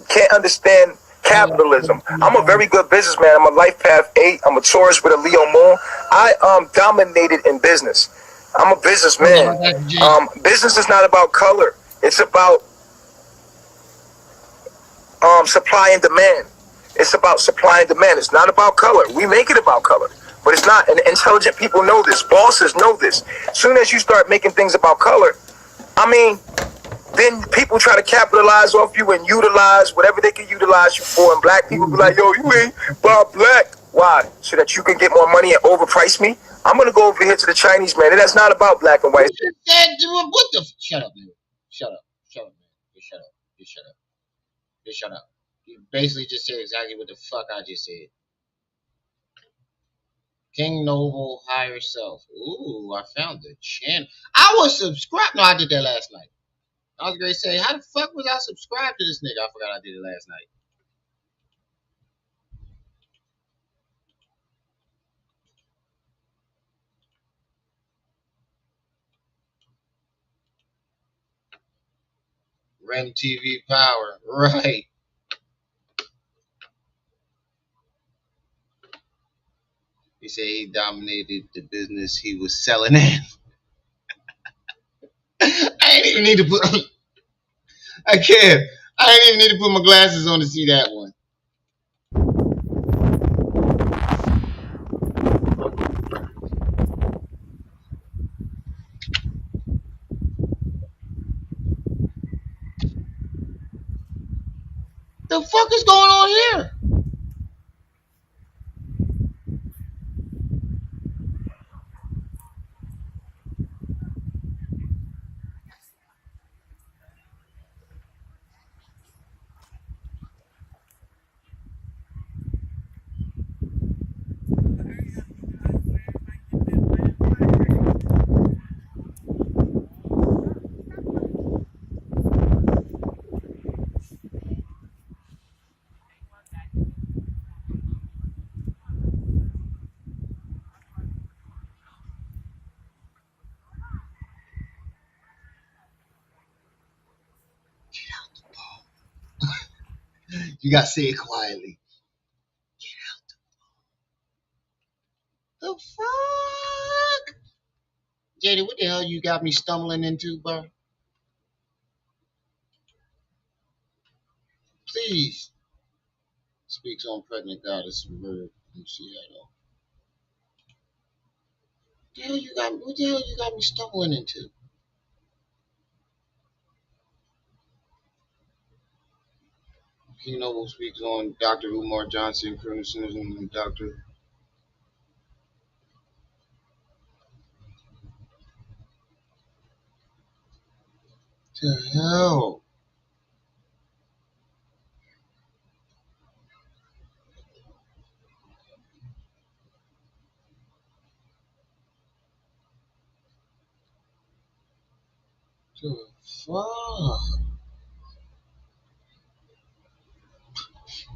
can't understand capitalism. I'm a very good businessman. I'm a Life Path 8. I'm a Taurus with a Leo moon. I dominated in business. I'm a businessman. Business is not about color. It's about supply and demand. It's about supply and demand. It's not about color. We make it about color, but it's not. And intelligent people know this. Bosses know this. As soon as you start making things about color, I mean, then people try to capitalize off you and utilize whatever they can utilize you for. And black people be like, yo, you ain't buy black. Why? So that you can get more money and overprice me? I'm going to go over here to the Chinese man. And that's not about black and white. What the? Shut up, man. Shut up. Shut up, man. Just shut up. Just shut up. Just shut up. You basically just said exactly what the fuck I just said. King Noble Higher Self. Ooh, I found the channel. I was subscribed. No, I did that last night. I was going to say, how the fuck was I subscribed to this nigga? I forgot I did it last night. Rem TV Power. Right. He said he dominated the business he was selling in. I ain't even need to put. I can't. I ain't even need to put my glasses on to see that one. The fuck is going on here? You gotta say it quietly. The fuck? JD, what the hell you got me stumbling into, bro? Please. Speaks on pregnant goddess bird in Seattle. What the hell you got me stumbling into? King Noble speaks on Dr. Umar Johnson, criticism and Dr. The hell? The fuck?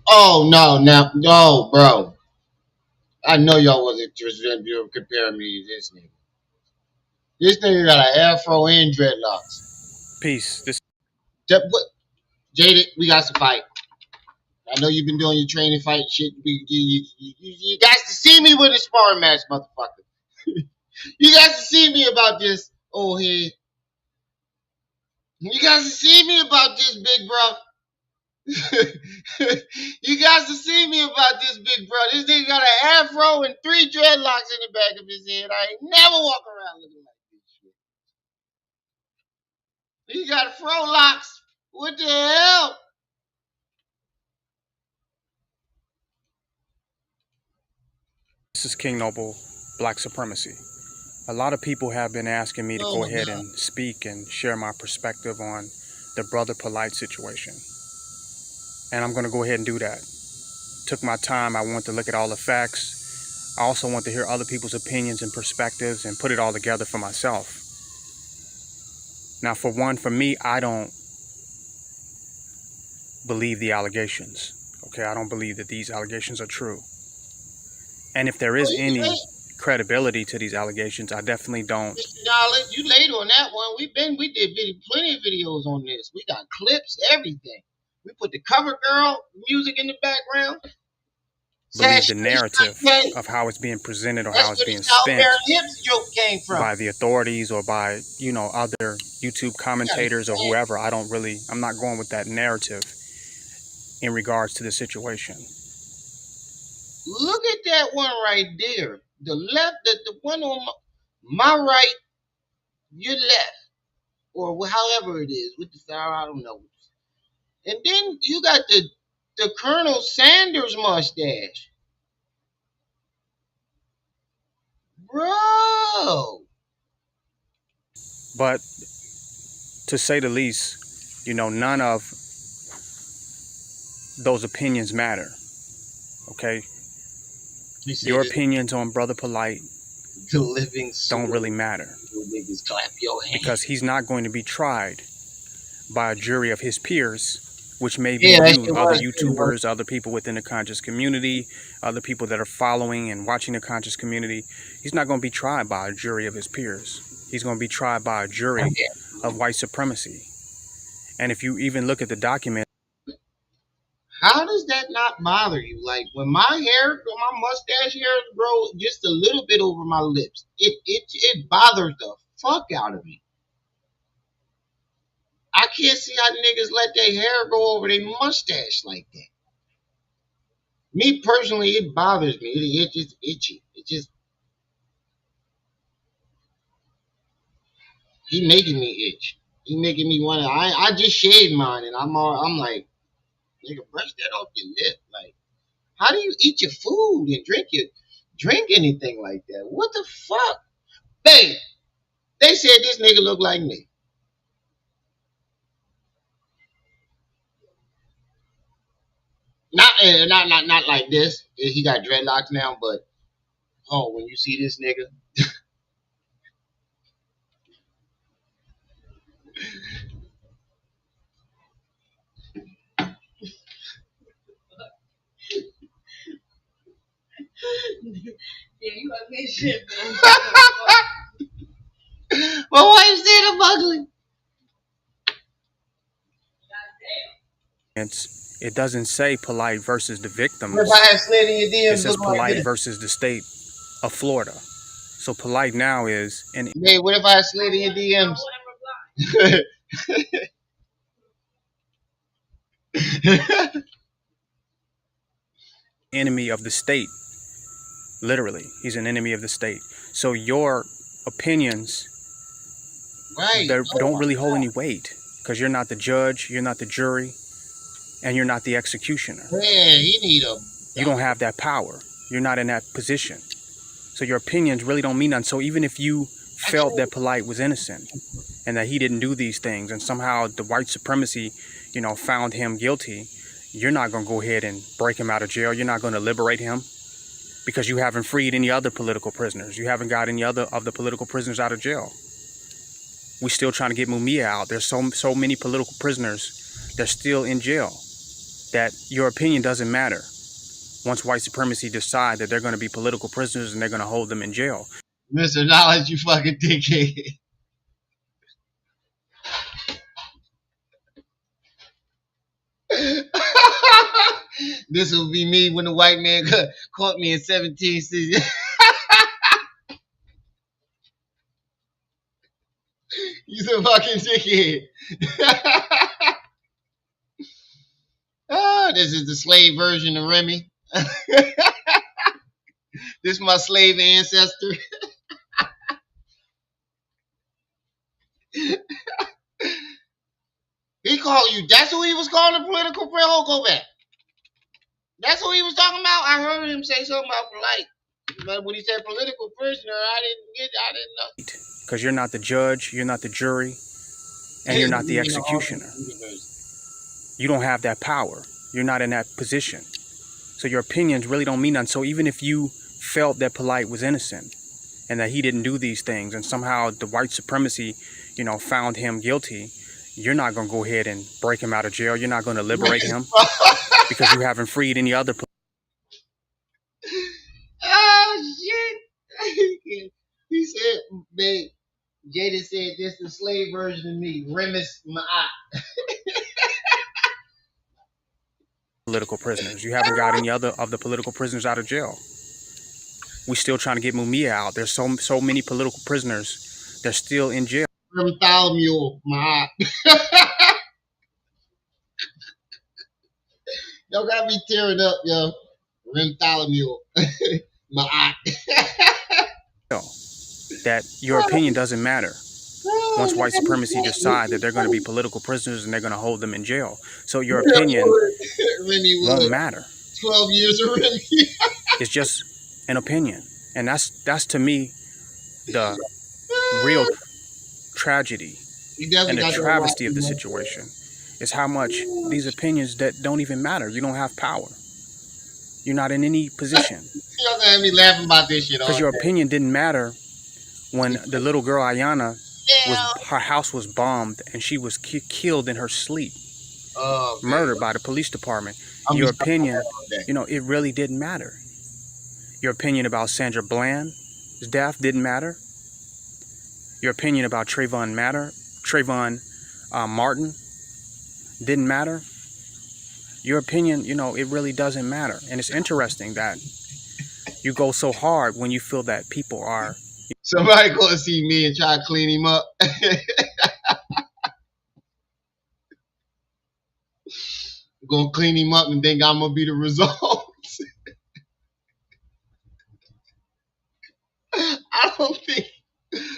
Oh no, bro. I know y'all wasn't just comparing me to this nigga. This nigga got an afro and dreadlocks. Peace. What? Jaded, we got to fight. I know you've been doing your training fight shit. You guys to see me with a sparring match, motherfucker. You guys to see me about this, old head. You guys to see me about this, big bro. You guys to see me about this, big bro. This nigga got an afro and 3 dreadlocks in the back of his head. I ain't never walk around looking like this shit. He got fro locks. What the hell? This is King Noble, Black Supremacy. A lot of people have been asking me to Oh go my ahead God. and speak and share my perspective on the Brother Polite situation. And I'm going to go ahead and do that. Took my time. I want to look at all the facts. I also want to hear other people's opinions and perspectives and put it all together for myself. Now, for me, I don't believe the allegations. Okay, I don't believe that these allegations are true. And if there Oh, is you any late, credibility to these allegations, I definitely don't $50. You late on that one. We did plenty of videos on this. We got clips, everything. We put the cover girl music in the background. believe the Sashay narrative Shantae. of how it's being presented or That's how it's where the being childbearing spent hips joke came from. by the authorities or by, other YouTube You gotta commentators or stand. whoever. I'm not going with that narrative in regards to the situation. Look at that one right there. The left, the one on my right, your left, or however it is with the Pharaoh. I don't know. And then you got the Colonel Sanders mustache, bro. But to say the least, none of those opinions matter. Okay? He said Your it's opinions on Brother Polite the living don't really sword. matter You niggas clap your because hands. he's not going to be tried by a jury of his peers, which may be Yeah, that you, shit other was pretty much. YouTubers, other people within the conscious community, other people that are following and watching the conscious community. He's not going to be tried by a jury of his peers. He's going to be tried by a jury of white supremacy. And if you even look at the document, How does that not bother you? Like when my mustache hair grow just a little bit over my lips, it bothers the fuck out of me. I can't see how niggas let their hair go over their mustache like that. Me personally, it bothers me. It just itchy. It just he making me itch. He making me wanna. I just shaved mine and I'm like, nigga, brush that off your lip. Like, how do you eat your food and drink anything like that? What the fuck? Hey, they said this nigga look like me. Not like this. He got dreadlocks now, but oh, when you see this nigga, yeah, you ugly shit, man. My wife said I'm ugly. it doesn't say Polite versus the What if I victims. had slid in your It DMs says looking like Polite this? versus the state of Florida. So Polite now is an Hey, what if I had slid in your DMs? enemy of the state. Literally, he's an enemy of the state. So your opinions Right. they Oh don't my really hold God. any weight because you're not the judge, you're not the jury, and you're not the executioner. Man, he need You don't have that power. You're not in that position. So your opinions really don't mean nothing. So even if you I felt told that Polite was innocent and that he didn't do these things and somehow the white supremacy, found him guilty, you're not going to go ahead and break him out of jail. You're not going to liberate him because you haven't freed any other political prisoners. You haven't got any other of the political prisoners out of jail. We're still trying to get Mumia out. There's so many political prisoners that's still in jail that your opinion doesn't matter once white supremacy decide that they're going to be political prisoners and they're going to hold them in jail. Mr. Knowledge, you fucking dickhead. This will be me when the white man caught me in 17 season. You's a fucking dickhead. Oh, this is the slave version of Remy. This is my slave ancestor. He called you. That's who he was calling a political prisoner. Go back. That's who he was talking about. I heard him say something about polite. when he said political prisoner, I didn't know. Because you're not the judge, you're not the jury, and you're not the executioner. You don't have that power. You're not in that position. So your opinions really don't mean nothing. So even if you felt that Polite was innocent and that he didn't do these things, and somehow the white supremacy, found him guilty, you're not going to go ahead and break him out of jail. You're not going to liberate him because you haven't freed any other. Oh shit! He said, "Man, Jada said this is the slave version of me, Remis Ma'at." Political prisoners. You haven't got any other of the political prisoners out of jail. We're still trying to get Mumia out. There's so many political prisoners. They're still in jail. Bartholomew Ma'at. Y'all got me tearing up, yo. Bartholomew Ma'at. That your opinion doesn't matter once white supremacy decide that they're going to be political prisoners and they're going to hold them in jail. So your opinion won't matter. 12 years of Remy. It's just an opinion. And that's to me the real tragedy and the travesty of the situation is how much these opinions that don't even matter. You don't have power. You're not in any position. Y'all gonna have me laughing about this shit all Because your day. opinion didn't matter when the little girl Ayana her house was bombed and she was killed in her sleep, murdered by the police department. Your opinion, it really didn't matter. Your opinion about Sandra Bland's death didn't matter. Your opinion about Trayvon Martin didn't matter. Your opinion, it really doesn't matter. And it's interesting that you go so hard when you feel that people are. Somebody gonna see me and try to clean him up. Gonna clean him up and think I'm gonna be the result. I don't think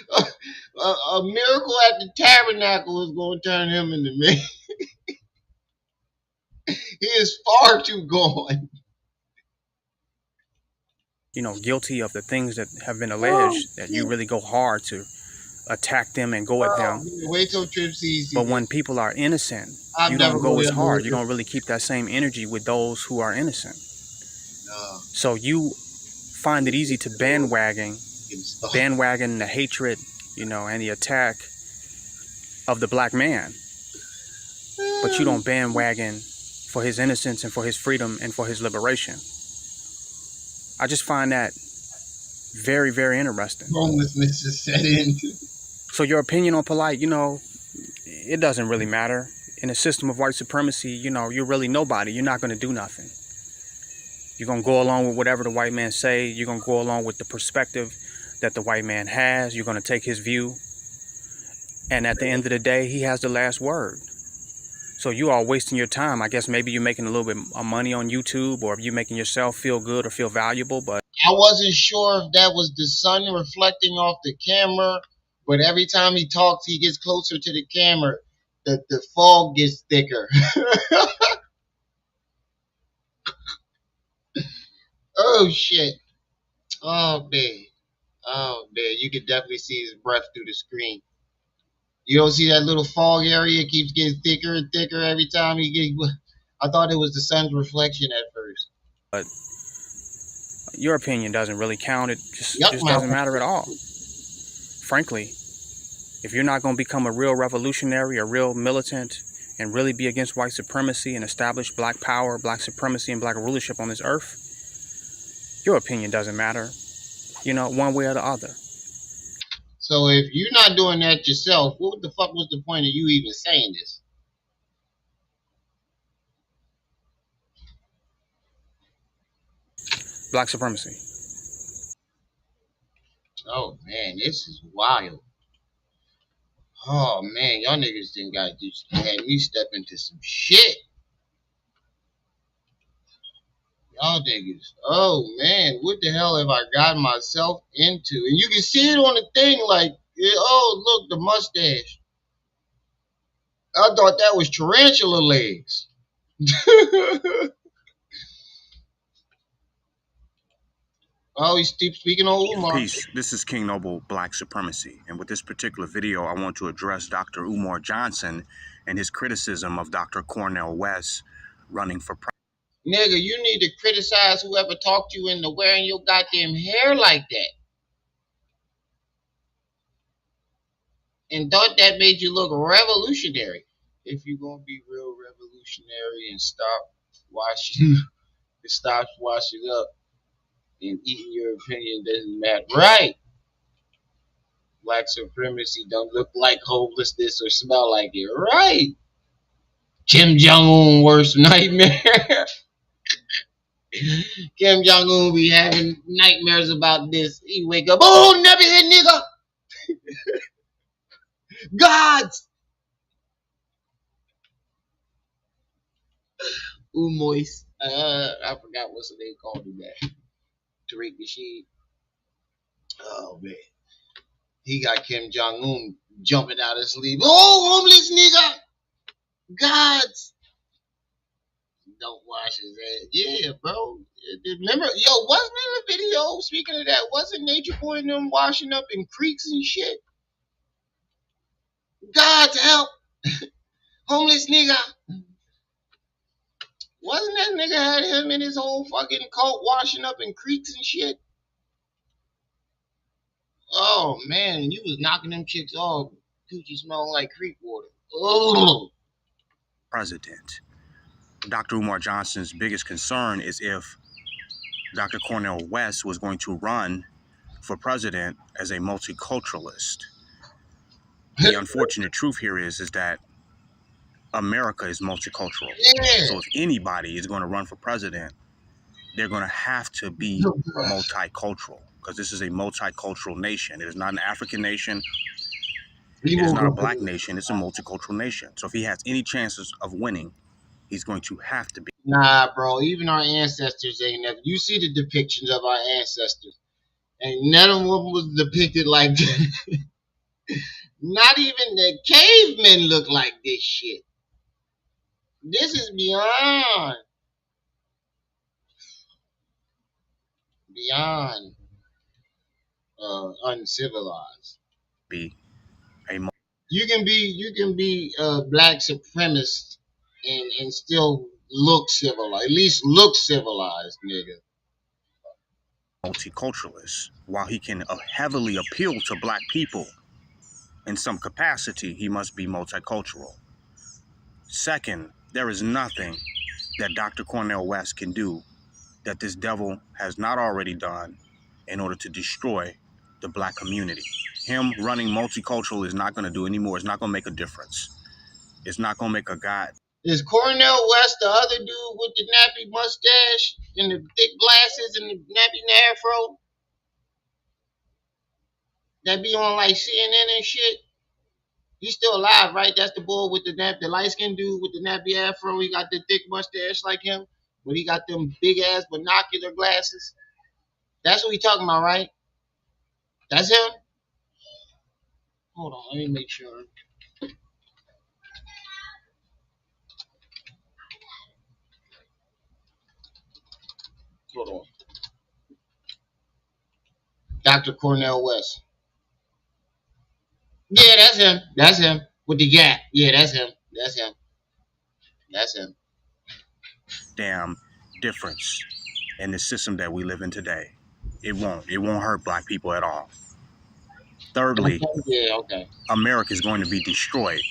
a miracle at the tabernacle is gonna turn him into me. He is far too gone. Guilty of the things that have been alleged, that you really go hard to attack them and go at them. Wait till trip season. But when people are innocent, you don't go as hard. You don't really keep that same energy with those who are innocent. So you find it easy to bandwagon the hatred, and the attack of the black man. But you don't bandwagon for his innocence and for his freedom and for his liberation. I just find that very, very interesting. Homelessness is set in. So your opinion on Polite, it doesn't really matter. In a system of white supremacy, you're really nobody. You're not going to do nothing. You're going to go along with whatever the white man say. You're going to go along with the perspective that the white man has. You're going to take his view. And at the end of the day, he has the last word. So you are wasting your time. I guess maybe you're making a little bit of money on YouTube, or you're making yourself feel good or feel valuable. But I wasn't sure if that was the sun reflecting off the camera, but every time he talks, he gets closer to the camera. The fog gets thicker. Oh shit. Oh man. Oh man. You can definitely see his breath through the screen. You don't see that little fog area? It keeps getting thicker and thicker every time he gets. I thought it was the sun's reflection at first. But your opinion doesn't really count. It just doesn't matter at all. Frankly, if you're not going to become a real revolutionary, a real militant, and really be against white supremacy and establish black power, black supremacy, and black rulership on this earth, your opinion doesn't matter, one way or the other. So if you're not doing that yourself, what the fuck was the point of you even saying this? Black supremacy. Oh man, this is wild. Oh man, y'all niggas didn't got just had me step into some shit. Y'all niggas. Oh man, what the hell have I gotten myself into? And you can see it on the thing, like, oh look, the mustache. I thought that was tarantula legs. Oh, he's speaking on Umar. Peace. This is King Noble Black Supremacy. And with this particular video, I want to address Dr. Umar Johnson and his criticism of Dr. Cornel West running for president. Nigga, you need to criticize whoever talked you into wearing your goddamn hair like that. And thought that made you look revolutionary. If you're gonna be real revolutionary and stop washing up and eating your opinion doesn't matter. Right. Black supremacy don't look like hopelessness or smell like it. Right. Kim Jong-un worst nightmare. Kim Jong-un be having nightmares about this. He wake up, oh, never hit nigga. Gods. Moist. I forgot what's the name called him that. Tariq Nasheed. Oh man. He got Kim Jong-un jumping out of sleep. Oh, homeless nigga. Gods. Don't wash his ass. Yeah, bro. Remember, wasn't in a video, speaking of that, wasn't Nature Boy and them washing up in creeks and shit? God's help. Homeless nigga. Wasn't that nigga had him in his whole fucking cult washing up in creeks and shit? Oh, man, you was knocking them chicks off. Coochie smelling like creek water. Oh. President. Dr. Umar Johnson's biggest concern is if Dr. Cornel West was going to run for president as a multiculturalist. The unfortunate truth here is that America is multicultural. Yeah. So if anybody is going to run for president, they're going to have to be multicultural, because this is a multicultural nation. It is not an African nation. It is not a black nation. It's a multicultural nation. So if he has any chances of winning, he's going to have to be. Nah, bro. Even our ancestors ain't never. You see the depictions of our ancestors, and none of them was depicted like that. Not even the cavemen look like this shit. This is beyond uncivilized. You can be a black supremacist and still look civilized. At least look civilized, nigga. Multiculturalist. While he can heavily appeal to black people in some capacity, he must be multicultural. Second, there is nothing that Dr. Cornel West can do that this devil has not already done in order to destroy the black community. Him running multicultural is not going to do anymore. It's not going to make a difference. It's not going to make a god. Is Cornel West the other dude with the nappy mustache and the thick glasses and the nappy afro? That be on like CNN and shit? He's still alive, right? That's the bull with the light-skinned dude with the nappy afro. He got the thick mustache like him, but he got them big-ass binocular glasses. That's what we talking about, right? That's him? Hold on, let me make sure. Hold on. Dr. Cornel West. Yeah, that's him. That's him. With the gap. Yeah, that's him. That's him. That's him. Damn difference in the system that we live in today. It won't hurt black people at all. Thirdly, America is going to be destroyed.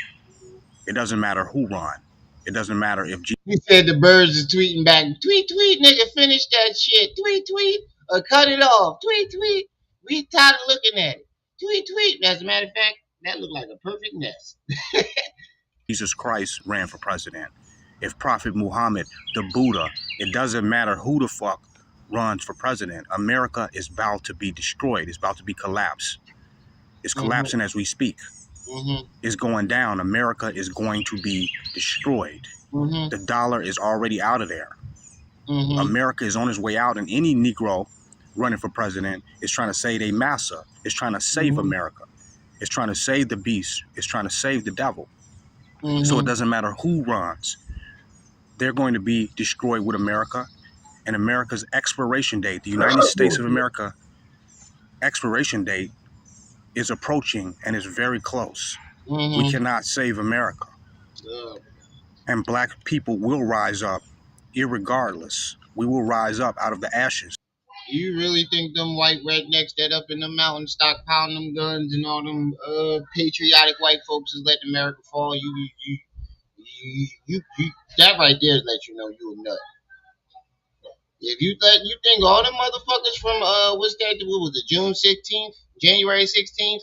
It doesn't matter who run. It doesn't matter if he said the birds is tweeting back. Tweet, tweet, nigga, finish that shit. Tweet, tweet, or cut it off. Tweet, tweet. We tired of looking at it. Tweet, tweet. As a matter of fact, that looked like a perfect nest. Jesus Christ ran for president. If Prophet Muhammad, the Buddha, it doesn't matter who the fuck runs for president. America is about to be destroyed. It's about to be collapsed. It's collapsing as we speak. It's going down. America is going to be destroyed. The dollar is already out of there. America is on its way out, and any Negro running for president is trying to save a massa. It's trying to save America. It's trying to save the beast. It's trying to save the devil. So it doesn't matter who runs. They're going to be destroyed with America, And America's expiration date, the United States of America expiration date, is approaching and is very close. We cannot save America. And black people will rise up irregardless. We will rise up out of the ashes. You really think them white rednecks that up in the mountains stockpiling them guns and all them patriotic white folks is letting America fall? You that right there is let you know you a nut. If you think all them motherfuckers from what was it, June 16th, January 16th,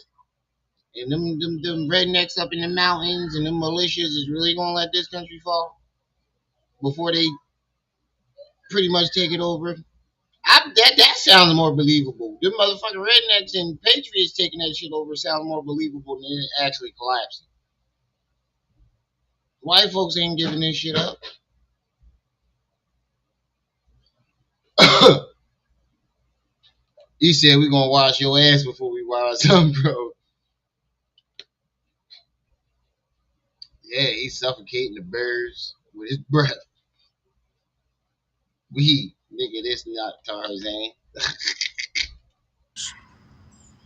and them rednecks up in the mountains and them militias is really gonna let this country fall before they pretty much take it over? That sounds more believable. Them motherfucking rednecks and patriots taking that shit over sounds more believable than it actually collapsing. White folks ain't giving this shit up. He said we gonna wash your ass before we wash some, bro. Yeah, he's suffocating the birds with his breath. Nigga, this not Tarzan.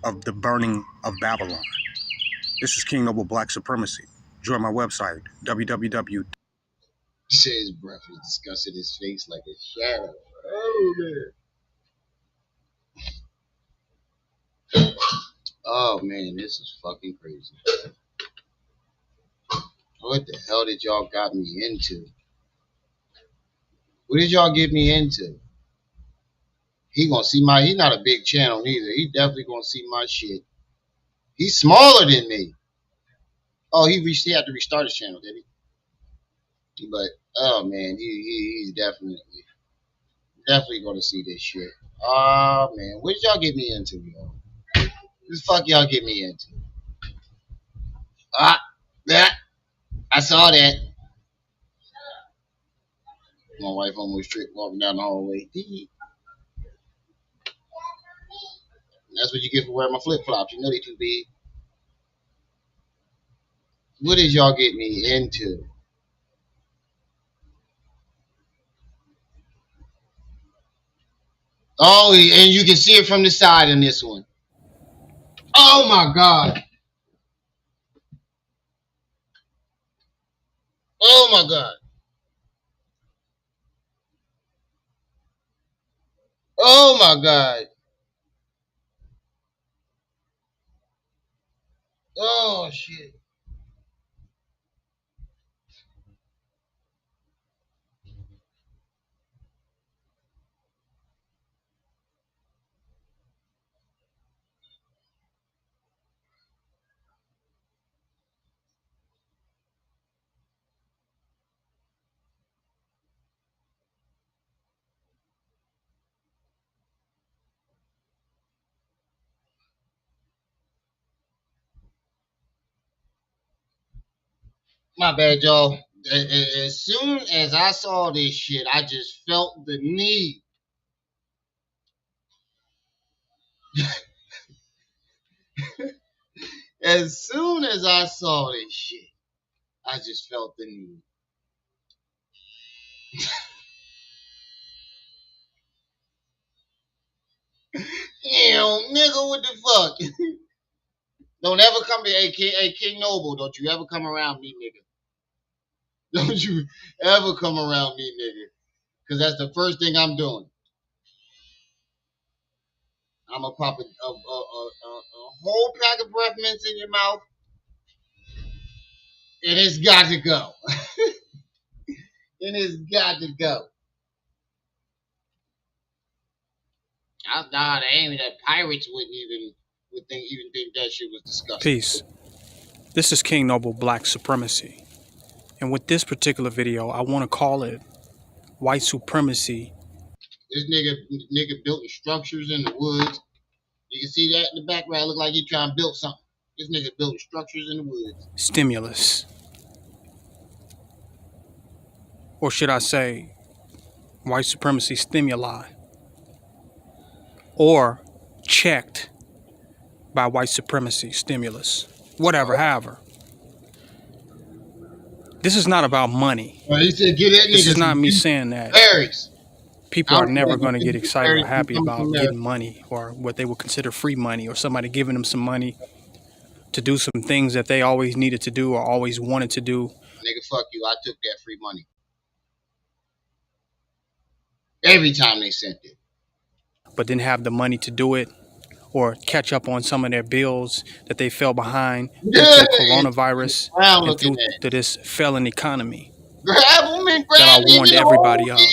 Of the burning of Babylon. This is King Noble Black Supremacy. Join my website, www. He said his breath was disgusting his face like a shadow. Oh, man. Oh, man, this is fucking crazy. What the hell did y'all got me into? What did y'all get me into? He gonna see he's not a big channel neither. He definitely gonna see my shit. He's smaller than me. Oh, he had to restart his channel, did he? But oh man, he's definitely gonna see this shit. Oh man, what did y'all get me into, yo? What the fuck y'all get me into? That I saw that. My wife almost tripped walking down the hallway. That's what you get for wearing my flip flops. You know they too big. What did y'all get me into? Oh, and you can see it from the side in this one. Oh my God. Oh my God. Oh my God. Oh shit. My bad, y'all. As soon as I saw this shit, I just felt the need. As soon as I saw this shit, I just felt the need. Damn, nigga, what the fuck? Don't ever come to hey, King Noble. Don't you ever come around me, nigga. Don't you ever come around me, nigga. Because that's the first thing I'm doing. I'm going to pop a whole pack of breath mints in your mouth. And it's got to go. And it's got to go. Nah, they ain't that pirates wouldn't even think that shit was disgusting. Peace. This is King Noble Black Supremacy. And with this particular video, I want to call it White Supremacy. This nigga building structures in the woods. You can see that in the background. Look like he trying to build something. This nigga building structures in the woods. Stimulus. Or should I say, white supremacy stimuli. Or checked by white supremacy stimulus. Whatever, however. This is not about money. Well, he said, get that nigga. This is not me saying that. Berries. People I are don't feel never like going to it's get excited or happy coming from about getting money or what they would consider free money or somebody giving them some money to do some things that they always needed to do or always wanted to do. nigga, fuck you. I took that free money every time they sent it. But didn't have the money to do it or catch up on some of their bills that they fell behind due to Yeah, the coronavirus brown and looking through at. to this felon economy Grab him and that I grab him warned and hold everybody of. him.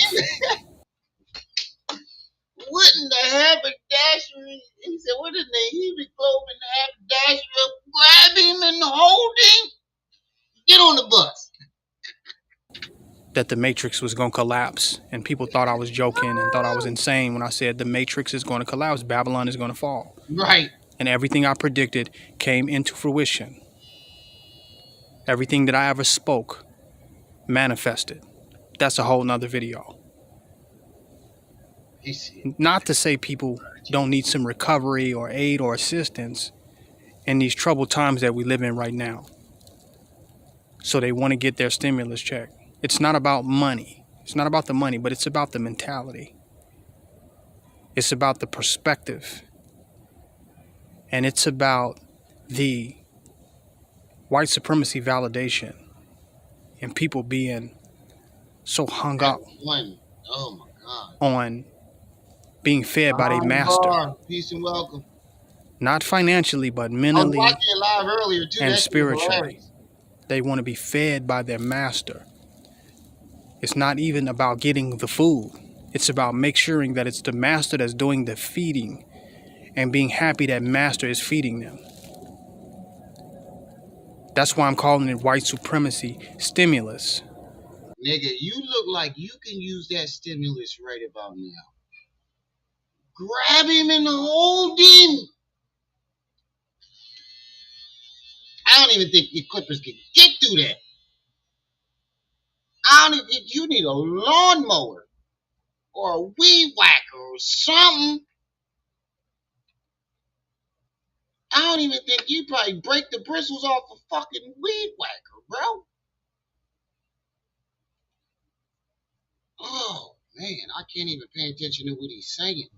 Wouldn't the haberdashery? He said, what is the Hebrew clothing haberdashery? Grab him and hold him. Get on the bus. That the matrix was going to collapse, and people thought I was joking and thought I was insane when I said the matrix is going to collapse, Babylon is going to fall, Right. and everything I predicted came into fruition. Everything that I ever spoke manifested. That's a whole nother video. He said, Not to say people don't need some recovery or aid or assistance in these troubled times that we live in right now, so they want to get their stimulus check. It's not about money. It's not about the money, but it's about the mentality. It's about the perspective. And it's about the white supremacy validation and people being so hung that up one. Oh my God. on being fed by their Behind the master, bar. Peace and welcome. not financially, but I was watching mentally it live earlier too. and That shit was spiritually. hilarious. They want to be fed by their master. It's not even about getting the food. It's about making sure that it's the master that's doing the feeding and being happy that master is feeding them. That's why I'm calling it white supremacy stimulus. Nigga, you look like you can use that stimulus right about now. Grab him and hold him. I don't even think the Clippers can get through that. I don't even, you need a lawnmower or a weed whacker or something. I don't even think you probably break the bristles off a fucking weed whacker, bro. Oh man, I can't even pay attention to what he's saying.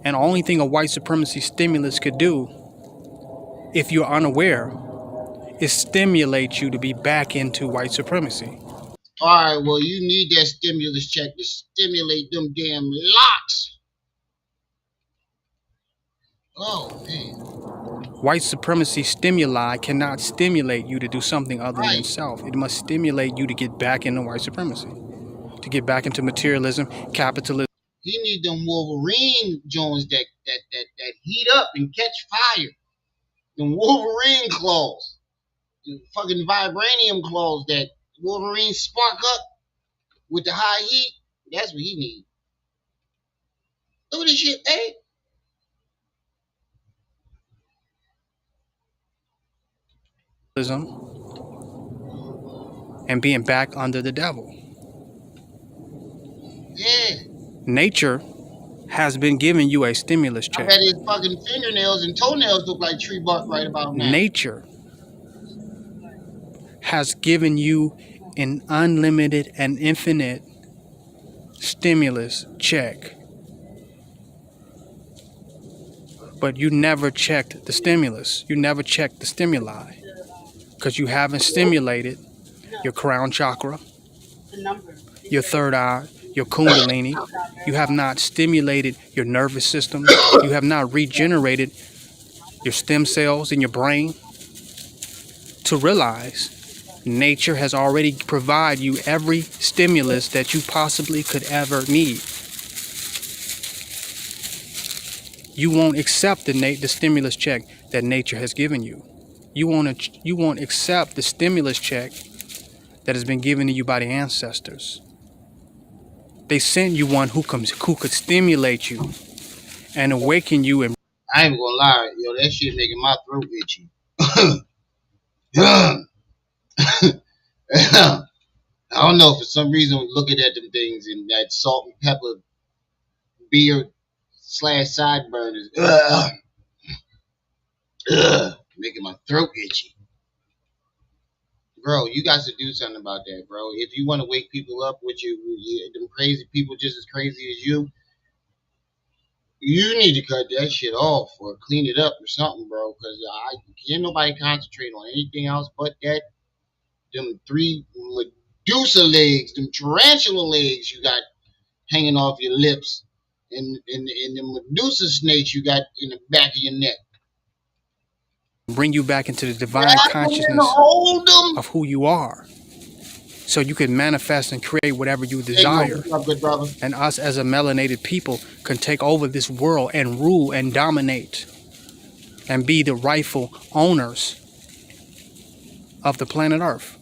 And the only thing a white supremacy stimulus could do, if you're unaware, is stimulate you to be back into white supremacy. All right, well, you need that stimulus check to stimulate them damn locks. Oh man. White supremacy stimuli cannot stimulate you to do something other than Right. self. It must stimulate you to get back into white supremacy, to get back into materialism, capitalism. He need them Wolverine Jones that heat up and catch fire. Them Wolverine claws. The fucking vibranium claws that Wolverine spark up with the high heat. That's what he need. Look at this shit, hey. And being back under the devil. Yeah. Nature has been giving you a stimulus I check. bet his fucking fingernails and toenails look like tree bark right about now. Nature has given you an unlimited and infinite stimulus check. But you never checked the stimulus. You never checked the stimuli because you haven't stimulated your crown chakra, your third eye, your kundalini. You have not stimulated your nervous system. You have not regenerated your stem cells in your brain to realize nature has already provided you every stimulus that you possibly could ever need. You won't accept the stimulus check that nature has given you. You won't accept the stimulus check that has been given to you by the ancestors. They sent you one who could stimulate you and awaken you. And I ain't gonna lie, yo, that shit making my throat itchy. I don't know, for some reason, looking at them things and that salt and pepper beard slash sideburn is making my throat itchy. bro, you got to do something about that, bro. If you want to wake people up with them crazy people just as crazy as you need to cut that shit off or clean it up or something, bro. Because I can't nobody concentrate on anything else but that. Them three Medusa legs, them tarantula legs you got hanging off your lips, and the Medusa snakes you got in the back of your neck. Bring you back into the divine Grab them and consciousness hold them. of who you are, so you can manifest and create whatever you Signal, desire. what's up, good brother? And us as a melanated people can take over this world and rule and dominate and be the rightful owners of the planet Earth,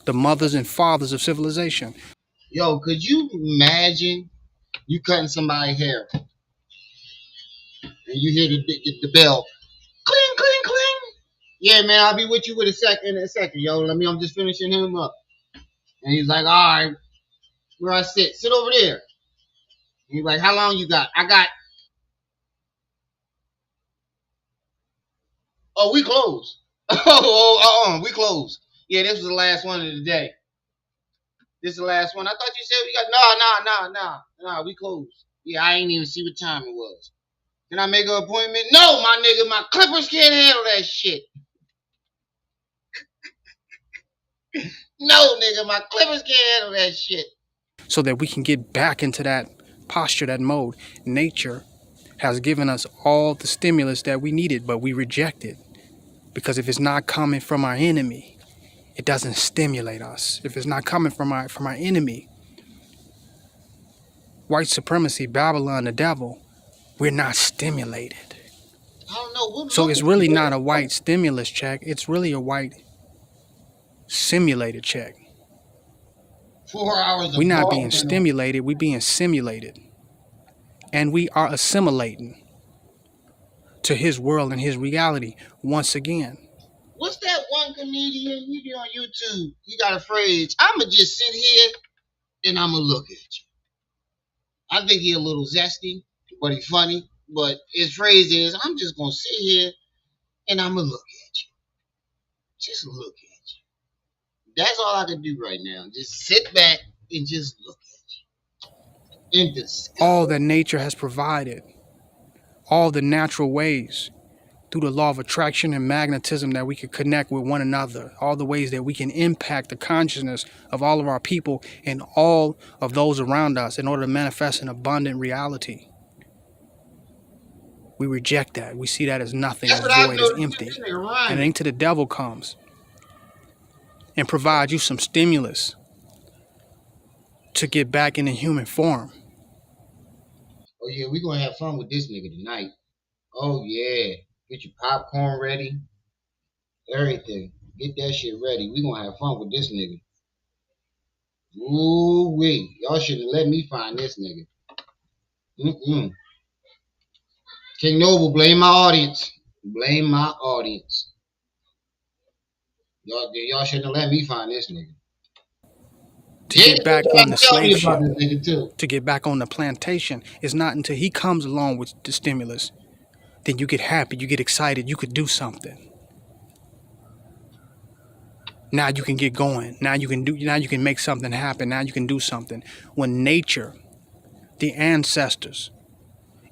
the mothers and fathers of civilization. Yo, could you imagine you cutting somebody's hair and you hear the bell, cling, cling, cling. Yeah, man, I'll be with you in a second, yo. I'm just finishing him up. And he's like, all right, where I sit? Sit over there. And he's like, how long you got? I got, oh, we closed. We closed. Yeah, this was the last one of the day. This is the last one. I thought you said we got, no, we closed. Yeah, I ain't even see what time it was. Can I make an appointment? No, my nigga, my clippers can't handle that shit. No, nigga, my clippers can't handle that shit. So that we can get back into that posture, that mode. Nature has given us all the stimulus that we needed, but we reject it. Because if it's not coming from our enemy, it doesn't stimulate us. If it's not coming from our enemy, white supremacy, Babylon, the devil, we're not stimulated. I don't know. We're So it's looking really for not a it. white stimulus check. It's really a white simulated check. 4 hours We're of not being golfing. stimulated, we're being simulated. And we are assimilating to his world and his reality once again. What's that one comedian you be on YouTube? He got a phrase. I'ma just sit here and I'ma look at you. I think he a little zesty, but he funny. But his phrase is, I'm just gonna sit here and I'ma look at you. Just look at you. That's all I can do right now. Just sit back and just look at you. In All disgust. that nature has provided, all the natural ways through the law of attraction and magnetism that we can connect with one another, all the ways that we can impact the consciousness of all of our people and all of those around us in order to manifest an abundant reality. We reject that. We see that as nothing, That's as what I've void, as noticed too. empty. This nigga And rhyming. then to the devil comes and provides you some stimulus to get back in a human form. Oh yeah, we gonna have fun with this nigga tonight. Oh yeah. Get your popcorn ready. Everything. Get that shit ready. We gonna have fun with this nigga. Ooh wee. Y'all should have let me find this nigga. Mm-mm. King Noble, blame my audience. Blame my audience. Y'all shouldn't have let me find this nigga. To Jada get back on tried the to tell me slave about ship, this nigga too. to get back on the plantation, is not until he comes along with the stimulus. Then you get happy, you get excited, you could do something. Now you can get going. Now you can make something happen. Now you can do something. When nature, the ancestors,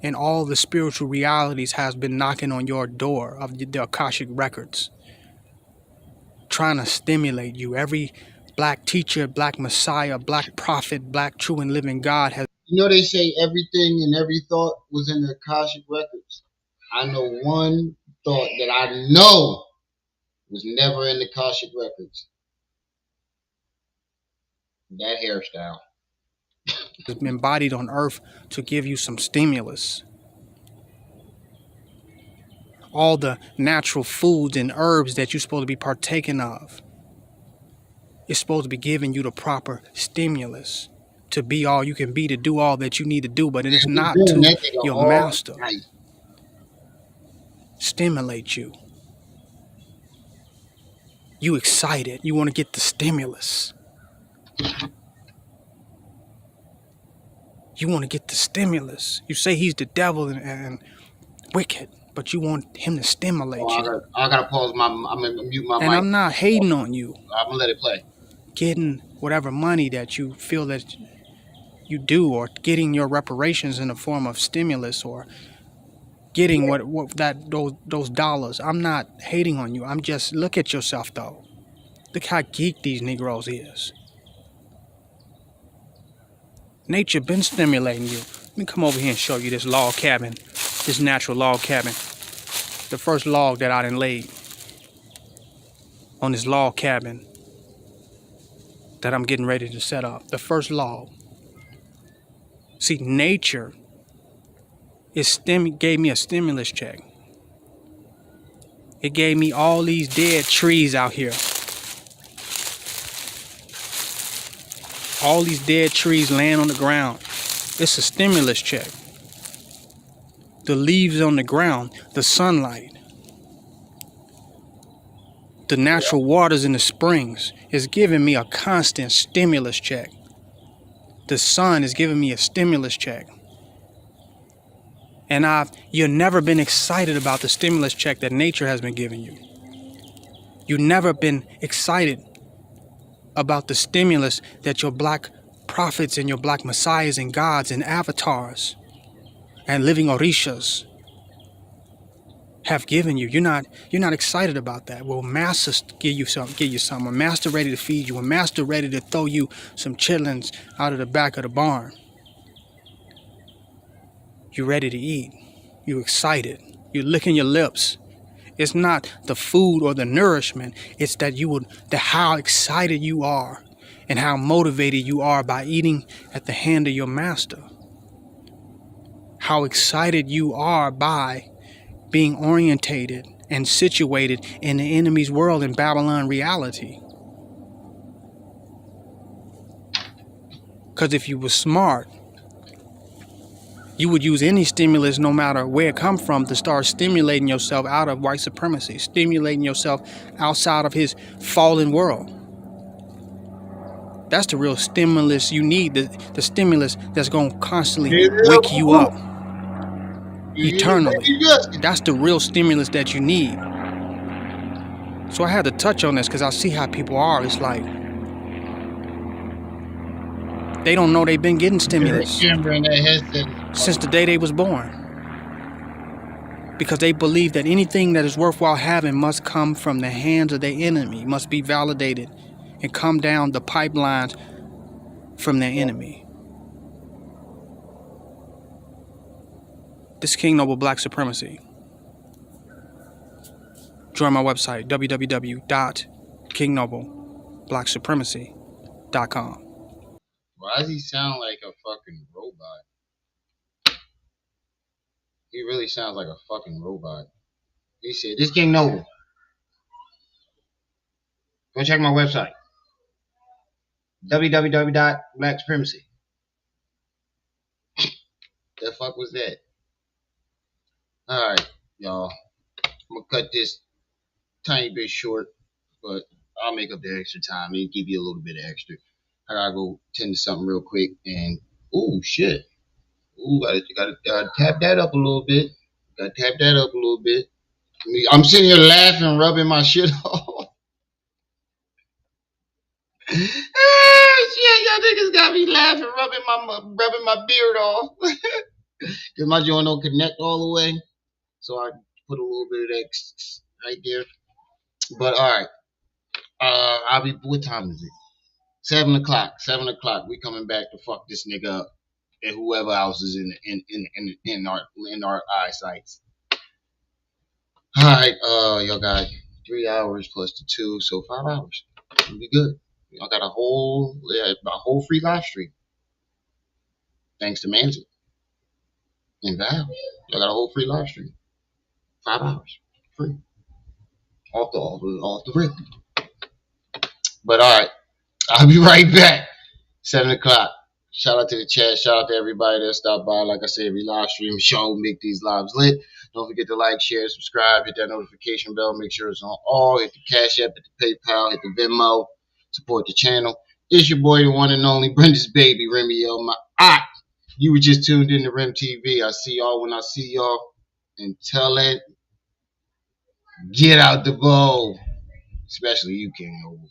and all the spiritual realities has been knocking on your door of the Akashic records, trying to stimulate you. Every black teacher, black messiah, black prophet, black true and living God has. You know they say everything and every thought was in the Akashic records. I know one thought that I know was never in the Akashic records. That hairstyle. been embodied on earth to give you some stimulus. All the natural foods and herbs that you're supposed to be partaking of is supposed to be giving you the proper stimulus to be all you can be, to do all that you need to do, but it is We not doing to that nigga your all master night. stimulate you. You excited. You want to get the stimulus. You want to get the stimulus. You say he's the devil and wicked. but you want him to stimulate you. I gotta pause my. I'm gonna mute my And mic. I'm not hating on you. I'm gonna let it play. Getting whatever money that you feel that you do, or getting your reparations in the form of stimulus, or getting those dollars. I'm not hating on you. I'm just, look at yourself though. Look how geek these Negroes is. Nature been stimulating you. Let me come over here and show you this log cabin, this natural log cabin. The first log that I done laid on this log cabin that I'm getting ready to set up. The first log. See, nature gave me a stimulus check. It gave me all these dead trees out here. All these dead trees laying on the ground. It's a stimulus check. The leaves on the ground, the sunlight, the natural waters in the springs is giving me a constant stimulus check. The sun is giving me a stimulus check. And you've never been excited about the stimulus check that nature has been giving you. You've never been excited about the stimulus that your black prophets and your black messiahs and gods and avatars and living orishas have given you. You're not excited about that. Well, master give you something. A master ready to feed you. A master ready to throw you some chitlins out of the back of the barn. You're ready to eat. You're excited. You're licking your lips. It's not the food or the nourishment. It's that how excited you are and how motivated you are by eating at the hand of your master. How excited you are by being orientated and situated in the enemy's world in Babylon reality. Because if you were smart, you would use any stimulus, no matter where it come from, to start stimulating yourself out of white supremacy, stimulating yourself outside of his fallen world. That's the real stimulus you need, the stimulus that's going to constantly wake you up eternally. That's the real stimulus that you need. So I had to touch on this because I see how people are. It's like they don't know they've been getting stimulus since the day they was born, because they believe that anything that is worthwhile having must come from the hands of their enemy, must be validated and come down the pipelines from their enemy. This is King Noble Black Supremacy. Join my website, www.kingnoblepblacksupremacy.com. Why does he sound like a fucking robot? He really sounds like a fucking robot. He said, "This King Noble. Go check my website. www.blacksupremacy." The fuck was that? Alright, y'all. I'm gonna cut this tiny bit short, but I'll make up the extra time and give you a little bit of extra. I gotta go tend to something real quick, and ooh shit. Ooh, gotta tap that up a little bit. Gotta tap that up a little bit. I'm sitting here laughing, rubbing my shit off. Shit, y'all niggas got me laughing, rubbing my beard off. Cause my joint don't connect all the way. So I put a little bit of that right there. But alright. What time is it? 7 o'clock. 7 o'clock. We coming back to fuck this nigga up. And whoever else is in our eyesight. Alright, y'all got 3 hours plus the 2, so 5 hours. It'll be good. Y'all got a whole free live stream. Thanks to Manzi and Val. Y'all got a whole free live stream. 5 hours. Free. Off the rip. But alright. I'll be right back. 7 o'clock. Shout out to the chat. Shout out to everybody that stopped by. Like I said, every live stream show, make these lives lit. Don't forget to like, share, subscribe, hit that notification bell. Make sure it's on all. Hit the Cash App, hit the PayPal, hit the Venmo. Support the channel. It's your boy, the one and only Brenda's baby, Remiel. You were just tuned in to Rem TV. I see y'all when I see y'all. and tell it, get out the bowl. Especially you, King Noble.